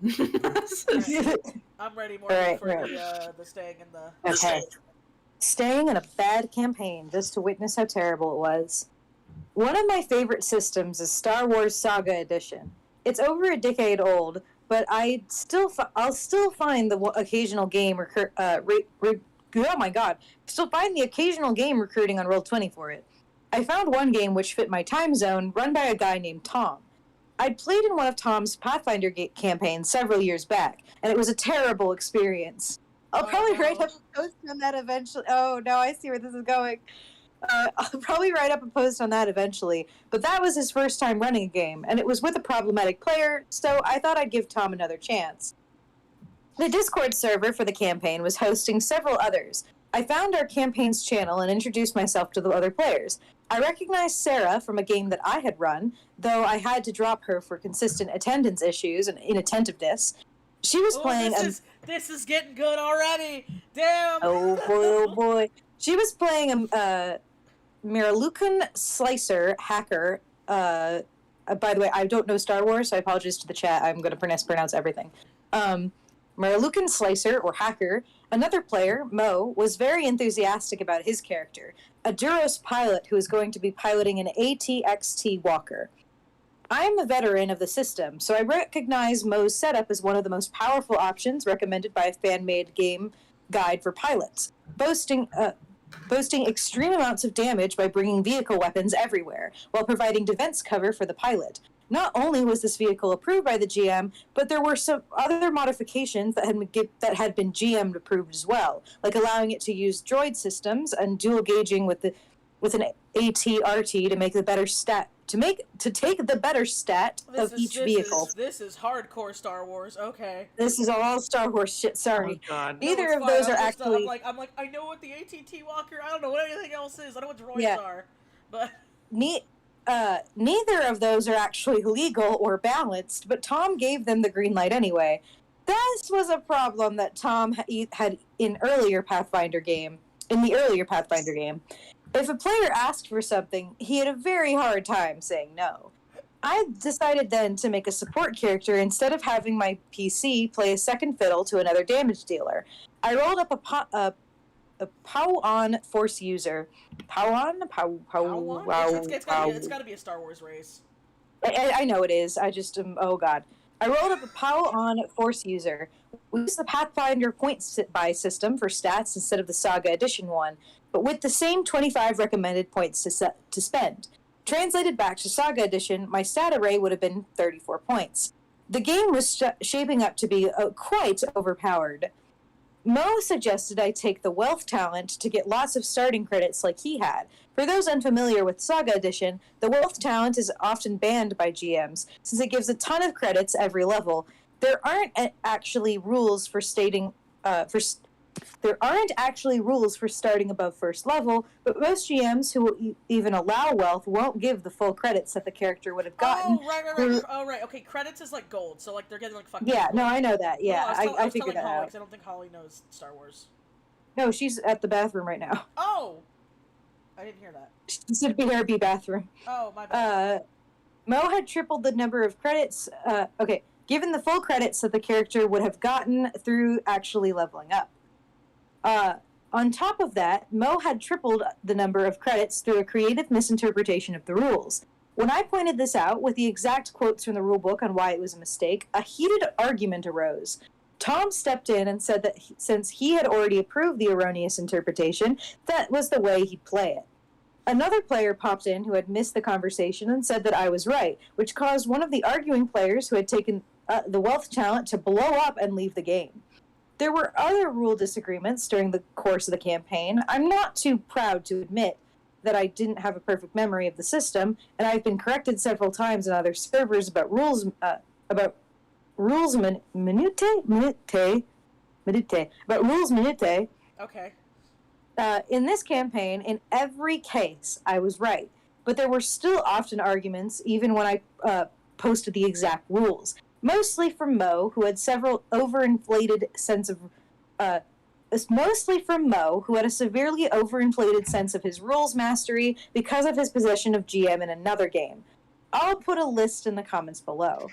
I'm ready, Morgan, Right, for right. the staying in the. Okay. Staying in a bad campaign just to witness how terrible it was. One of my favorite systems is Star Wars Saga Edition. It's over a decade old, but I'll still find the occasional game oh my god, still find the occasional game recruiting on Roll20 for it. I found one game which fit my time zone, run by a guy named Tom. I'd played in one of Tom's Pathfinder campaigns several years back, and it was a terrible experience. I'll probably write up a post on that eventually. Oh no, I see where this is going. I'll probably write up a post on that eventually, but that was his first time running a game, and it was with a problematic player, so I thought I'd give Tom another chance. The Discord server for the campaign was hosting several others. I found our campaign's channel and introduced myself to the other players. I recognized Sarah from a game that I had run, though I had to drop her for consistent attendance issues and inattentiveness. She was playing... This is getting good already! Damn! Oh boy, oh boy. She was playing a Miralukan Slicer hacker. By the way, I don't know Star Wars, so I apologize to the chat. I'm going to pronounce everything. Miralukan Slicer, or hacker. Another player, Mo, was very enthusiastic about his character, a Duros pilot who is going to be piloting an ATXT walker. I am a veteran of the system, so I recognize Mo's setup as one of the most powerful options recommended by a fan-made game guide for pilots, boasting extreme amounts of damage by bringing vehicle weapons everywhere, while providing defense cover for the pilot. Not only was this vehicle approved by the GM, but there were some other modifications that had been GM approved as well, like allowing it to use droid systems and dual gauging with an AT-RT to make the better stat to take the better stat of each vehicle. This is hardcore Star Wars. Okay. This is all Star Wars shit. Sorry. Oh, God. Neither of those are actually. I'm like, I know what the ATT Walker. I don't know what anything else is. I know what droids are, but. Neither of those are actually legal or balanced, but Tom gave them the green light anyway. This was a problem that Tom had in the earlier Pathfinder game. If a player asked for something, he had a very hard time saying no. I decided then to make a support character instead of having my PC play a second fiddle to another damage dealer. I rolled up a POW-on Force user. POW-on? It's gotta be a Star Wars race. I know it is. I just oh god. I rolled up a POW-on Force user. We used the Pathfinder points buy system for stats instead of the Saga Edition one, but with the same 25 recommended points to spend. Translated back to Saga Edition, my stat array would have been 34 points. The game was shaping up to be quite overpowered. Mo suggested I take the Wealth talent to get lots of starting credits like he had. For those unfamiliar with Saga Edition, the Wealth talent is often banned by GMs, since it gives a ton of credits every level. There aren't actually rules for starting above first level, but most GMs who will even allow Wealth won't give the full credits that the character would have gotten. Oh, right. Okay, credits is like gold, so like they're getting like fucking. Yeah, gold. no, I know that. Yeah, I figured that out. I don't think Holly knows Star Wars. No, she's at the bathroom right now. Oh, I didn't hear that. She's at BRB bathroom. Oh, my bad. Mo had tripled the number of credits. Given the full credits that the character would have gotten through actually leveling up. On top of that, Mo had tripled the number of credits through a creative misinterpretation of the rules. When I pointed this out, with the exact quotes from the rulebook on why it was a mistake, a heated argument arose. Tom stepped in and said that since he had already approved the erroneous interpretation, that was the way he'd play it. Another player popped in who had missed the conversation and said that I was right, which caused one of the arguing players who had taken the Wealth talent to blow up and leave the game. There were other rule disagreements during the course of the campaign. I'm not too proud to admit that I didn't have a perfect memory of the system, and I've been corrected several times in other servers about rules minutiae. Okay. In this campaign, in every case, I was right. but there were still often arguments even when I posted the exact rules. Mostly from Mo, who had several overinflated sense of... mostly from Mo, who had a severely overinflated sense of his rules mastery because of his possession of GM in another game. I'll put a list in the comments below.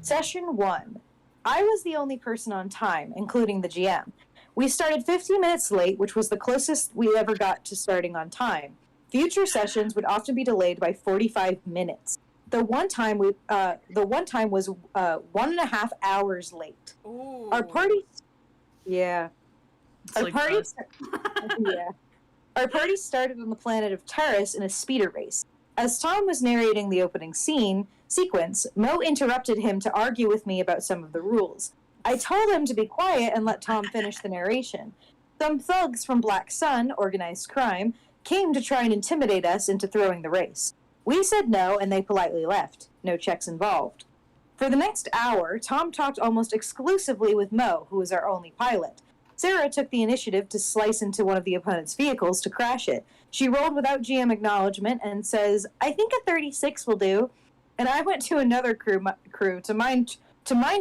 Session 1. I was the only person on time, including the GM. We started 15 minutes late, which was the closest we ever got to starting on time. Future sessions would often be delayed by 45 minutes. The one time was 1.5 hours late. Ooh. Our party... Yeah. It's Our like party... us. Yeah. Our party started on the planet of Terrace in a speeder race. As Tom was narrating the opening sequence, Mo interrupted him to argue with me about some of the rules. I told him to be quiet and let Tom finish the narration. Some thugs from Black Sun, organized crime, came to try and intimidate us into throwing the race. We said no, and they politely left. No checks involved. For the next hour, Tom talked almost exclusively with Mo, who was our only pilot. Sarah took the initiative to slice into one of the opponent's vehicles to crash it. She rolled without GM acknowledgement and says, "I think a 36 will do." And I went to another crew to mind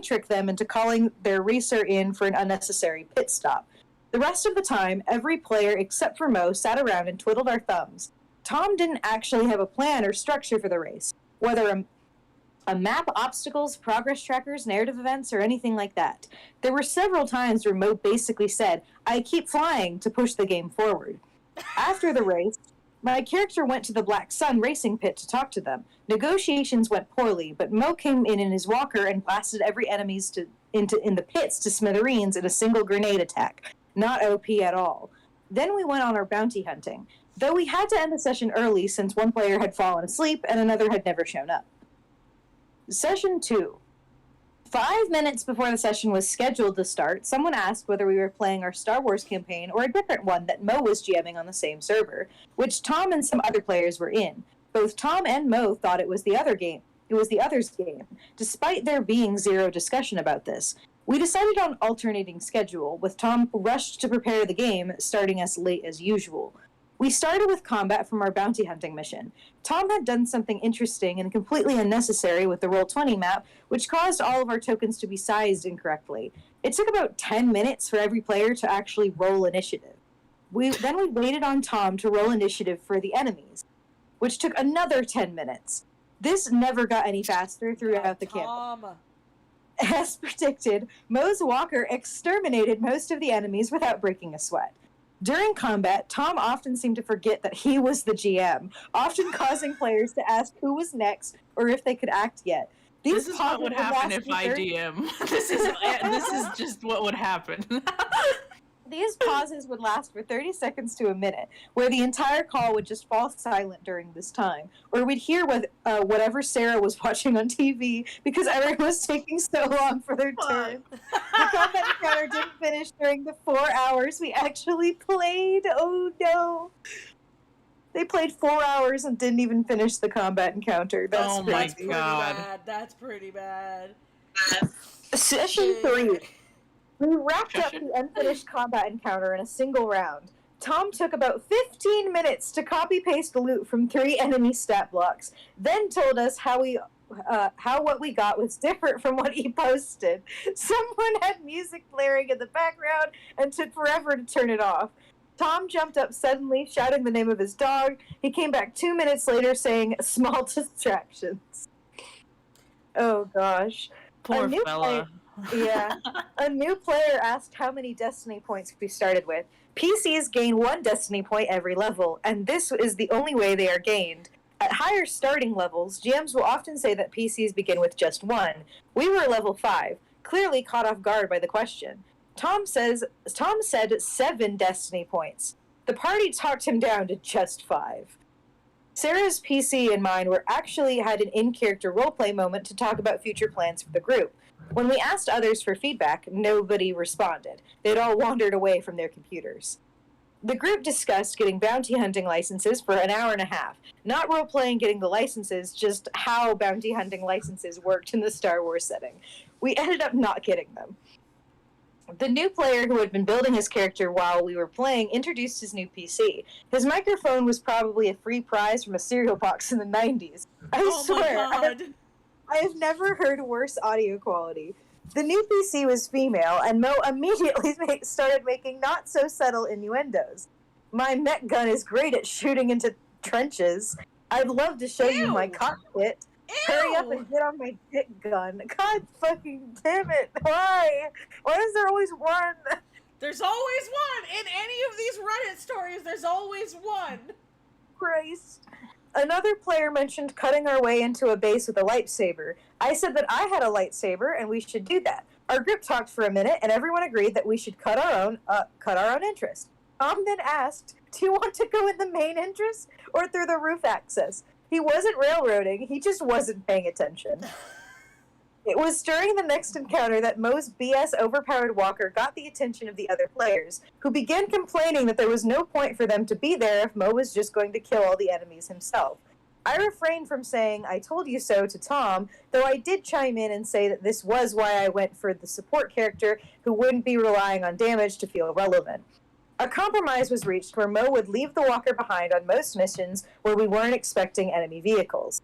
trick them into calling their racer in for an unnecessary pit stop. The rest of the time, every player except for Mo sat around and twiddled our thumbs. Tom didn't actually have a plan or structure for the race, whether a map, obstacles, progress trackers, narrative events, or anything like that. There were several times where Mo basically said, "I keep flying," to push the game forward. After the race, my character went to the Black Sun racing pit to talk to them. Negotiations went poorly, but Mo came in his walker and blasted every enemy in the pits to smithereens in a single grenade attack. Not OP at all. Then we went on our bounty hunting, though we had to end the session early since one player had fallen asleep and another had never shown up. Session 2. 5 minutes before the session was scheduled to start, someone asked whether we were playing our Star Wars campaign or a different one that Mo was GMing on the same server, which Tom and some other players were in. Both Tom and Mo thought it was the other game. It was the other's game, despite there being zero discussion about this. We decided on alternating schedule, with Tom rushed to prepare the game, starting as late as usual. We started with combat from our bounty hunting mission. Tom had done something interesting and completely unnecessary with the Roll20 map, which caused all of our tokens to be sized incorrectly. It took about 10 minutes for every player to actually roll initiative. Then we waited on Tom to roll initiative for the enemies, which took another 10 minutes. This never got any faster throughout the campaign. As predicted, Mo's walker exterminated most of the enemies without breaking a sweat. During combat, Tom often seemed to forget that he was the GM, often causing players to ask who was next or if they could act yet. This is what would happen if I DM. This is just what would happen. These pauses would last for 30 seconds to a minute, where the entire call would just fall silent during this time, or we'd hear whatever Sarah was watching on TV because everyone was taking so long for their turn. The combat encounter didn't finish during the 4 hours we actually played. Oh no. They played 4 hours and didn't even finish the combat encounter. That's oh my god. That's pretty bad. Session 3. We wrapped up the unfinished combat encounter in a single round. Tom took about 15 minutes to copy-paste loot from 3 enemy stat blocks, then told us how what we got was different from what he posted. Someone had music blaring in the background and took forever to turn it off. Tom jumped up suddenly, shouting the name of his dog. He came back 2 minutes later saying, "Small distractions." Oh gosh. Poor fella. Yeah. A new player asked how many destiny points we started with. PCs gain 1 destiny point every level, and this is the only way they are gained. At higher starting levels, GMs will often say that PCs begin with just 1. We were level 5, clearly caught off guard by the question. Tom said 7 destiny points. The party talked him down to just 5. Sarah's PC and mine were actually had an in-character roleplay moment to talk about future plans for the group. When we asked others for feedback, nobody responded. They'd all wandered away from their computers. The group discussed getting bounty hunting licenses for an hour and a half. Not role-playing getting the licenses, just how bounty hunting licenses worked in the Star Wars setting. We ended up not getting them. The new player, who had been building his character while we were playing, introduced his new PC. His microphone was probably a free prize from a cereal box in the 90s. I swear, I have never heard worse audio quality. The new PC was female, and Mo immediately started making not-so-subtle innuendos. My mech gun is great at shooting into trenches. I'd love to show you my cockpit. Hurry up and get on my dick gun. God fucking damn it. Why? Why is there always one? There's always one! In any of these Reddit stories, there's always one! Christ. Another player mentioned cutting our way into a base with a lightsaber. I said that I had a lightsaber and we should do that. Our group talked for a minute and everyone agreed that we should cut our own interest. Tom then asked, do you want to go in the main entrance or through the roof access? He wasn't railroading, he just wasn't paying attention. It was during the next encounter that Mo's BS overpowered walker got the attention of the other players, who began complaining that there was no point for them to be there if Mo was just going to kill all the enemies himself. I refrained from saying, I told you so, to Tom, though I did chime in and say that this was why I went for the support character who wouldn't be relying on damage to feel relevant. A compromise was reached where Mo would leave the walker behind on most missions where we weren't expecting enemy vehicles.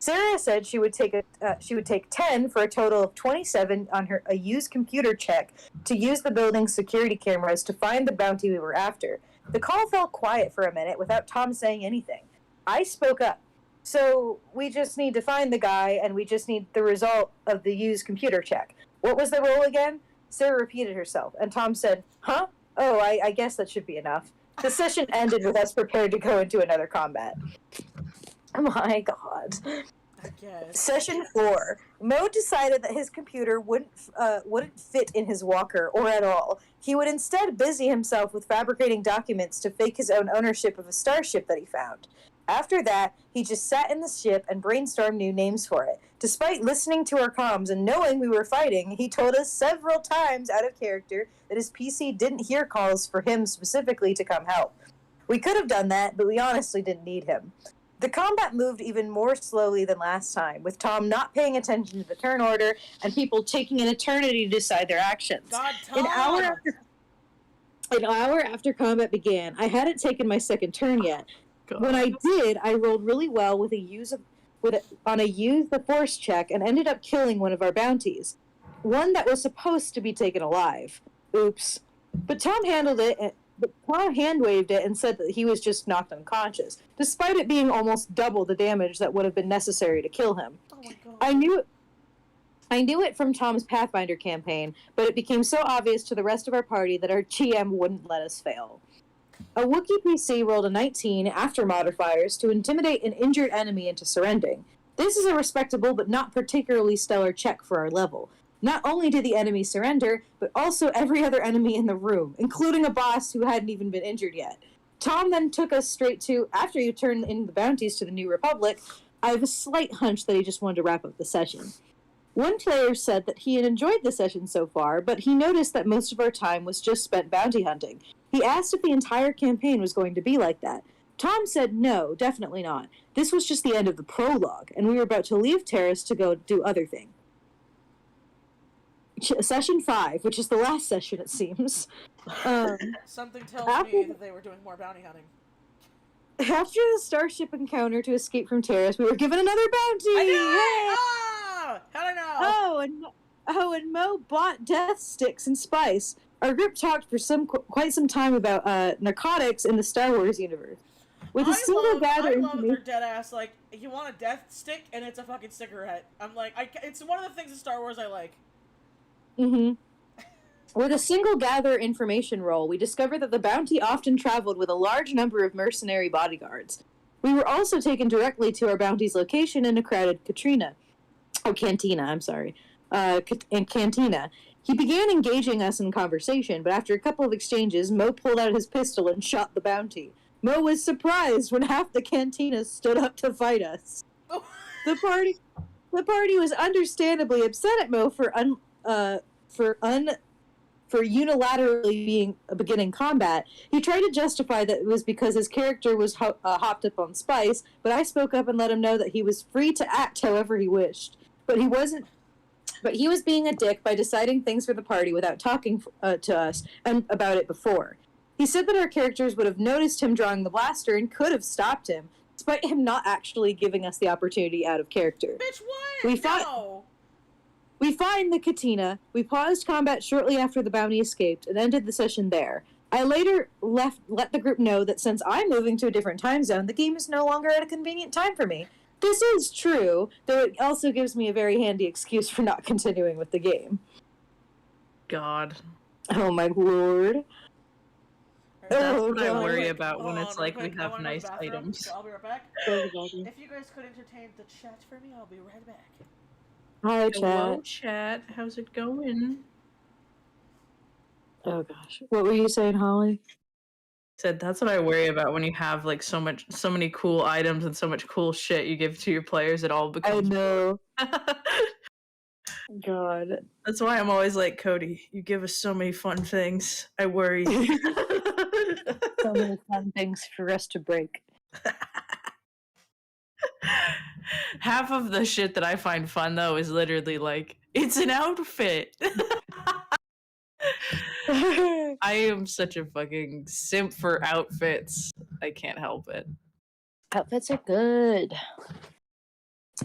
Sarah said she would take 10 for a total of 27 on a used computer check to use the building's security cameras to find the bounty we were after. The call fell quiet for a minute without Tom saying anything. I spoke up. So we just need to find the guy and we just need the result of the used computer check. What was the role again? Sarah repeated herself, and Tom said, huh? Oh, I guess that should be enough. The session ended with us prepared to go into another combat. Oh my god. I guess. Session 4. Mo decided that his computer wouldn't fit in his walker, or at all. He would instead busy himself with fabricating documents to fake his own ownership of a starship that he found. After that, he just sat in the ship and brainstormed new names for it. Despite listening to our comms and knowing we were fighting, he told us several times out of character that his PC didn't hear calls for him specifically to come help. We could have done that, but we honestly didn't need him. The combat moved even more slowly than last time, with Tom not paying attention to the turn order and people taking an eternity to decide their actions. God, Tom! An hour after combat began, I hadn't taken my second turn yet. God. When I did, I rolled really well with a use the force check and ended up killing one of our bounties. One that was supposed to be taken alive. Oops. But Tom handled it, Tom hand-waved it and said that he was just knocked unconscious, despite it being almost double the damage that would have been necessary to kill him. Oh my god. I knew it from Tom's Pathfinder campaign, but it became so obvious to the rest of our party that our GM wouldn't let us fail. A Wookiee PC rolled a 19 after modifiers to intimidate an injured enemy into surrendering. This is a respectable but not particularly stellar check for our level. Not only did the enemy surrender, but also every other enemy in the room, including a boss who hadn't even been injured yet. Tom then took us straight to, after you turn in the bounties to the New Republic, I have a slight hunch that he just wanted to wrap up the session. One player said that he had enjoyed the session so far, but he noticed that most of our time was just spent bounty hunting. He asked if the entire campaign was going to be like that. Tom said no, definitely not. This was just the end of the prologue, and we were about to leave Terrace to go do other things. Session 5, which is the last session, it seems. Something tells me that they were doing more bounty hunting. After the starship encounter to escape from Terrace, we were given another bounty! I knew it! Oh! How'd I know? And Mo bought death sticks and spice. Our group talked for quite some time about narcotics in the Star Wars universe. With a single gather I love their dead ass, like, you want a death stick, and it's a fucking cigarette. I'm like, it's one of the things in Star Wars I like. Mm-hmm. With a single gather information roll, we discovered that the bounty often traveled with a large number of mercenary bodyguards. We were also taken directly to our bounty's location in a crowded cantina. He began engaging us in conversation, but after a couple of exchanges, Mo pulled out his pistol and shot the bounty. Mo was surprised when half the cantina stood up to fight us. Oh. The party was understandably upset at Mo for unilaterally beginning combat. He tried to justify that it was because his character was hopped up on spice, but I spoke up and let him know that he was free to act however he wished. But he wasn't but he was being a dick by deciding things for the party without talking to us and about it before. He said that our characters would have noticed him drawing the blaster and could have stopped him, despite him not actually giving us the opportunity out of character. Bitch, what? We find the Katina. We paused combat shortly after the bounty escaped and ended the session there. I later let the group know that since I'm moving to a different time zone, the game is no longer at a convenient time for me. This is true, though it also gives me a very handy excuse for not continuing with the game. God. Oh my lord. That's what I worry about when it's like we have nice items. So I'll be right back. If you guys could entertain the chat for me, I'll be right back. Hi, chat. Hello, chat. How's it going? Oh gosh. What were you saying, Holly? Said that's what I worry about when you have like so many cool items and so much cool shit you give to your players. It all becomes. I know. God. That's why I'm always like, Cody, you give us so many fun things. I worry. So many fun things for us to break. Half of the shit that I find fun though is literally like, it's an outfit. I am such a fucking simp for outfits. I can't help it. Outfits are good.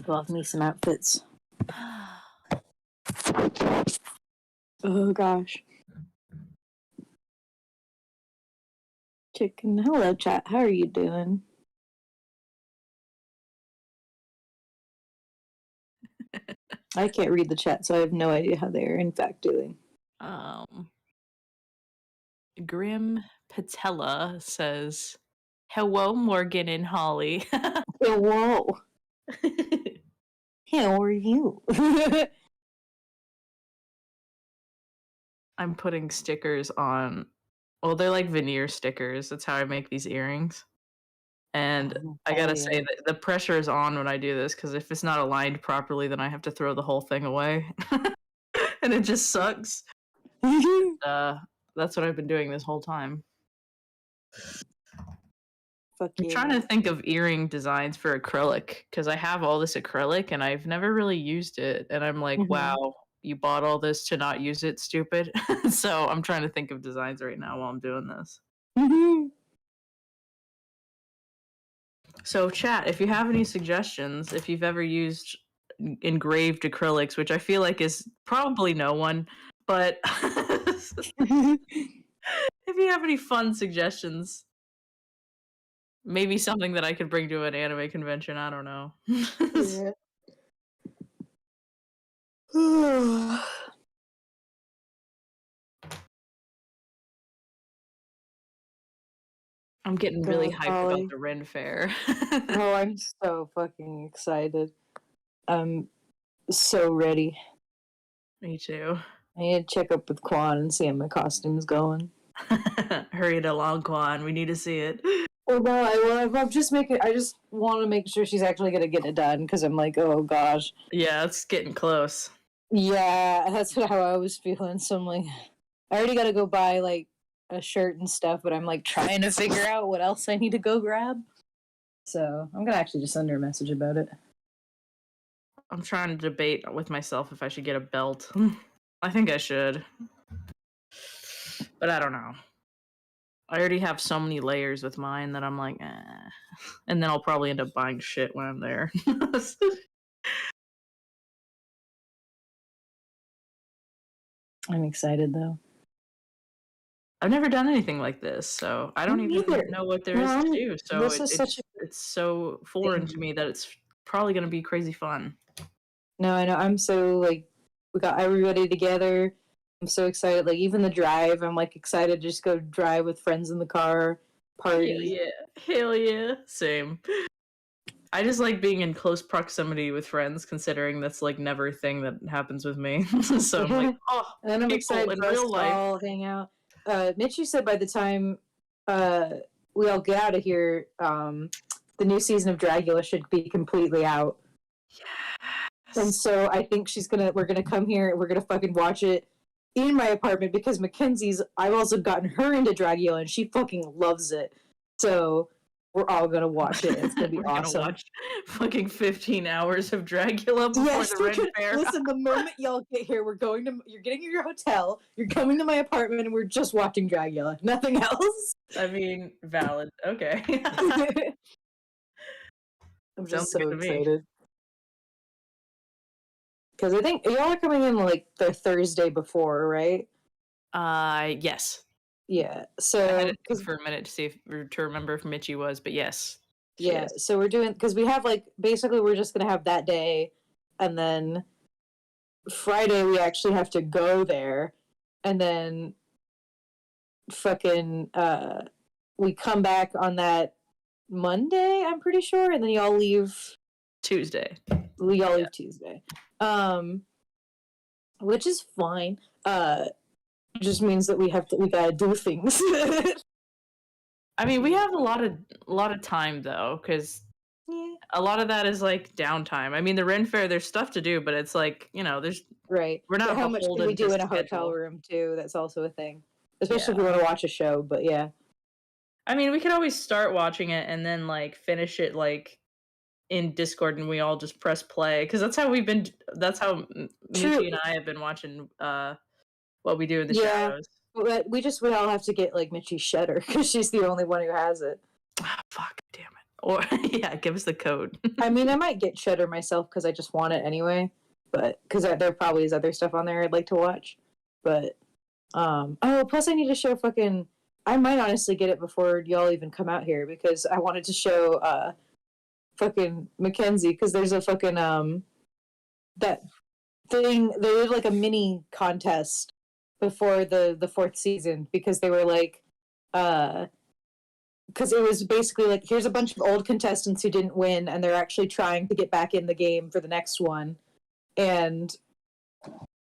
Love me some outfits. Oh gosh. Chicken, hello chat. How are you doing? I can't read the chat, so I have no idea how they are in fact doing. Grim Patella says, "Hello, Morgan and Holly." Hello. How are you? I'm putting stickers on. Well, they're like veneer stickers. That's how I make these earrings. And I gotta say that the pressure is on when I do this, because if it's not aligned properly, then I have to throw the whole thing away. And it just sucks. That's what I've been doing this whole time. I'm trying to think of earring designs for acrylic, because I have all this acrylic and I've never really used it. And I'm like, wow, you bought all this to not use it, stupid. So I'm trying to think of designs right now while I'm doing this. So chat, if you have any suggestions, if you've ever used engraved acrylics, which I feel like is probably no one, but if you have any fun suggestions, maybe something that I could bring to an anime convention, I don't know. I'm getting really hyped about the Ren Fair. Oh, I'm so fucking excited. I'm so ready. Me too. I need to check up with Quan and see how my costume's going. Hurry it along, Quan. We need to see it. Well, no, I just want to make sure she's actually gonna get it done, because I'm like, oh gosh. Yeah, it's getting close. Yeah, that's how I was feeling. So I'm like, I already gotta go buy like a shirt and stuff, but I'm like trying to figure out what else I need to go grab. So I'm gonna actually just send her a message about it. I'm trying to debate with myself if I should get a belt. I think I should. But I don't know. I already have so many layers with mine that I'm like, eh. And then I'll probably end up buying shit when I'm there. I'm excited though. I've never done anything like this, so I don't even know what there is to do. So it's so foreign to me that it's probably going to be crazy fun. No, I know. I'm so like, we got everybody together. I'm so excited. Like even the drive, I'm like excited to just go drive with friends in the car, party. Hell yeah, same. I just like being in close proximity with friends, considering that's like never a thing that happens with me. So I'm like, oh, and I'm excited in for us real to life. all hang out. Mitchie said by the time we all get out of here, the new season of Dragula should be completely out. Yes. And so I think we're gonna come here and we're gonna fucking watch it in my apartment, because Mackenzie's, I've also gotten her into Dragula and she fucking loves it. So We're all gonna watch it. It's gonna be awesome. Gonna watch fucking 15 hours of Dracula before the Ren Fair. Listen, the moment y'all get here, you're getting your hotel, you're coming to my apartment, and we're just watching Dracula. Nothing else. I mean, valid. Okay. I'm just so excited. Because I think y'all are coming in like the Thursday before, right? Yes. Yeah. So I had to for a minute to remember if Mitchie was, but yes. Yeah. So we're doing because we have like basically we're just gonna have that day, and then Friday we actually have to go there, and then fucking we come back on that Monday, I'm pretty sure, and then y'all leave Tuesday. Y'all leave Tuesday. Which is fine. Just means that we gotta do things. I mean, we have a lot of time though, because a lot of that is like downtime. I mean, the Ren Fair, there's stuff to do, but it's like, you know, there's right. We're not. But how much can we do in a schedule. hotel room too? That's also a thing, especially if we want to watch a show. But yeah, I mean, we could always start watching it and then like finish it like in Discord, and we all just press play because that's how we've been. That's how Michi and I have been watching. What we do in the shadows. But we all have to get like Mitchie Shutter because she's the only one who has it. Fuck, damn it. Or yeah, give us the code. I mean, I might get Shutter myself because I just want it anyway. But because there probably is other stuff on there I'd like to watch. But plus I need to show fucking. I might honestly get it before y'all even come out here because I wanted to show fucking Mackenzie because there's a fucking that thing. There was like a mini contest before the fourth season because they were like because it was basically like here's a bunch of old contestants who didn't win and they're actually trying to get back in the game for the next one, and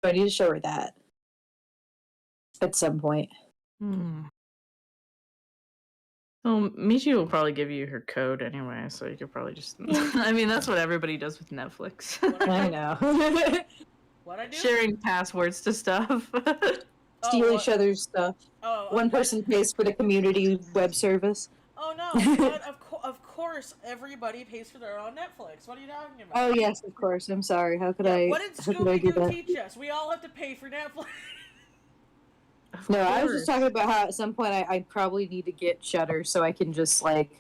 I need to show her that at some point. Well, Michi will probably give you her code anyway, so you could probably just I mean that's what everybody does with Netflix. I know. What I do? Sharing passwords to stuff. Steal each other's stuff. One person pays for the community web service. Oh no, but of course everybody pays for their own Netflix. What are you talking about? Oh yes, of course. I'm sorry. How could I? What did Scooby-Doo teach us? We all have to pay for Netflix. No, I was just talking about how at some point I probably need to get Shutter so I can just like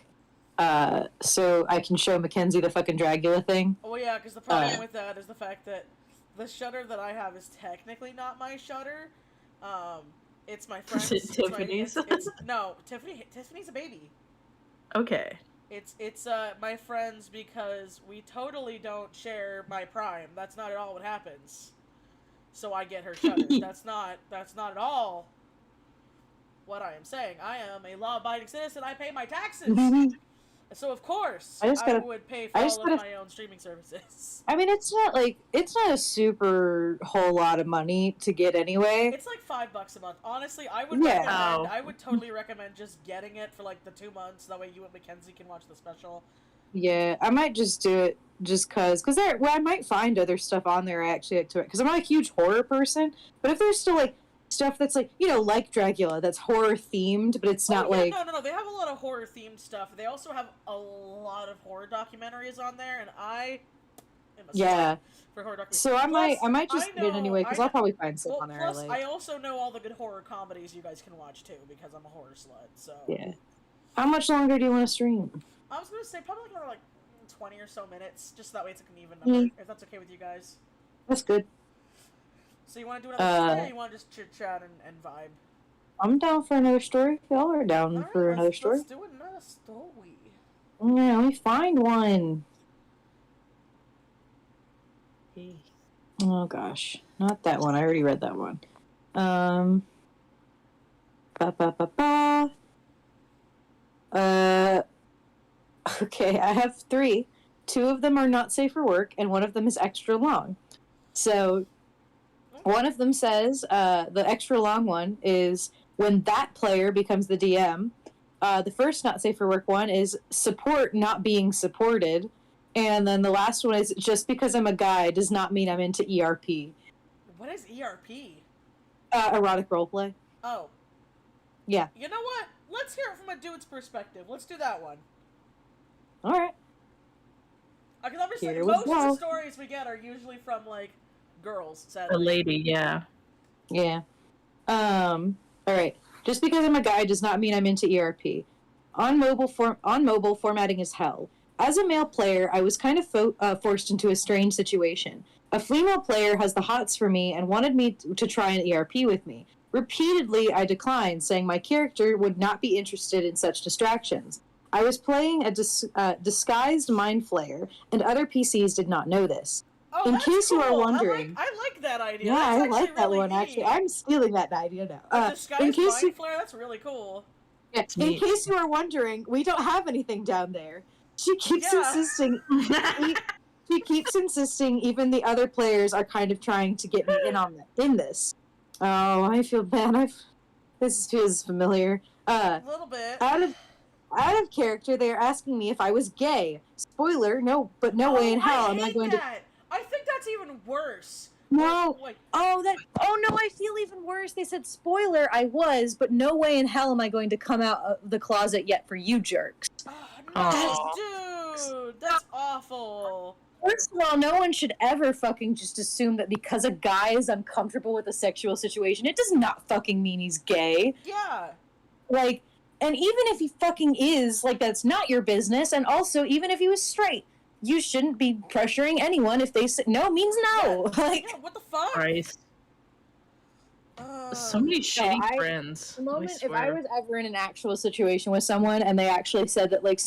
so I can show Mackenzie the fucking Dracula thing. Oh yeah, because the problem with that is the fact that the Shutter that I have is technically not my Shutter. It's my friend's. Is it Tiffany's? No, Tiffany's a baby. Okay. It's my friend's because we totally don't share my Prime. That's not at all what happens. So I get her Shutter. That's not at all what I am saying. I am a law-abiding citizen. I pay my taxes. So of course I would pay for all of my own streaming services. I mean, it's not a super whole lot of money to get anyway. It's like $5 a month. Honestly, I would recommend. I would totally recommend just getting it for like the 2 months. That way, you and Mackenzie can watch the special. Yeah, I might just do it just because I might find other stuff on there I actually like to it because I'm not a huge horror person. But if there's still like stuff that's like like Dracula that's horror themed, but it's not like no. They have a lot of horror themed stuff. They also have a lot of horror documentaries on there, and I am a for horror documentaries. So I might just get it anyway because I'll probably find stuff on there. Plus, I also know all the good horror comedies you guys can watch too because I'm a horror slut. So yeah. How much longer do you want to stream? I was gonna say probably another like 20 or so minutes, just that way it's like an even number. If that's okay with you guys. That's good. So you want to do another story, or you want to just chit chat and vibe? I'm down for another story. Y'all are down for another story. Let's do another story. Yeah, let me find one. Oh gosh, not that one. I already read that one. Okay, I have 3. 2 of them are not safe for work, and one of them is extra long. So, one of them says, the extra long one is when that player becomes the DM. The first not safe for work one is support not being supported. And then the last one is just because I'm a guy does not mean I'm into ERP. What is ERP? Erotic roleplay. Oh. Yeah. You know what? Let's hear it from a dude's perspective. Let's do that one. All right. Because I'm just saying, most of the stories we get are usually from, like, girls, sadly. A lady, yeah. Yeah. All right. Just because I'm a guy does not mean I'm into ERP. On mobile, formatting is hell. As a male player, I was kind of forced into a strange situation. A female player has the hots for me and wanted me to try an ERP with me. Repeatedly, I declined, saying my character would not be interested in such distractions. I was playing a disguised Mind Flayer, and other PCs did not know this. Oh, in that's case cool. you are wondering, I like that idea. Yeah, that's I like that really one. neat. Actually, I'm stealing that idea now. A disguised Mind Flayer. That's really cool. Yeah, in case you are wondering, we don't have anything down there. She keeps insisting. She keeps insisting. Even the other players are kind of trying to get me in this. Oh, I feel bad. This feels familiar. A little bit. Out of character, they are asking me if I was gay. Spoiler, no, but no way in hell am I going to. I think that's even worse. No. Oh no, I feel even worse. They said, spoiler, I was, but no way in hell am I going to come out of the closet yet for you jerks. Oh, no, dude, that's awful. First of all, no one should ever fucking just assume that because a guy is uncomfortable with a sexual situation, it does not fucking mean he's gay. Yeah. Like, and even if he fucking is, like, that's not your business, and also, even if he was straight, you shouldn't be pressuring anyone if they say no means no. Yeah. Like, yeah, what the fuck? Christ. So many shitty friends. The moment, if I was ever in an actual situation with someone and they actually said that, like,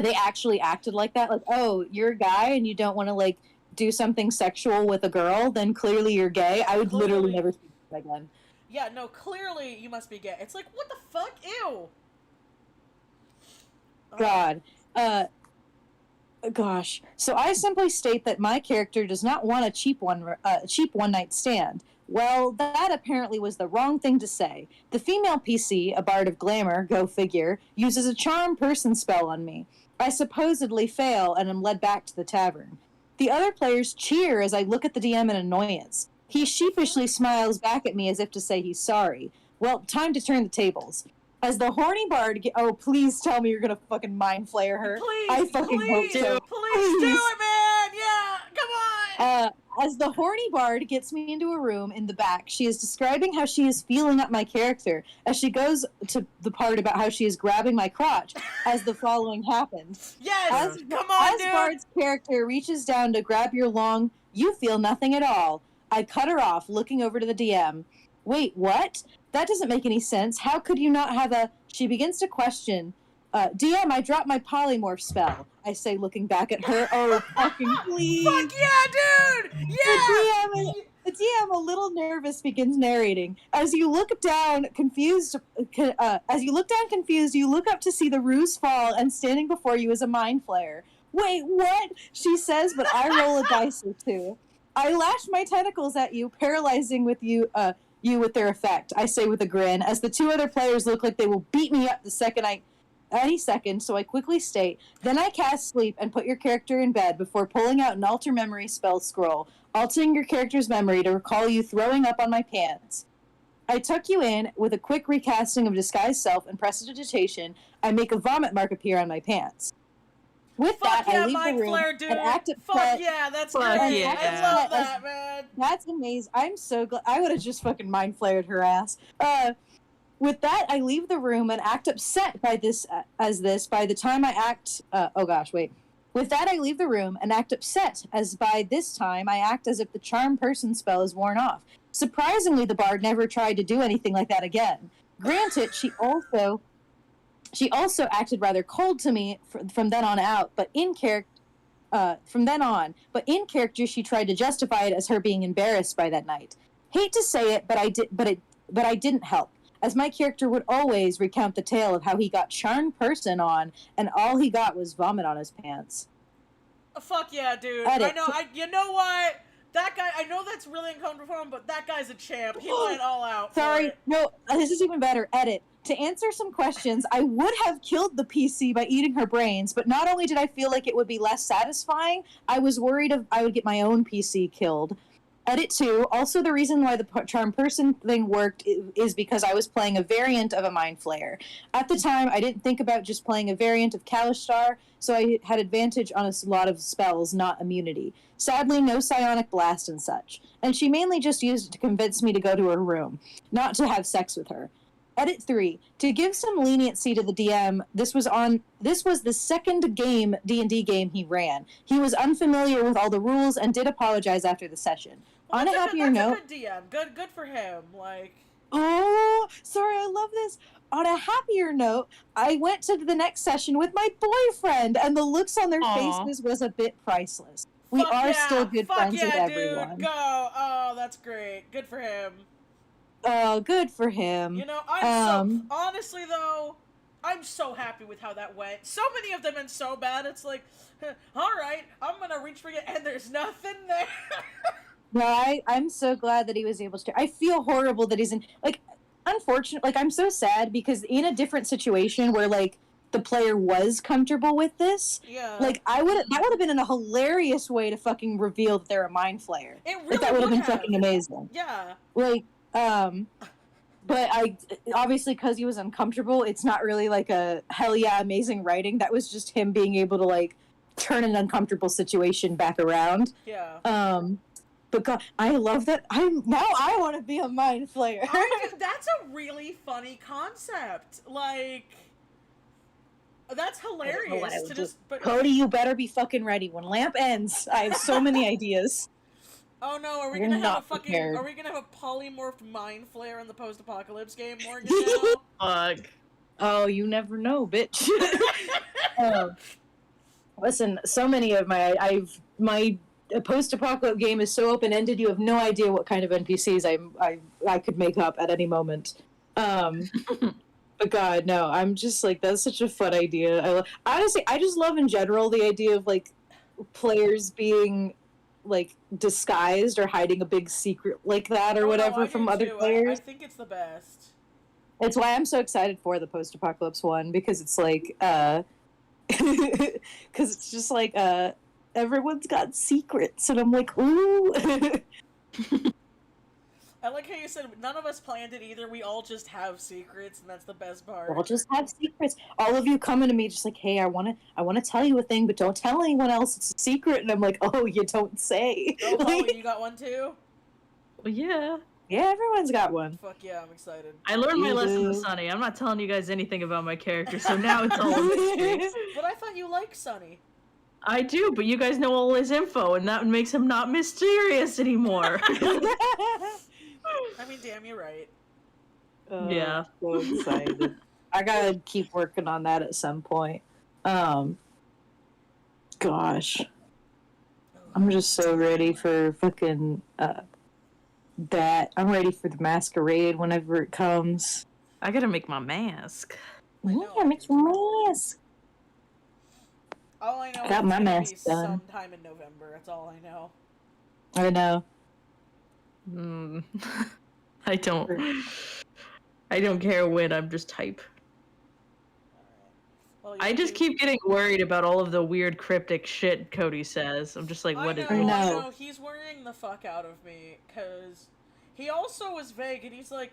they actually acted like that, like, oh, you're a guy and you don't want to, like, do something sexual with a girl, then clearly you're gay, I would literally never speak to them again. Yeah, no, clearly you must be gay. It's like, what the fuck? Ew. God. Gosh. So I simply state that my character does not want a cheap one-night stand. Well, that apparently was the wrong thing to say. The female PC, a bard of glamour, go figure, uses a charm person spell on me. I supposedly fail and am led back to the tavern. The other players cheer as I look at the DM in annoyance. He sheepishly smiles back at me as if to say he's sorry. Well, time to turn the tables. As the horny bard oh, please tell me you're gonna fucking Mind Flayer her. Please, I fucking hope so. Please do it, man! Yeah, come on! As the horny bard gets me into a room in the back, she is describing how she is feeling up my character as she goes to the part about how she is grabbing my crotch as the following happens. Yes! Come on, dude! As Bard's character reaches down to grab your long, you feel nothing at all. I cut her off, looking over to the DM. Wait, what? That doesn't make any sense. How could you not have a... She begins to question. DM, I dropped my polymorph spell. I say, looking back at her. Oh, fucking please. Fuck yeah, dude! Yeah! The DM, a little nervous, begins narrating. As you look down, confused, you look up to see the ruse fall, and standing before you is a Mind Flayer. Wait, what? She says, but I roll a dice or two. I lash my tentacles at you, paralyzing with you with their effect, I say with a grin, as the two other players look like they will beat me up any second, so I quickly state, then I cast sleep and put your character in bed before pulling out an alter memory spell scroll, altering your character's memory to recall you throwing up on my pants. I tuck you in with a quick recasting of disguised self and prestidigitation. I make a vomit mark appear on my pants. With Fuck that, yeah, I leave Mind the room Flayer, dude. and act Fuck yeah, that's great. Yeah. I love that, man. That's amazing. I'm so glad. I would have just fucking Mind Flayered her ass. With that, I leave the room and act upset by this. By the time I act, With that, I leave the room and act upset, as by this time I act as if the charm person spell is worn off. Surprisingly, the bard never tried to do anything like that again. Granted, she also acted rather cold to me from then on out, but in character. But in character, she tried to justify it as her being embarrassed by that night. Hate to say it, but I didn't help, as my character would always recount the tale of how he got charmed person on, and all he got was vomit on his pants. Fuck yeah, dude! Edit. You know what? That guy, I know that's really uncomfortable for him, but that guy's a champ. He went all out. Sorry, no, this is even better. Edit. To answer some questions, I would have killed the PC by eating her brains, but not only did I feel like it would be less satisfying, I was worried I would get my own PC killed. Edit 2. Also, the reason why the charm person thing worked is because I was playing a variant of a Mind Flayer. At the time, I didn't think about just playing a variant of Kalishtar, so I had advantage on a lot of spells, not immunity. Sadly, no psionic blast and such. And she mainly just used it to convince me to go to her room, not to have sex with her. Edit 3. To give some leniency to the DM, this was the second D&D game he ran. He was unfamiliar with all the rules and did apologize after the session. Well, on a happier note, a good DM. Good for him. Like, oh, sorry, I love this. On a happier note, I went to the next session with my boyfriend, and the looks on their faces was a bit priceless. We are still good friends with everyone. Dude, go! Oh, that's great. Good for him. Oh, good for him. You know, honestly though, I'm so happy with how that went. So many of them and so bad. It's like, all right, I'm gonna reach for you, and there's nothing there. No, I'm so glad that he was able to. I feel horrible that he's in, like, unfortunate. Like, I'm so sad because in a different situation where, like, the player was comfortable with this, like, that would have been a hilarious way to fucking reveal that they're a Mind Flayer. It really like, that would have been fucking amazing. Yeah. Like, but obviously, because he was uncomfortable, it's not really, like, a hell yeah amazing writing. That was just him being able to, like, turn an uncomfortable situation back around. Yeah. But God, I love that. I want to be a Mind Flayer. That's a really funny concept. Like, that's hilarious. Cody, you better be fucking ready. When Lamp ends, I have so many ideas. Oh no, are we gonna have a polymorphed Mind Flayer in the post-apocalypse game, Morgan? Fuck. Oh, you never know, bitch. Listen, so many of my post-apocalypse game is so open-ended. You have no idea what kind of NPCs I could make up at any moment. But God, no, I'm just like, that's such a fun idea. Honestly, I just love in general the idea of, like, players being, like, disguised or hiding a big secret like that or whatever from other players. I think it's the best. It's why I'm so excited for the post-apocalypse one, because it's like, because it's just like, everyone's got secrets, and I'm like, ooh. I like how you said none of us planned it either. We all just have secrets, and that's the best part. We all just have secrets. All of you coming to me just like, hey, I want to tell you a thing, but don't tell anyone else. It's a secret. And I'm like, oh, you don't say. Oh, Chloe, you got one too? Well, yeah. Yeah, everyone's got one. Fuck yeah, I'm excited. I learned my lesson, Sunny. I'm not telling you guys anything about my character, so now it's all a mystery. But I thought you liked Sunny. I do, but you guys know all his info, and that makes him not mysterious anymore. I mean, damn, you're right. Yeah. So excited. I gotta keep working on that at some point. Gosh. I'm just so ready for fucking, that. I'm ready for the masquerade whenever it comes. I gotta make my mask. Yeah, make your mask. All I know I got my mask done. Sometime in November. That's all I know. I know. I don't care when. I'm just hype. Well, I just keep getting worried about all of the weird cryptic shit Cody says. I'm just like, what is I this? know. He's worrying the fuck out of me because he also was vague, and he's like,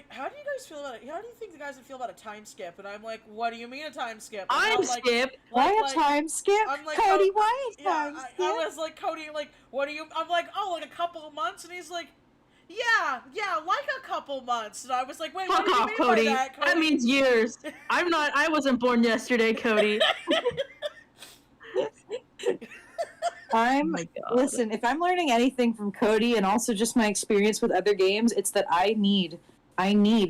how do you guys feel about it? How do you think the guys would feel about a time skip? And I'm like, what do you mean a time skip? Skip? Why a time skip? I'm like, Cody, why a time skip? I was like, Cody, like, what do you? I'm like, oh, like a couple of months, and he's like, yeah, like a couple months. And I was like, wait, fuck what do you off, mean Cody. by that, Cody? That means years. I wasn't born yesterday, Cody. Listen, if I'm learning anything from Cody and also just my experience with other games, it's that I need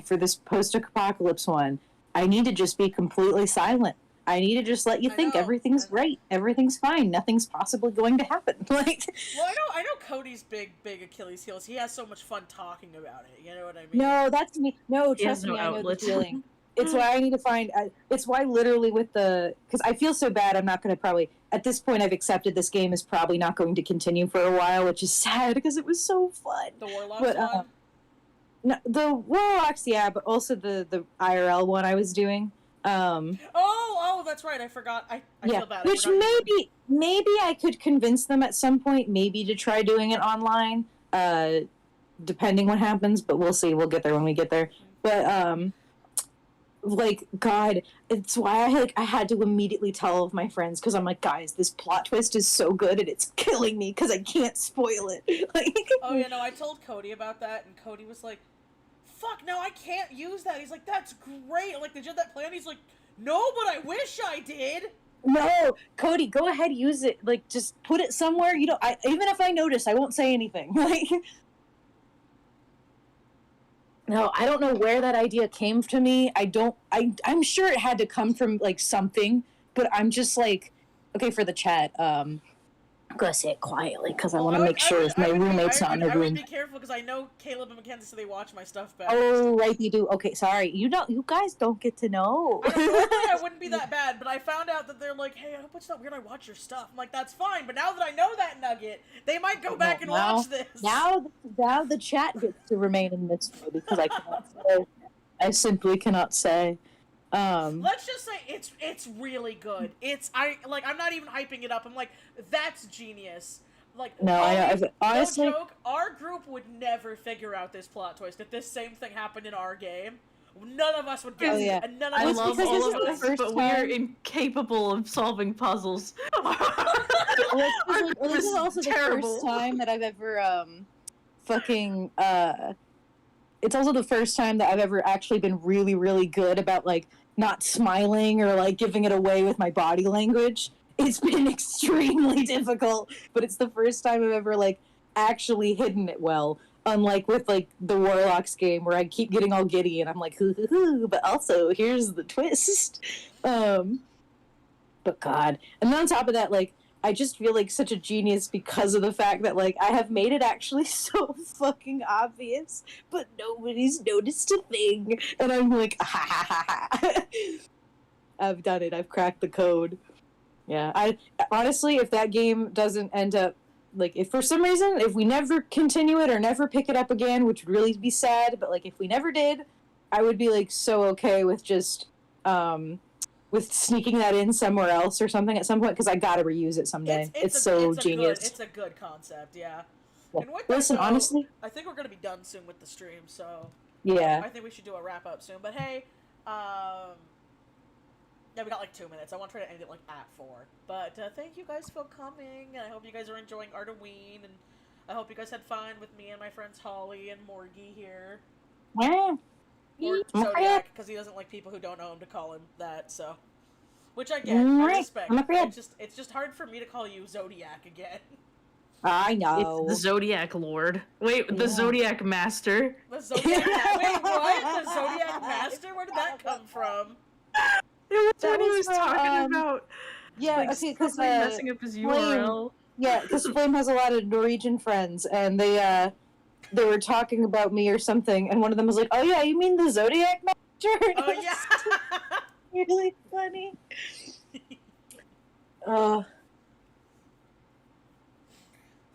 for this post-apocalypse one, I need to just be completely silent. I need to just let you think everything's great, everything's fine, nothing's possibly going to happen. Like, well, I know Cody's big Achilles heels. He has so much fun talking about it. You know what I mean? No, that's me. No, trust me, I know the feeling. It's why I need to find. It's why literally with because I feel so bad. I'm not going to probably at this point. I've accepted this game is probably not going to continue for a while, which is sad because it was so fun. The Warlocks one. No, the Warlocks, yeah, but also the IRL one I was doing. Oh, that's right. I forgot. I feel bad. Which maybe I could convince them at some point, maybe to try doing it online. depending what happens, but we'll see. We'll get there when we get there. But like, God, it's why I had to immediately tell all of my friends, because I'm like, guys, this plot twist is so good and it's killing me because I can't spoil it. Like, oh yeah, no, I told Cody about that, and Cody was like, fuck, no, I can't use that. He's like, that's great. Like, did you have that plan? He's like, no, but I wish I did. No, Cody, go ahead, use it. Like, just put it somewhere. You know, even if I notice, I won't say anything. Like, no, I don't know where that idea came to me. I'm sure it had to come from, like, something, but I'm just like, okay, for the chat, I'm gonna say it quietly because I want to make sure if my roommate's not in the room. I would be careful because I know Caleb and Mackenzie say they watch my stuff back. Oh, right, you do. Okay, sorry. You guys don't get to know. I wouldn't be that bad, but I found out that they're like, hey, I hope it's not weird I watch your stuff. I'm like, that's fine, but now that I know that nugget, they might go back and watch this. Now the chat gets to remain in mystery because I cannot say. I simply cannot say. Let's just say it's really good. I'm not even hyping it up. I'm like, that's genius. Like, no, honestly, no joke, our group would never figure out this plot twist. If this same thing happened in our game, none of us would guess it, and none of us love all of us, but we are incapable of solving puzzles. This is also the first time that I've ever it's also the first time that I've ever actually been really, really good about, like, not smiling or, like, giving it away with my body language. It's been extremely difficult, but it's the first time I've ever, like, actually hidden it well. Unlike with, like, the Warlocks game where I keep getting all giddy and I'm like, hoo hoo hoo, but also, here's the twist. But God. And then on top of that, like, I just feel like such a genius because of the fact that, like, I have made it actually so fucking obvious, but nobody's noticed a thing. And I'm like, ha ha ha ha. I've done it. I've cracked the code. Yeah. Honestly, if that game doesn't end up, like, if for some reason, if we never continue it or never pick it up again, which would really be sad, but, like, if we never did, I would be, like, so okay with just, with sneaking that in somewhere else or something at some point, because I gotta reuse it someday. It's so genius. It's a good concept, yeah. Yeah. And with Listen, that, though, honestly, I think we're gonna be done soon with the stream, so yeah. I think we should do a wrap up soon. But hey, yeah, we got like 2 minutes. I want to try to end it like at 4. But thank you guys for coming, and I hope you guys are enjoying Art-O-Ween, and I hope you guys had fun with me and my friends Holly and Morgie here. Yeah. Or Zodiac, because he doesn't like people who don't know him to call him that, so. Which I get, I respect. It's just hard for me to call you Zodiac again. I know. It's the Zodiac Lord. Wait, the Zodiac Master. The Zodiac Wait, what? The Zodiac Master? Where did that come from? It was when he was talking about okay, because messing up his URL. Yeah, because Flame has a lot of Norwegian friends, and they were talking about me or something, and one of them was like, "Oh yeah, you mean the Zodiac Master?" Oh yeah. Really funny.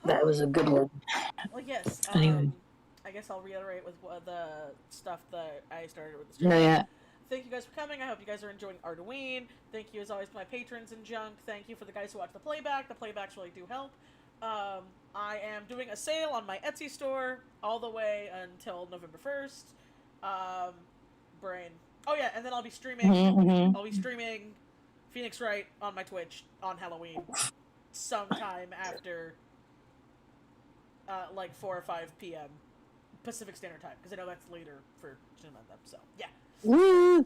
That was a good one. Well, yes. Anyway. I guess I'll reiterate with the stuff that I started with the stream. No, yeah. Thank you guys for coming. I hope you guys are enjoying Art-O-Ween. Thank you, as always, to my patrons and junk. Thank you for the guys who watch the playback. The playbacks really do help. I am doing a sale on my Etsy store all the way until November 1st. Brain. Oh yeah, and then I'll be streaming. Mm-hmm. I'll be streaming Phoenix Wright on my Twitch on Halloween, sometime after, like 4 or 5 p.m. Pacific Standard Time, because I know that's later for some of them. So yeah. Woo!